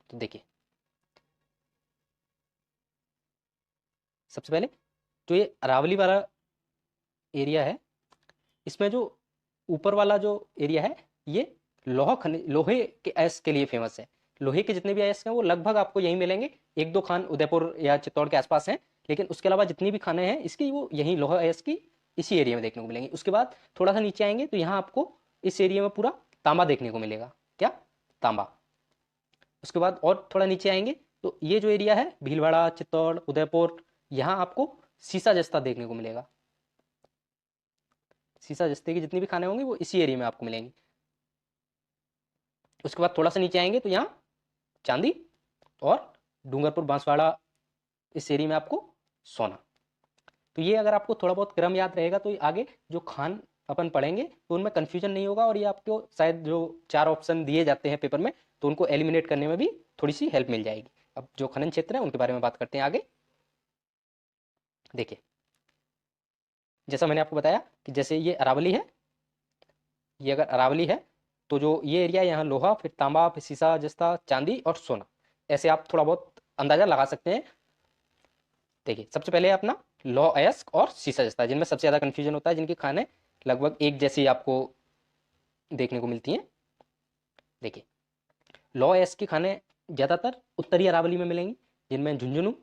तो देखिए, सबसे पहले जो ये अरावली वाला एरिया है, इसमें जो ऊपर वाला जो एरिया है ये लोहे के अयस्क के लिए फेमस है। लोहे के जितने भी अयस्क हैं वो लगभग आपको यहीं मिलेंगे। एक दो खान उदयपुर या चित्तौड़ के आसपास हैं, लेकिन उसके अलावा जितनी भी खाने हैं इसकी वो यहीं लोहा अयस्क की इसी एरिया में देखने को मिलेंगे। उसके बाद थोड़ा सा नीचे आएंगे तो यहाँ आपको इस एरिया में पूरा तांबा देखने को मिलेगा। क्या? तांबा। उसके बाद और थोड़ा नीचे आएंगे तो ये जो एरिया है भीलवाड़ा, चित्तौड़, उदयपुर, यहाँ आपको सीसा जस्ता देखने को मिलेगा। सीसा जस्ते की जितनी भी खाने होंगे वो इसी एरिया में आपको मिलेंगे। उसके बाद थोड़ा सा नीचे आएंगे तो यहाँ चांदी और डूंगरपुर, बांसवाड़ा, इस एरिया में आपको सोना। तो ये अगर आपको थोड़ा बहुत क्रम याद रहेगा तो आगे जो खान अपन पढ़ेंगे तो उनमें कन्फ्यूजन नहीं होगा, और ये आपको शायद जो 4 ऑप्शन दिए जाते हैं पेपर में तो उनको एलिमिनेट करने में भी थोड़ी सी हेल्प मिल जाएगी। अब जो खनन क्षेत्र है उनके बारे में बात करते हैं आगे। देखिए, जैसा मैंने आपको बताया कि जैसे ये अरावली है, ये अगर अरावली है तो जो ये एरिया यहाँ लोहा, फिर तांबा, फिर सीसा जस्ता, चांदी और सोना, ऐसे आप थोड़ा बहुत अंदाजा लगा सकते हैं। देखिए, सबसे पहले अपना लौह अयस्क और सीसा जस्ता, जिनमें सबसे ज़्यादा कन्फ्यूजन होता है, जिनकी खाने लगभग एक जैसी आपको देखने को मिलती हैं। देखिए, लौह अयस्क की खाने ज़्यादातर उत्तरी अरावली में मिलेंगी, जिनमें झुंझुनू,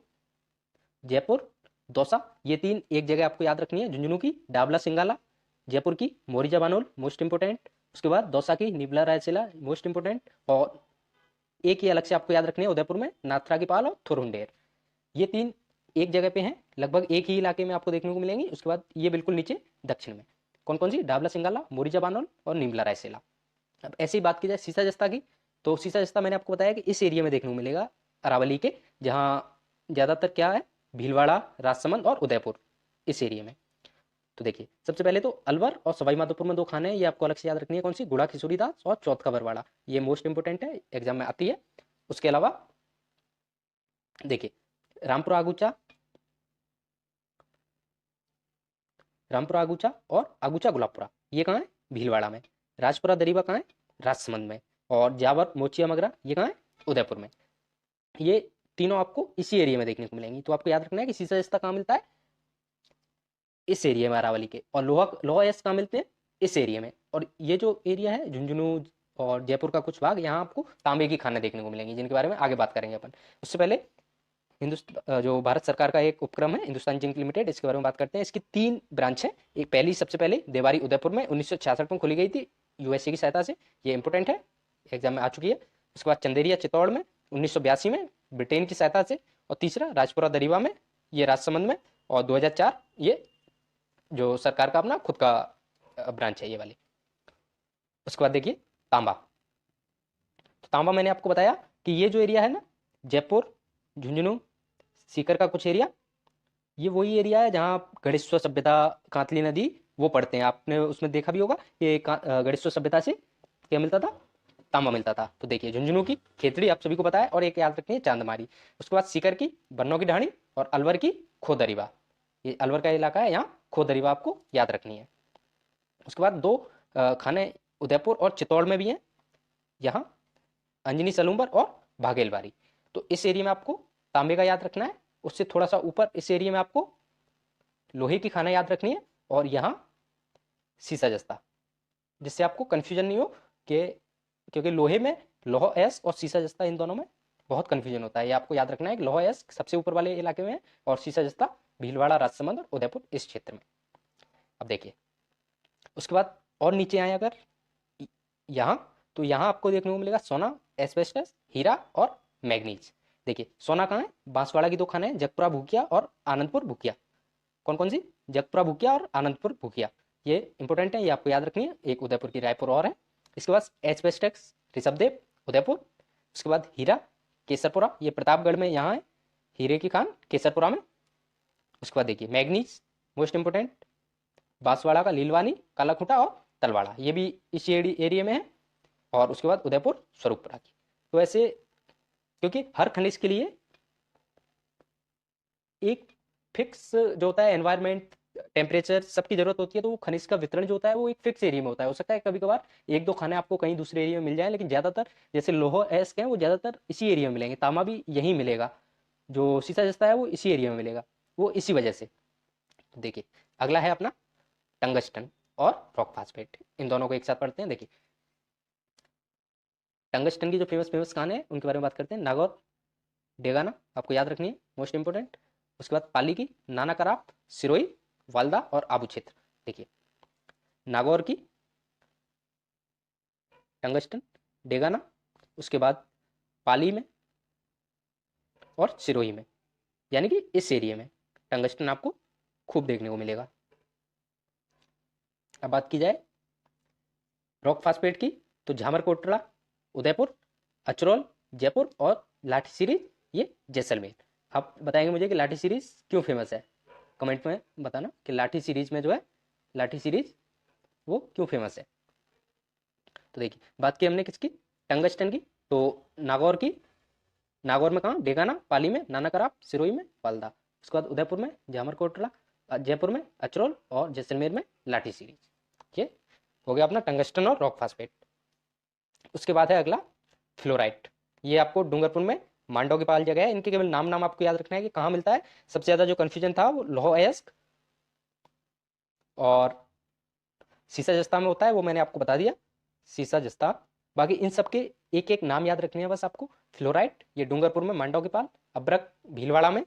जयपुर, दौसा, ये 3 एक जगह आपको याद रखनी है। झुंझुनू की डाबला सिंगाला, जयपुर की मोरिजा बानोल, मोस्ट इंपोर्टेंट। उसके बाद दौसा की निबला रायसेला, मोस्ट इंपोर्टेंट। और एक ही अलग से आपको याद रखनी है उदयपुर में नाथरा की पाल और थुरुंडेर। ये 3 एक जगह पे हैं, लगभग एक ही इलाके में आपको देखने को मिलेंगी। उसके बाद ये बिल्कुल नीचे दक्षिण में कौन कौन सी, डाबला सिंगाला, मोरिजा बानोल और निमला रायसेला। अब ऐसी ही बात की जाए सीसा जस्ता की, तो सीसा जस्ता मैंने आपको बताया कि इस एरिया में देखने को मिलेगा अरावली के, जहाँ ज़्यादातर क्या है, भीलवाड़ा, राजसमंद और उदयपुर, इस एरिया में। तो देखिए, सबसे पहले तो अलवर और सवाई माधोपुर में 2 खाने हैं, ये आपको अलग से याद रखनी है। कौन सी? गुड़ा खिचूरी दास और चौथ का बरवाड़ा, ये मोस्ट इंपोर्टेंट है, एग्जाम में आती है। उसके अलावा देखिए, रामपुरा आगूचा, रामपुरा आगूचा और आगूचा गुलाबपुरा, ये कहाँ है? भीलवाड़ा में। राजपुरा दरीबा कहाँ है? राजसमंद में। और जावर मोचिया मगरा, ये कहाँ है? उदयपुर में। ये तीनों आपको इसी एरिया में देखने को मिलेंगी। तो आपको याद रखना है कि सीसा जस्ता कहाँ मिलता है? इस एरिया में अरावली के। और लोहा यश कहाँ मिलते हैं? इस एरिया में। और ये जो एरिया है झुंझुनू और जयपुर का कुछ भाग, यहाँ आपको तांबे की खानें देखने को मिलेंगी, जिनके बारे में आगे बात करेंगे अपन। उससे पहले हिंदुस्तान, जो भारत सरकार का एक उपक्रम है हिंदुस्तान जिंक लिमिटेड, इसके बारे में बात करते हैं। इसकी 3 ब्रांच है। एक पहली सबसे पहले देवारी उदयपुर में 1966 में खोली गई थी, यूएसए की सहायता से, ये इंपोर्टेंट है, एग्जाम में आ चुकी है। उसके बाद चंदेरिया चित्तौड़ में 1982 में ब्रिटेन की सहायता से। और तीसरा राजपुरा दरीबा में, ये राजसमंद में। और 2004 ये जो सरकार का अपना खुद का ब्रांच है, ये वाली। उसके बाद देखिए तांबा। तो तांबा मैंने आपको बताया कि ये जो एरिया है ना, जयपुर, झुंझुनू, सीकर का कुछ एरिया, ये वही एरिया है जहाँ गणेश्वर सभ्यता, कांतली नदी, वो पढ़ते हैं। आपने उसमें देखा भी होगा कि गणेश्वर सभ्यता से क्या मिलता था? तांबा मिलता था। तो देखिए, झुंझुनू की खेतड़ी आप सभी को पता है, और एक याद रखनी है चांदमारी। उसके बाद सीकर की बन्नों की ढाणी और अलवर की खोदरीवा, ये अलवर का इलाका है, यहाँ खोदरीवा आपको याद रखनी है। उसके बाद 2 खाने उदयपुर और चित्तौड़ में भी हैं, यहाँ अंजनी सलूम्बर और भागेलबारी। तो इस एरिया में आपको तांबे का याद रखना है। उससे थोड़ा सा ऊपर इस एरिया में आपको लोहे की खाना याद रखनी है, और यहाँ सीसा जस्ता, जिससे आपको कन्फ्यूजन नहीं हो कि, क्योंकि लोहे में लोह एस और सीसा जस्ता, इन दोनों में बहुत कन्फ्यूजन होता है। ये आपको याद रखना है कि लोह एस सबसे ऊपर वाले इलाके में है और सीसा जस्ता भीलवाड़ा, राजसमंद और उदयपुर, इस क्षेत्र में। अब देखिए, उसके बाद और नीचे आए अगर यहाँ, तो यहाँ आपको देखने को मिलेगा सोना, एस्बेस्टस, हीरा और मैग्नीज। देखिए, सोना कहाँ है? बांसवाड़ा की 2 खाने हैं, जगपुरा भूकिया और आनंदपुर भूकिया। कौन कौन सी? जगपुरा भूकिया और आनंदपुर भूकिया, ये इंपॉर्टेंट है, ये आपको याद रखनी है। एक उदयपुर की रायपुर और है। इसके बाद एस्बेस्टस, ऋषभदेव, उदयपुर। उसके बाद हीरा, केसरपुरा, ये प्रतापगढ़ में यहाँ है, हीरे की खान केसरपुरा में। उसके बाद देखिए मैग्नीज, मोस्ट इंपोर्टेंट, बांसवाड़ा का लीलवानी, कालाखूंटा और तलवाड़ा, ये भी इसी एरिया में है। और उसके बाद उदयपुर स्वरूपपुरा की। तो ऐसे, क्योंकि हर खनिज के लिए एक फिक्स जो होता है एनवायरनमेंट, टेम्परेचर, सबकी जरूरत होती है, तो वो खनिज का वितरण जो होता है वो एक फिक्स एरिया में होता है। हो सकता है कभी कभार 1-2 खाने आपको कहीं दूसरे एरिया में मिल जाए, लेकिन ज़्यादातर जैसे लोह एस्क है वो ज़्यादातर इसी एरिया में मिलेंगे। तांबा भी यहीं मिलेगा, जो सीसा जस्ता है वो इसी एरिया में मिलेगा। वो इसी वजह से। देखिए अगला है अपना टंगस्टन और रॉक फास्फेट, इन दोनों को एक साथ पढ़ते हैं। देखिए टंगस्टन की जो फेमस फेमस खान है उनके बारे में बात करते हैं। नागौर, डेगाना आपको याद रखनी है, मोस्ट इंपोर्टेंट। उसके बाद पाली की नाना कराप, सिरोही, वालदा और आबू क्षेत्र। देखिए नागौर की टंगस्टन, डेगाना, उसके बाद पाली में और सिरोही में, यानी कि इस एरिया में टंगस्टन आपको खूब देखने को मिलेगा। अब बात की जाए रॉक फास्फेट की, तो झामर कोटला, उदयपुर, अचरौल, जयपुर और लाठी सीरीज ये जैसलमेर। आप बताएंगे मुझे कि लाठी सीरीज क्यों फेमस है, कमेंट में बताना कि लाठी सीरीज में जो है, लाठी सीरीज वो क्यों फेमस है। तो देखिए बात की हमने किसकी, टंगस्टन की, तो नागौर की, नागौर में कहाँ, डेगाना, पाली में नाना कराप, सिरोही में वालदा, उसके बाद उदयपुर में झामर कोटला, जयपुर में अचरौल और जैसलमेर में लाठी सीरीज। ये हो गया अपना टंगस्टन और रॉक फास्फेट। उसके बाद है अगला फ्लोराइट। ये आपको डूंगरपुर में मांडव की पाल जगह है। इनके केवल नाम नाम आपको याद रखना है कि कहाँ मिलता है। सबसे ज़्यादा जो कन्फ्यूजन था वो लोह अयस्क और सीसा जस्ता में होता है, वो मैंने आपको बता दिया, सीसा जस्ता। बाकी इन सब के एक एक नाम याद रखने हैं बस आपको। फ्लोराइट ये डूंगरपुर में मांडव की पाल, अब्रक भीलवाड़ा में,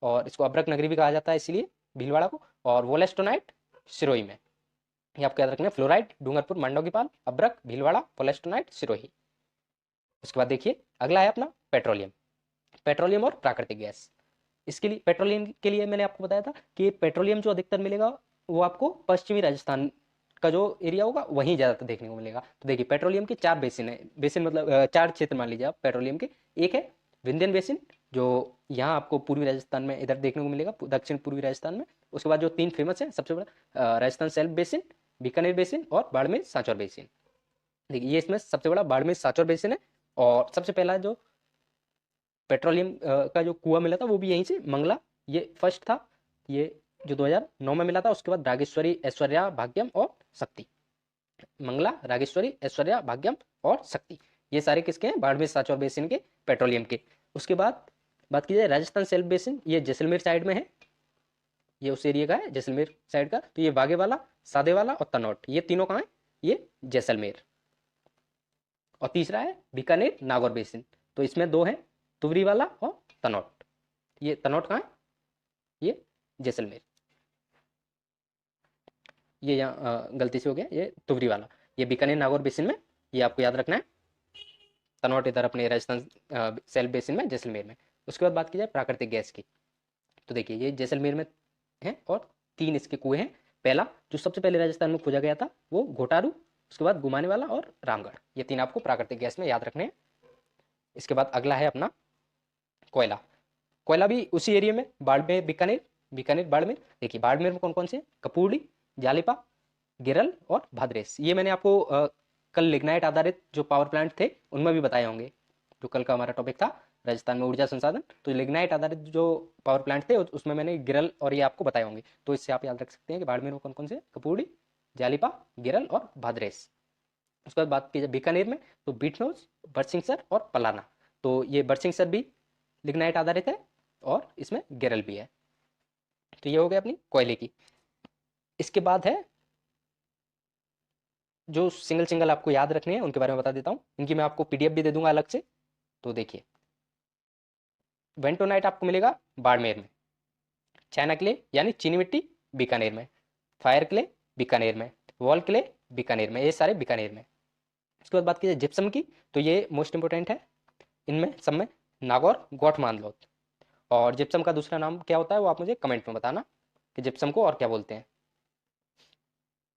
और इसको अब्रक नगरी भी कहा जाता है इसीलिए भीलवाड़ा को, और वोलेस्टोनाइट सिरोही में। ये आपको याद रखना है, फ्लोराइट डूंगरपुर, मांडव की पाल, अब्रक भीलवाड़ा, वोलेस्टोनाइट सिरोही। उसके बाद देखिए अगला है अपना पेट्रोलियम, पेट्रोलियम और प्राकृतिक गैस। इसके लिए पेट्रोलियम के लिए मैंने आपको बताया था कि पेट्रोलियम जो अधिकतर मिलेगा वो आपको पश्चिमी राजस्थान का जो एरिया होगा वहीं ज़्यादातर देखने को मिलेगा। तो देखिए पेट्रोलियम के 4 बेसिन है, बेसिन मतलब 4 क्षेत्र मान लीजिए आप पेट्रोलियम के। एक है विंध्यन बेसिन जो यहाँ आपको पूर्वी राजस्थान में इधर देखने को मिलेगा, दक्षिण पूर्वी राजस्थान में। उसके बाद जो 3 फेमस है, सबसे बड़ा Rajasthan self basin, Bikaner basin और बाड़मेर सांचौर बेसिन। देखिए ये इसमें सबसे बड़ा बाड़मेर सांचौर बेसिन है, और सबसे पहला जो पेट्रोलियम का जो कुआं मिला था वो भी यहीं से, मंगला, ये फर्स्ट था, ये जो 2009 में मिला था। उसके बाद रागेश्वरी, ऐश्वर्या, भाग्यम और शक्ति। मंगला, रागेश्वरी, ऐश्वर्या, भाग्यम और शक्ति, ये सारे किसके हैं, बाड़मेर सांचौर बेसिन के पेट्रोलियम के। उसके बाद बात की जाए राजस्थान सेल्फ बेसिन, ये जैसलमेर साइड में है, ये उस एरिया का है जैसलमेर साइड का। तो ये बागेवाला, सादेवाला और तनौट, ये तीनों कहाँ है, ये जैसलमेर। और तीसरा है बीकानेर नागौर बेसिन, तो इसमें 2 हैं, तुवरीवाला और तनौट। ये तनौट कहाँ है, ये जैसलमेर। ये यहाँ गलती से हो गया, ये तुवरीवाला, ये बीकानेर नागौर बेसिन में, ये आपको याद रखना है। तनौट इधर अपने राजस्थान सेल्फ बेसिन में, जैसलमेर में। उसके बाद बात की जाए प्राकृतिक गैस की, तो देखिए ये जैसलमेर में है और 3 इसके कुएं हैं। पहला जो सबसे पहले राजस्थान में खोजा गया था वो घोटारू, उसके बाद गुमाने वाला और रामगढ़, ये 3 आपको प्राकृतिक गैस में याद रखने हैं। इसके बाद अगला है अपना कोयला। कोयला भी उसी एरिया में, बाड़मेर, बीकानेर, बीकानेर बाड़मेर। देखिए बाड़मेर में कौन कौन से, कपूरडी, जालिपा, गिरल और भाद्रेस। ये मैंने आपको कल लिग्नाइट आधारित जो पावर प्लांट थे उनमें भी बताए होंगे, जो कल का हमारा टॉपिक था राजस्थान में ऊर्जा संसाधन, तो लिग्नाइट आधारित जो पावर प्लांट थे उसमें मैंने गिरल और ये आपको बताए होंगे। तो इससे आप याद रख सकते हैं कि बाड़मेर में कौन कौन से, कपूरडी, जालिपा, गिरल और भाद्रेस। उसके बाद बात की जाए बीकानेर में, तो बीटनोज, बरसिंगसर और पलाना। तो ये बरसिंगसर भी लिग्नाइट आधारित है और इसमें गिरल भी है। तो ये हो गया अपनी कोयले की। इसके बाद है जो सिंगल सिंगल आपको याद रखने हैं उनके बारे में बता देता हूँ, इनकी मैं आपको पीडीएफ भी दे दूंगा अलग से। तो देखिए वेंटोनाइट आपको मिलेगा बाड़मेर में, चाइना क्ले यानी चीनी मिट्टी बीकानेर में, फायर क्ले बीकानेर में, वॉल क्ले बीकानेर में, ये सारे बीकानेर में। उसके बाद बात की जाए जिप्सम की, तो ये मोस्ट इंपोर्टेंट है, इनमें सब में नागौर, गोठ, मानलोत। और जिप्सम का दूसरा नाम क्या होता है वो आप मुझे कमेंट में बताना कि जिप्सम को और क्या बोलते हैं।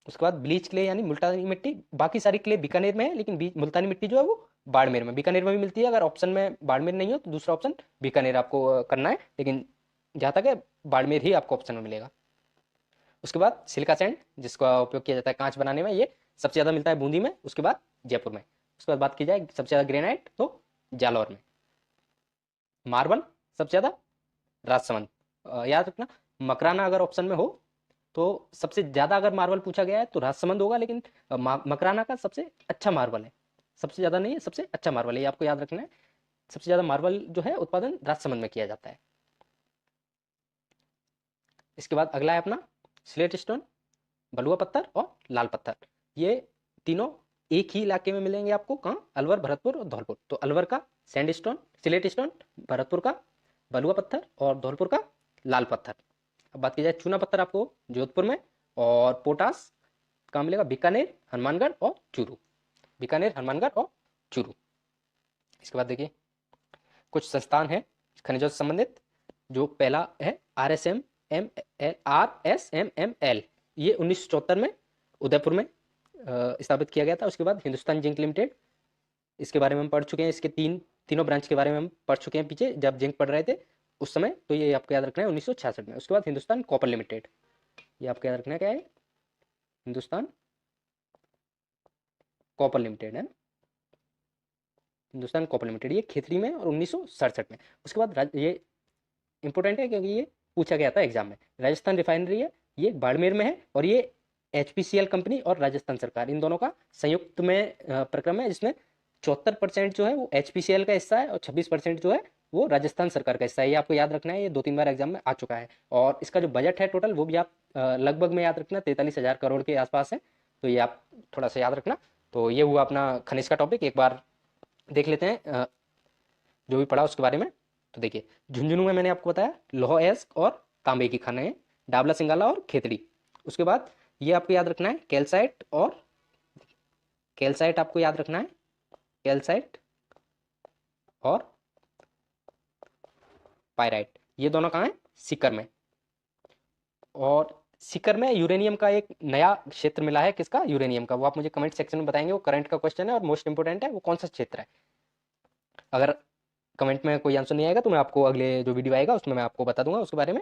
उसके बाद ब्लीच क्ले यानी मुल्तानी मिट्टी, बाकी सारी क्ले बीकानेर में है, लेकिन मुल्तानी मिट्टी जो है वो बाड़मेर में, बीकानेर में भी मिलती है। अगर ऑप्शन में बाड़मेर नहीं हो तो दूसरा ऑप्शन बीकानेर आपको करना है, लेकिन जहाँ तक है बाड़मेर ही आपको ऑप्शन में मिलेगा। उसके बाद सिलिका सैंड जिसका उपयोग किया जाता है कांच बनाने में, ये सबसे ज़्यादा मिलता है बूंदी में, उसके बाद जयपुर में। उसके बाद बात की जाए सबसे ज़्यादा ग्रेनाइट, तो जालौर में। मार्बल सबसे ज़्यादा राजसमंद, याद रखना मकराना अगर ऑप्शन में हो तो सबसे ज़्यादा अगर मार्बल पूछा गया है तो राजसमंद होगा, लेकिन मकराना का सबसे अच्छा मार्बल है, सबसे ज़्यादा नहीं है, सबसे अच्छा मार्बल है, ये आपको याद रखना है। सबसे ज़्यादा मार्बल जो है उत्पादन राजसमंद में किया जाता है। इसके बाद अगला है अपना स्लेट स्टोन, बलुआ पत्थर और लाल पत्थर। ये तीनों एक ही इलाके में मिलेंगे आपको, कहाँ? अलवर, भरतपुर और धौलपुर। तो अलवर का सैंडस्टोन, स्लेट स्टोन, भरतपुर का बलुआ पत्थर और धौलपुर का लाल पत्थर। अब बात की जाए चूना पत्थर आपको जोधपुर में, और पोटास कहाँ मिलेगा? बीकानेर, हनुमानगढ़ और चूरू। बीकानेर, हनुमानगढ़ और चूरू। इसके बाद देखिए कुछ संस्थान हैं खनिजों से संबंधित। जो पहला है RSMML, ये 1974 में उदयपुर में स्थापित किया गया था। उसके बाद हिंदुस्तान जिंक लिमिटेड, इसके बारे में हम पढ़ चुके हैं। इसके तीनों ब्रांच के बारे में हम पढ़ चुके हैं पीछे जब जिंक पढ़ रहे थे उस समय। तो ये आपको याद रखना है 1966 में। उसके बाद हिंदुस्तान कॉपर लिमिटेड, ये आपको याद रखना है क्या है? हिंदुस्तान कॉपर लिमिटेड है। हिंदुस्तान कॉपर लिमिटेड, ये खेतरी में और 1967 में। उसके बाद ये इंपॉर्टेंट है क्योंकि ये पूछा गया था एग्जाम में। राजस्थान रिफाइनरी है, ये बाड़मेर में है, और ये HPCL कंपनी और राजस्थान सरकार इन दोनों का संयुक्त में प्रक्रम है, जिसमें 74% जो है वो HPCL का हिस्सा है और 26% जो है वो राजस्थान सरकार का हिस्सा है। ये आपको याद रखना है, ये 2-3 बार एग्जाम में आ चुका है। और इसका जो बजट है टोटल, वो भी आप लगभग में याद रखना, 43,000 करोड़ के आसपास है। तो ये आप थोड़ा सा याद रखना। तो ये हुआ अपना खनिज का टॉपिक। एक बार देख लेते हैं जो भी पढ़ा उसके बारे में। तो देखिए झुंझुनू में मैंने आपको बताया लौह अयस्क और तांबे की खानें हैं, डाबला, सिंगाला और खेतड़ी। उसके बाद ये आपको याद रखना है कैल्साइट, और कैल्साइट आपको याद रखना है, कैल्साइट और पायराइट, ये दोनों कहाँ हैं? सीकर में। और सीकर में यूरेनियम का एक नया क्षेत्र मिला है। किसका? यूरेनियम का। वो आप मुझे कमेंट सेक्शन में बताएंगे। वो करंट का क्वेश्चन है और मोस्ट इंपोर्टेंट है। वो कौन सा क्षेत्र है? अगर कमेंट में कोई आंसर नहीं आएगा तो मैं आपको अगले जो वीडियो आएगा उसमें मैं आपको बता दूंगा उसके बारे में।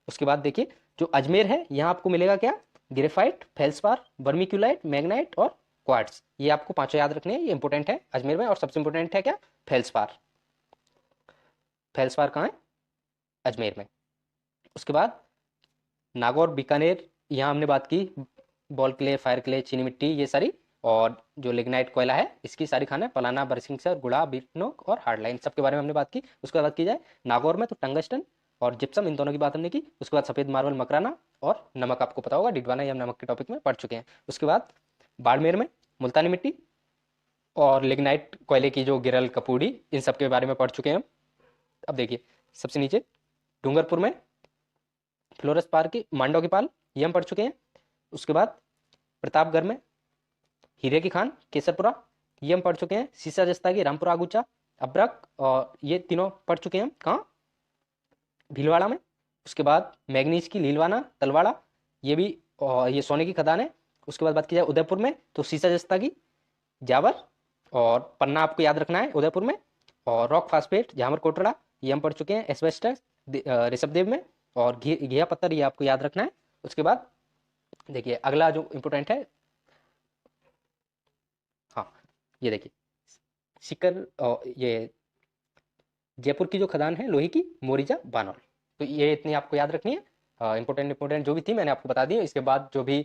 उसके बाद देखिए जो अजमेर है, यहाँ आपको मिलेगा क्या? ग्रेफाइट, फेल्सपार, वर्मिक्यूलाइट, मैग्नाइट और क्वार्ट्ज। ये आपको पांचों याद रखने हैं, ये इंपोर्टेंट है अजमेर में। और सबसे इंपोर्टेंट है क्या? फेल्सपार। फेल्सपार कहाँ है? अजमेर में। उसके बाद नागौर, बीकानेर, यहाँ हमने बात की बॉल क्ले, फायर क्ले, चीनी मिट्टी, ये सारी। और जो लिग्नाइट कोयला है इसकी सारी खाना है, पलाना, बरसिंगसर, गुड़ा, बीटनोक और हार्डलाइन, सबके बारे में हमने बात की। उसके बाद बात की जाए नागौर में, तो टंगस्टन और जिप्सम, इन दोनों की बात हमने की। उसके बाद सफेद मार्बल, मकराना और नमक, आपको पता होगा डिडवाना, ये हम नमक के टॉपिक में पढ़ चुके हैं। उसके बाद बाड़मेर में मुल्तानी मिट्टी और लिग्नाइट कोयले की जो गिरल, कपूड़ी, इन सब के बारे में पढ़ चुके हैं हम। अब देखिए सबसे नीचे डूंगरपुर में फ्लोरस पार्क की मांडो की पाल, ये हम पढ़ चुके हैं। उसके बाद प्रतापगढ़ में हीरे की खान, केसरपुरा, ये हम पढ़ चुके हैं। सीसा जस्ता की रामपुरा आगूचा, अब्रक, और ये तीनों पढ़ चुके हैं हम। कहाँ? भीलवाड़ा में। उसके बाद मैग्नीज की लीलवाना, तलवाड़ा, ये भी ये सोने की खदान है। उसके बाद बात की जाए उदयपुर में, तो सीसा जस्ता की जावर, और पन्ना आपको याद रखना है उदयपुर में। और रॉक फास्फेट, झामर कोटड़ा, ये हम पढ़ चुके हैं। एस्बेस्टस ऋषभदेव में। और घिया पत्थर, ये आपको याद रखना है। उसके बाद देखिए अगला जो इंपोर्टेंट है, हाँ ये देखिए सिकर, ये जयपुर की जो खदान है लोहे की, मोरिजा, बानौल। तो ये इतनी आपको याद रखनी है। इंपोर्टेंट इंपोर्टेंट जो भी थी मैंने आपको बता दी। इसके बाद जो भी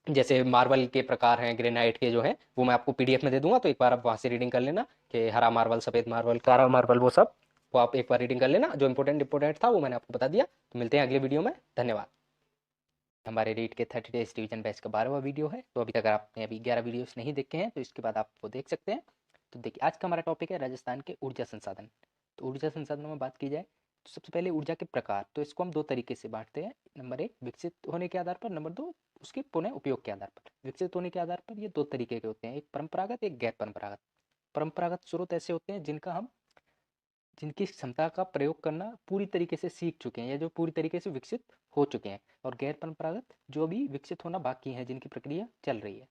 जैसे मार्बल के प्रकार हैं, ग्रेनाइट के जो है, वो मैं आपको PDF में दे दूंगा। तो एक बार आप वहाँ से रीडिंग कर लेना कि हरा मार्बल, सफ़ेद मार्बल, काला मार्बल, वो सब, वो आप एक बार रीडिंग कर लेना। जो इंपोर्टेंट इंपोर्टेंट था वो मैंने आपको बता दिया। तो मिलते हैं अगले वीडियो में, धन्यवाद। हमारे रीड के 30 डेज रिवीजन बैच का 12वां वीडियो है। तो अभी तक अगर आपने अभी 11 वीडियोस नहीं देखे हैं तो इसके बाद आप वो देख सकते हैं। तो देखिए आज का हमारा टॉपिक है राजस्थान के ऊर्जा संसाधन। तो ऊर्जा संसाधनों में बात की जाए तो सबसे पहले ऊर्जा के प्रकार, तो इसको हम दो तरीके से बांटते हैं। नंबर 1 विकसित होने के आधार पर, नंबर 2 उसके पुनः उपयोग के आधार पर। विकसित होने के आधार पर ये दो तरीके के होते हैं, एक परंपरागत, एक गैर परंपरागत। परंपरागत स्रोत ऐसे होते हैं जिनकी क्षमता का प्रयोग करना पूरी तरीके से सीख चुके हैं या जो पूरी तरीके से विकसित हो चुके हैं। और गैर परंपरागत जो भी विकसित होना बाकी है, जिनकी प्रक्रिया चल रही है।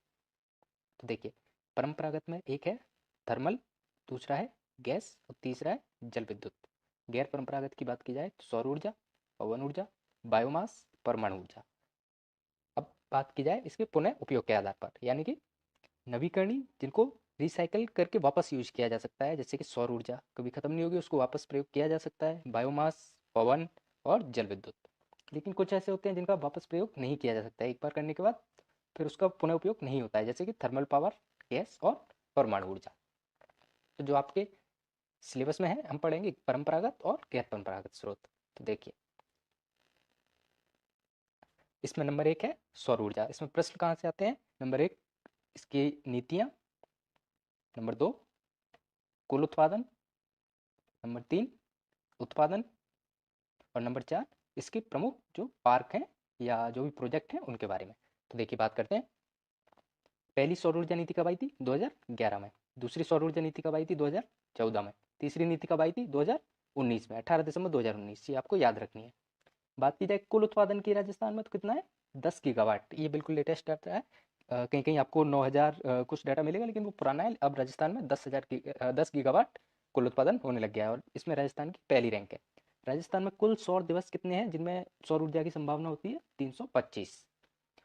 तो देखिए परंपरागत में एक है थर्मल, दूसरा है गैस और तीसरा है जल विद्युत। गैर परंपरागत की बात की जाए तो सौर ऊर्जा, पवन ऊर्जा, बायोमास, परमाणु ऊर्जा। अब बात की जाए इसके पुनः उपयोग के आधार पर, यानी कि नवीकरणीय, जिनको रिसाइकल करके वापस यूज किया जा सकता है। जैसे कि सौर ऊर्जा कभी खत्म नहीं होगी, उसको वापस प्रयोग किया जा सकता है। बायोमास, पवन और जल विद्युत। लेकिन कुछ ऐसे होते हैं जिनका वापस प्रयोग नहीं किया जा सकता है, एक बार करने के बाद फिर उसका पुनः उपयोग नहीं होता है, जैसे कि थर्मल पावर, गैस और परमाणु ऊर्जा। तो जो आपके सिलेबस में है हम पढ़ेंगे परंपरागत और गैर परंपरागत स्रोत। तो देखिए इसमें नंबर 1 है सौर ऊर्जा। इसमें प्रश्न कहाँ से आते हैं? नंबर 1 इसकी नीतियाँ, नंबर 2 कुल उत्पादन, नंबर 3 उत्पादन, और नंबर 4 इसके प्रमुख जो पार्क हैं या जो भी प्रोजेक्ट हैं उनके बारे में। तो देखिए बात करते हैं। पहली सौर ऊर्जा नीति कब आई थी? 2011 में। दूसरी सौर ऊर्जा नीति कब आई थी? 2014 में। तीसरी नीति कब आई थी? 2019 में, 18 दिसंबर 2019। ये आपको याद रखनी है। बात की जाए कुल उत्पादन की राजस्थान में, तो कितना है? 10 गीगावाट। ये बिल्कुल लेटेस्ट डाटा है। कहीं कहीं आपको 9000 कुछ डाटा मिलेगा, लेकिन वो पुराना है। अब राजस्थान में 10 गीगावाट कुल उत्पादन होने लग गया है, और इसमें राजस्थान की पहली रैंक है। राजस्थान में कुल सौर दिवस कितने हैं जिनमें सौर ऊर्जा की संभावना होती है? 325।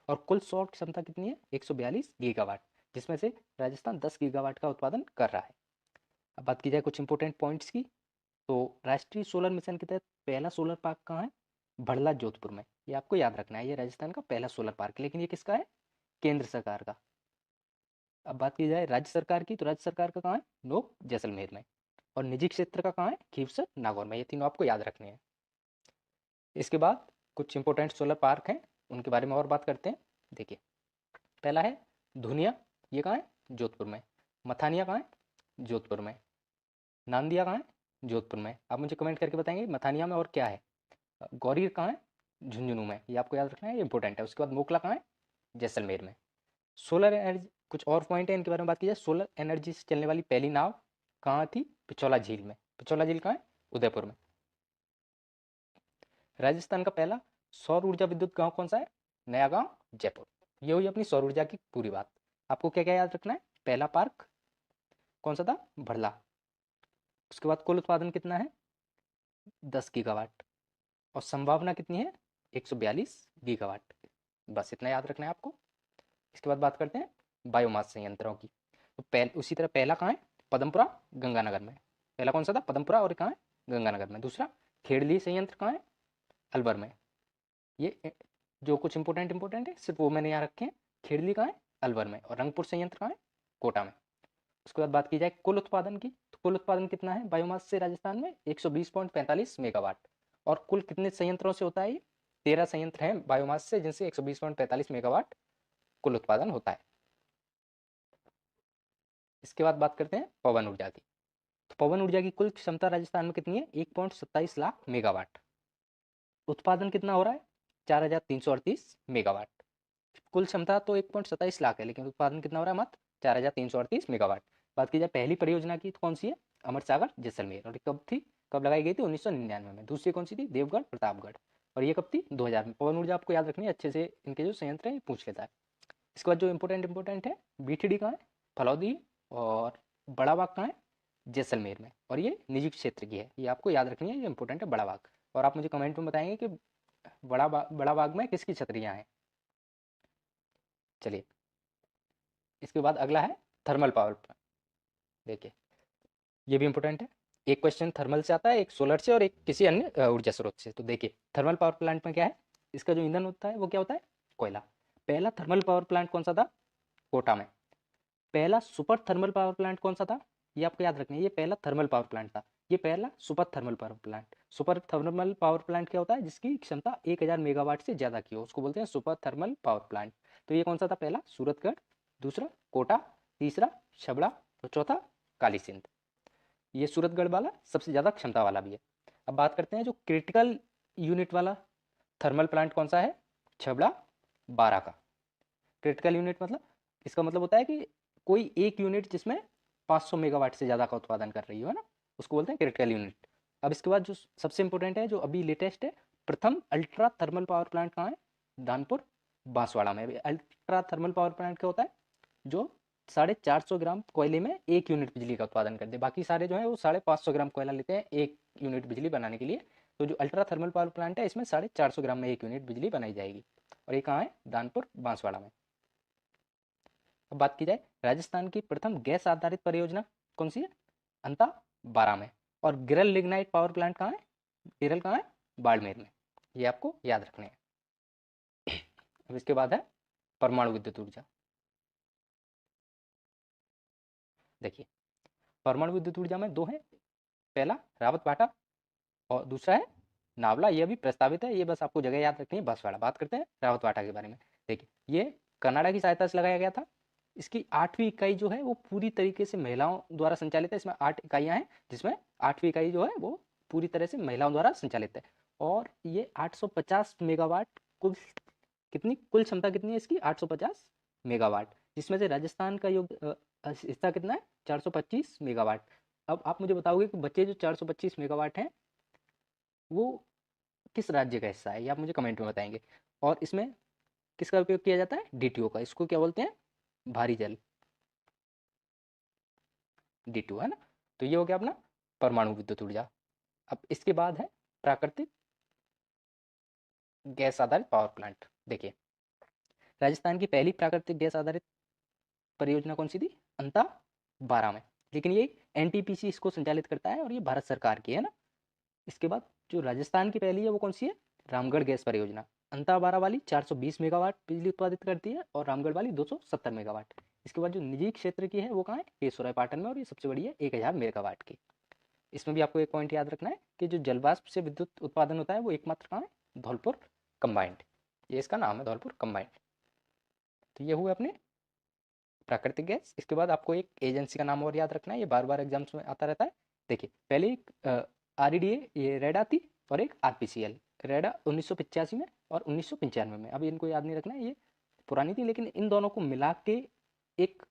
और कुल सौर क्षमता कितनी है? 142 गीगावाट, जिसमें से राजस्थान 10 गीगावाट का उत्पादन कर रहा है। अब बात की जाए कुछ इंपॉर्टेंट पॉइंट्स की, तो राष्ट्रीय सोलर मिशन के तहत पहला सोलर पार्क कहाँ है? भड़ला, जोधपुर में। ये आपको याद रखना है। ये राजस्थान का पहला सोलर पार्क है, लेकिन ये किसका है? केंद्र सरकार का। अब बात की जाए राज्य सरकार की, तो राज्य सरकार का कहाँ है? नोक, जैसलमेर में। और निजी क्षेत्र का कहाँ है? खीवसर, नागौर में। ये तीनों आपको याद रखने हैं। इसके बाद कुछ इंपॉर्टेंट सोलर पार्क हैं, उनके बारे में और बात करते हैं। देखिए पहला है धुनिया। ये कहाँ है? जोधपुर में। मथानिया कहाँ है? जोधपुर में। नांदिया कहाँ है? जोधपुर में। आप मुझे कमेंट करके बताएंगे मथानिया में और क्या है। गौरीर कहाँ है? झुंझुनू में। ये आपको याद रखना है, ये इंपॉर्टेंट है। उसके बाद मोकला कहाँ है? जैसलमेर में। सोलर एनर्जी, कुछ और पॉइंट है इनके बारे में बात की जाए। सोलर एनर्जी से चलने वाली पहली नाव कहाँ थी? पिछौला झील में। पिछौला झील कहाँ है? उदयपुर में। राजस्थान का पहला सौर ऊर्जा विद्युत गांव कौन सा है? नया गांव, जयपुर। ये हुई अपनी सौर ऊर्जा की पूरी बात। आपको क्या क्या याद रखना है? पहला पार्क कौन सा था? भड़ला। उसके बाद कुल उत्पादन कितना है? 10 गीगावाट। और संभावना कितनी है? 142 गीगावाट। बस इतना याद रखना है आपको। इसके बाद बात करते हैं बायोमास संयंत्रों की। तो उसी तरह पहला कहाँ है? पदमपुरा, गंगानगर में। पहला कौन सा था? पदमपुरा, और कहाँ है? गंगानगर में। दूसरा खेड़ली संयंत्र कहाँ है? अलवर में। ये जो कुछ इंपॉर्टेंट है सिर्फ वो मैंने यहाँ रखे हैं। खेड़ली कहाँ है? अलवर में। और रंगपुर संयंत्र कहाँ है? कोटा में। उसके बाद बात की जाए कुल उत्पादन की, तो कुल उत्पादन कितना है बायोमास से राजस्थान में? 120.45 मेगावाट। और कुल कितने संयंत्रों से होता है ये? 13 संयंत्र हैं बायोमास से, जिनसे 120.45 मेगावाट कुल उत्पादन होता है। इसके बाद बात करते हैं पवन ऊर्जा की। तो पवन ऊर्जा की कुल क्षमता राजस्थान में कितनी है? 1.27 लाख मेगावाट। उत्पादन कितना हो रहा है? 4338 मेगावाट। कुल क्षमता तो 1.27 लाख है, लेकिन उत्पादन कितना हो रहा है? मात्र 4338 मेगावाट। बात की जाए पहली परियोजना की, तो कौन सी है? अमर सागर, जैसलमेर। और कब थी? कब लगाई गई थी? 1999 में। दूसरी कौन सी थी? देवगढ़, प्रतापगढ़। और ये कब थी? 2000 में। पवन ऊर्जा आपको याद रखनी है अच्छे से, इनके जो संयंत्र है पूछ लेता है। इसके बाद जो इंपॉर्टेंट है, बीटीडी कहाँ है? फलौदी। और बड़ा बाग कहाँ है? जैसलमेर में। और ये निजी क्षेत्र की है, ये आपको याद रखनी है, ये इंपॉर्टेंट है बड़ा बाग। और आप मुझे कमेंट में बताएंगे कि बड़ा बाग में किसकी छतरियाँ हैं। चलिए इसके बाद अगला है थर्मल पावर प्लांट। देखिए ये भी इंपॉर्टेंट है। एक क्वेश्चन थर्मल से आता है, एक सोलर से, और एक किसी अन्य ऊर्जा स्रोत से। तो देखिए थर्मल पावर प्लांट में क्या है? इसका जो ईंधन होता है वो क्या होता है? कोयला। पहला थर्मल पावर प्लांट कौन सा था? कोटा में। पहला सुपर थर्मल पावर प्लांट कौन सा था? ये आपको याद रखना है, ये पहला थर्मल पावर प्लांट था। ये पहला super thermal power plant. Super thermal power plant क्या होता है? जिसकी क्षमता 1000 मेगावाट से ज़्यादा की हो, उसको बोलते हैं सुपर थर्मल पावर प्लांट। तो ये कौन सा था? पहला सूरतगढ़, दूसरा कोटा, तीसरा छबड़ा, और चौथा काली सिंध। ये सूरतगढ़ वाला सबसे ज़्यादा क्षमता वाला भी है। अब बात करते हैं जो क्रिटिकल यूनिट वाला थर्मल प्लांट कौन सा है? छबड़ा 12 का। क्रिटिकल यूनिट मतलब, इसका मतलब होता है कि कोई एक यूनिट जिसमें 500 मेगावाट से ज़्यादा का उत्पादन कर रही हो, है ना, उसको बोलते हैं क्रिटिकल यूनिट। अब इसके बाद जो सबसे इंपॉर्टेंट है, जो अभी लेटेस्ट है, प्रथम अल्ट्रा थर्मल पावर प्लांट कहाँ है? दानपुर, बांसवाड़ा में। अल्ट्रा थर्मल पावर प्लांट क्या होता है? जो 450 ग्राम कोयले में 1 यूनिट बिजली का उत्पादन करते हैं। बाकी सारे जो है वो 550 ग्राम कोयला लेते हैं 1 यूनिट बिजली बनाने के लिए। तो जो अल्ट्रा थर्मल पावर प्लांट है, इसमें 450 ग्राम में 1 यूनिट बिजली बनाई जाएगी। और ये कहाँ है? दानपुर, बांसवाड़ा में। अब बात की जाए राजस्थान की प्रथम गैस आधारित परियोजना कौन सी है? अंता, 12 में। और गिरल लिग्नाइट पावर प्लांट कहाँ है? गिरल कहाँ है? बाड़मेर में। ये आपको याद रखने हैं। अब इसके बाद है परमाणु विद्युत ऊर्जा। देखिए परमाणु विद्युत ऊर्जा में दो है। पहला रावत भाटा, और दूसरा है नावला ये अभी प्रस्तावित है, ये बस आपको जगह याद रखनी है। बांसवाड़ा। बात करते हैं रावतवाड़ा के बारे में। देखिए, ये कनाडा की सहायता से लगाया गया था। इसकी 8वीं इकाई जो है वो पूरी तरीके से महिलाओं द्वारा संचालित है। इसमें 8 इकाइयाँ हैं, जिसमें 8वीं इकाई जो है वो पूरी तरह से महिलाओं द्वारा संचालित है। और ये 850 मेगावाट कुल, कितनी कुल क्षमता कितनी है इसकी? 850 मेगावाट, जिसमें से राजस्थान का हिस्सा कितना है? 425 मेगावाट। अब आप मुझे बताओगे कि बच्चे जो 425 मेगावाट हैं वो किस राज्य का हिस्सा है, ये आप मुझे कमेंट में बताएंगे। और इसमें किसका उपयोग किया जाता है? डीटीओ का। इसको क्या बोलते हैं? भारी जल, डीटीओ, है ना। तो ये हो गया अपना परमाणु विद्युत ऊर्जा। अब इसके बाद है प्राकृतिक गैस आधारित पावर प्लांट। देखिए, राजस्थान की पहली प्राकृतिक गैस आधारित परियोजना कौन सी थी? अंता 12 में। लेकिन ये एनटीपीसी इसको संचालित करता है और ये भारत सरकार की है ना। इसके बाद जो राजस्थान की पहली है वो कौन सी है? रामगढ़ गैस परियोजना। अंता 12 वाली 420 मेगावाट बिजली उत्पादित करती है और रामगढ़ वाली 270 मेगावाट। इसके बाद जो निजी क्षेत्र की है वो कहाँ है? केसोराय पाटन में, और ये सबसे बड़ी है 1000 मेगावाट की। इसमें भी आपको एक पॉइंट याद रखना है कि जो जलवाष्प से विद्युत उत्पादन होता है वो एकमात्र कहाँ है? धौलपुर कंबाइंड। ये इसका नाम है, धौलपुर कंबाइंड। तो ये हुए अपने प्राकृतिक गैस। इसके बाद आपको एक एजेंसी का नाम और याद रखना है, ये बार बार एग्जाम्स में आता रहता है। देखिए, पहले एक आरईडीए, ये रेडा थी, और एक आरपीसीएल। रेडा 1985 में और 1995 में। अब इनको याद नहीं रखना है, ये पुरानी थी, लेकिन इन दोनों को मिला के एक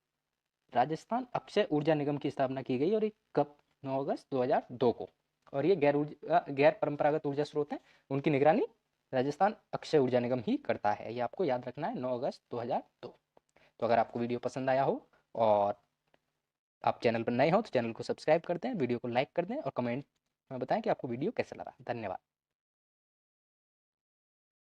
राजस्थान अक्षय ऊर्जा निगम की स्थापना की गई। और एक कब? 9 अगस्त 2002 को। और ये गैर परंपरागत ऊर्जा स्रोत हैं, उनकी निगरानी राजस्थान अक्षय ऊर्जा निगम ही करता है। ये आपको याद रखना है, 9 अगस्त 2002। तो अगर आपको वीडियो पसंद आया हो और आप चैनल पर नए हो तो चैनल को सब्सक्राइब कर दें, वीडियो को लाइक कर दें और कमेंट में बताएं कि आपको वीडियो कैसा लगा। धन्यवाद।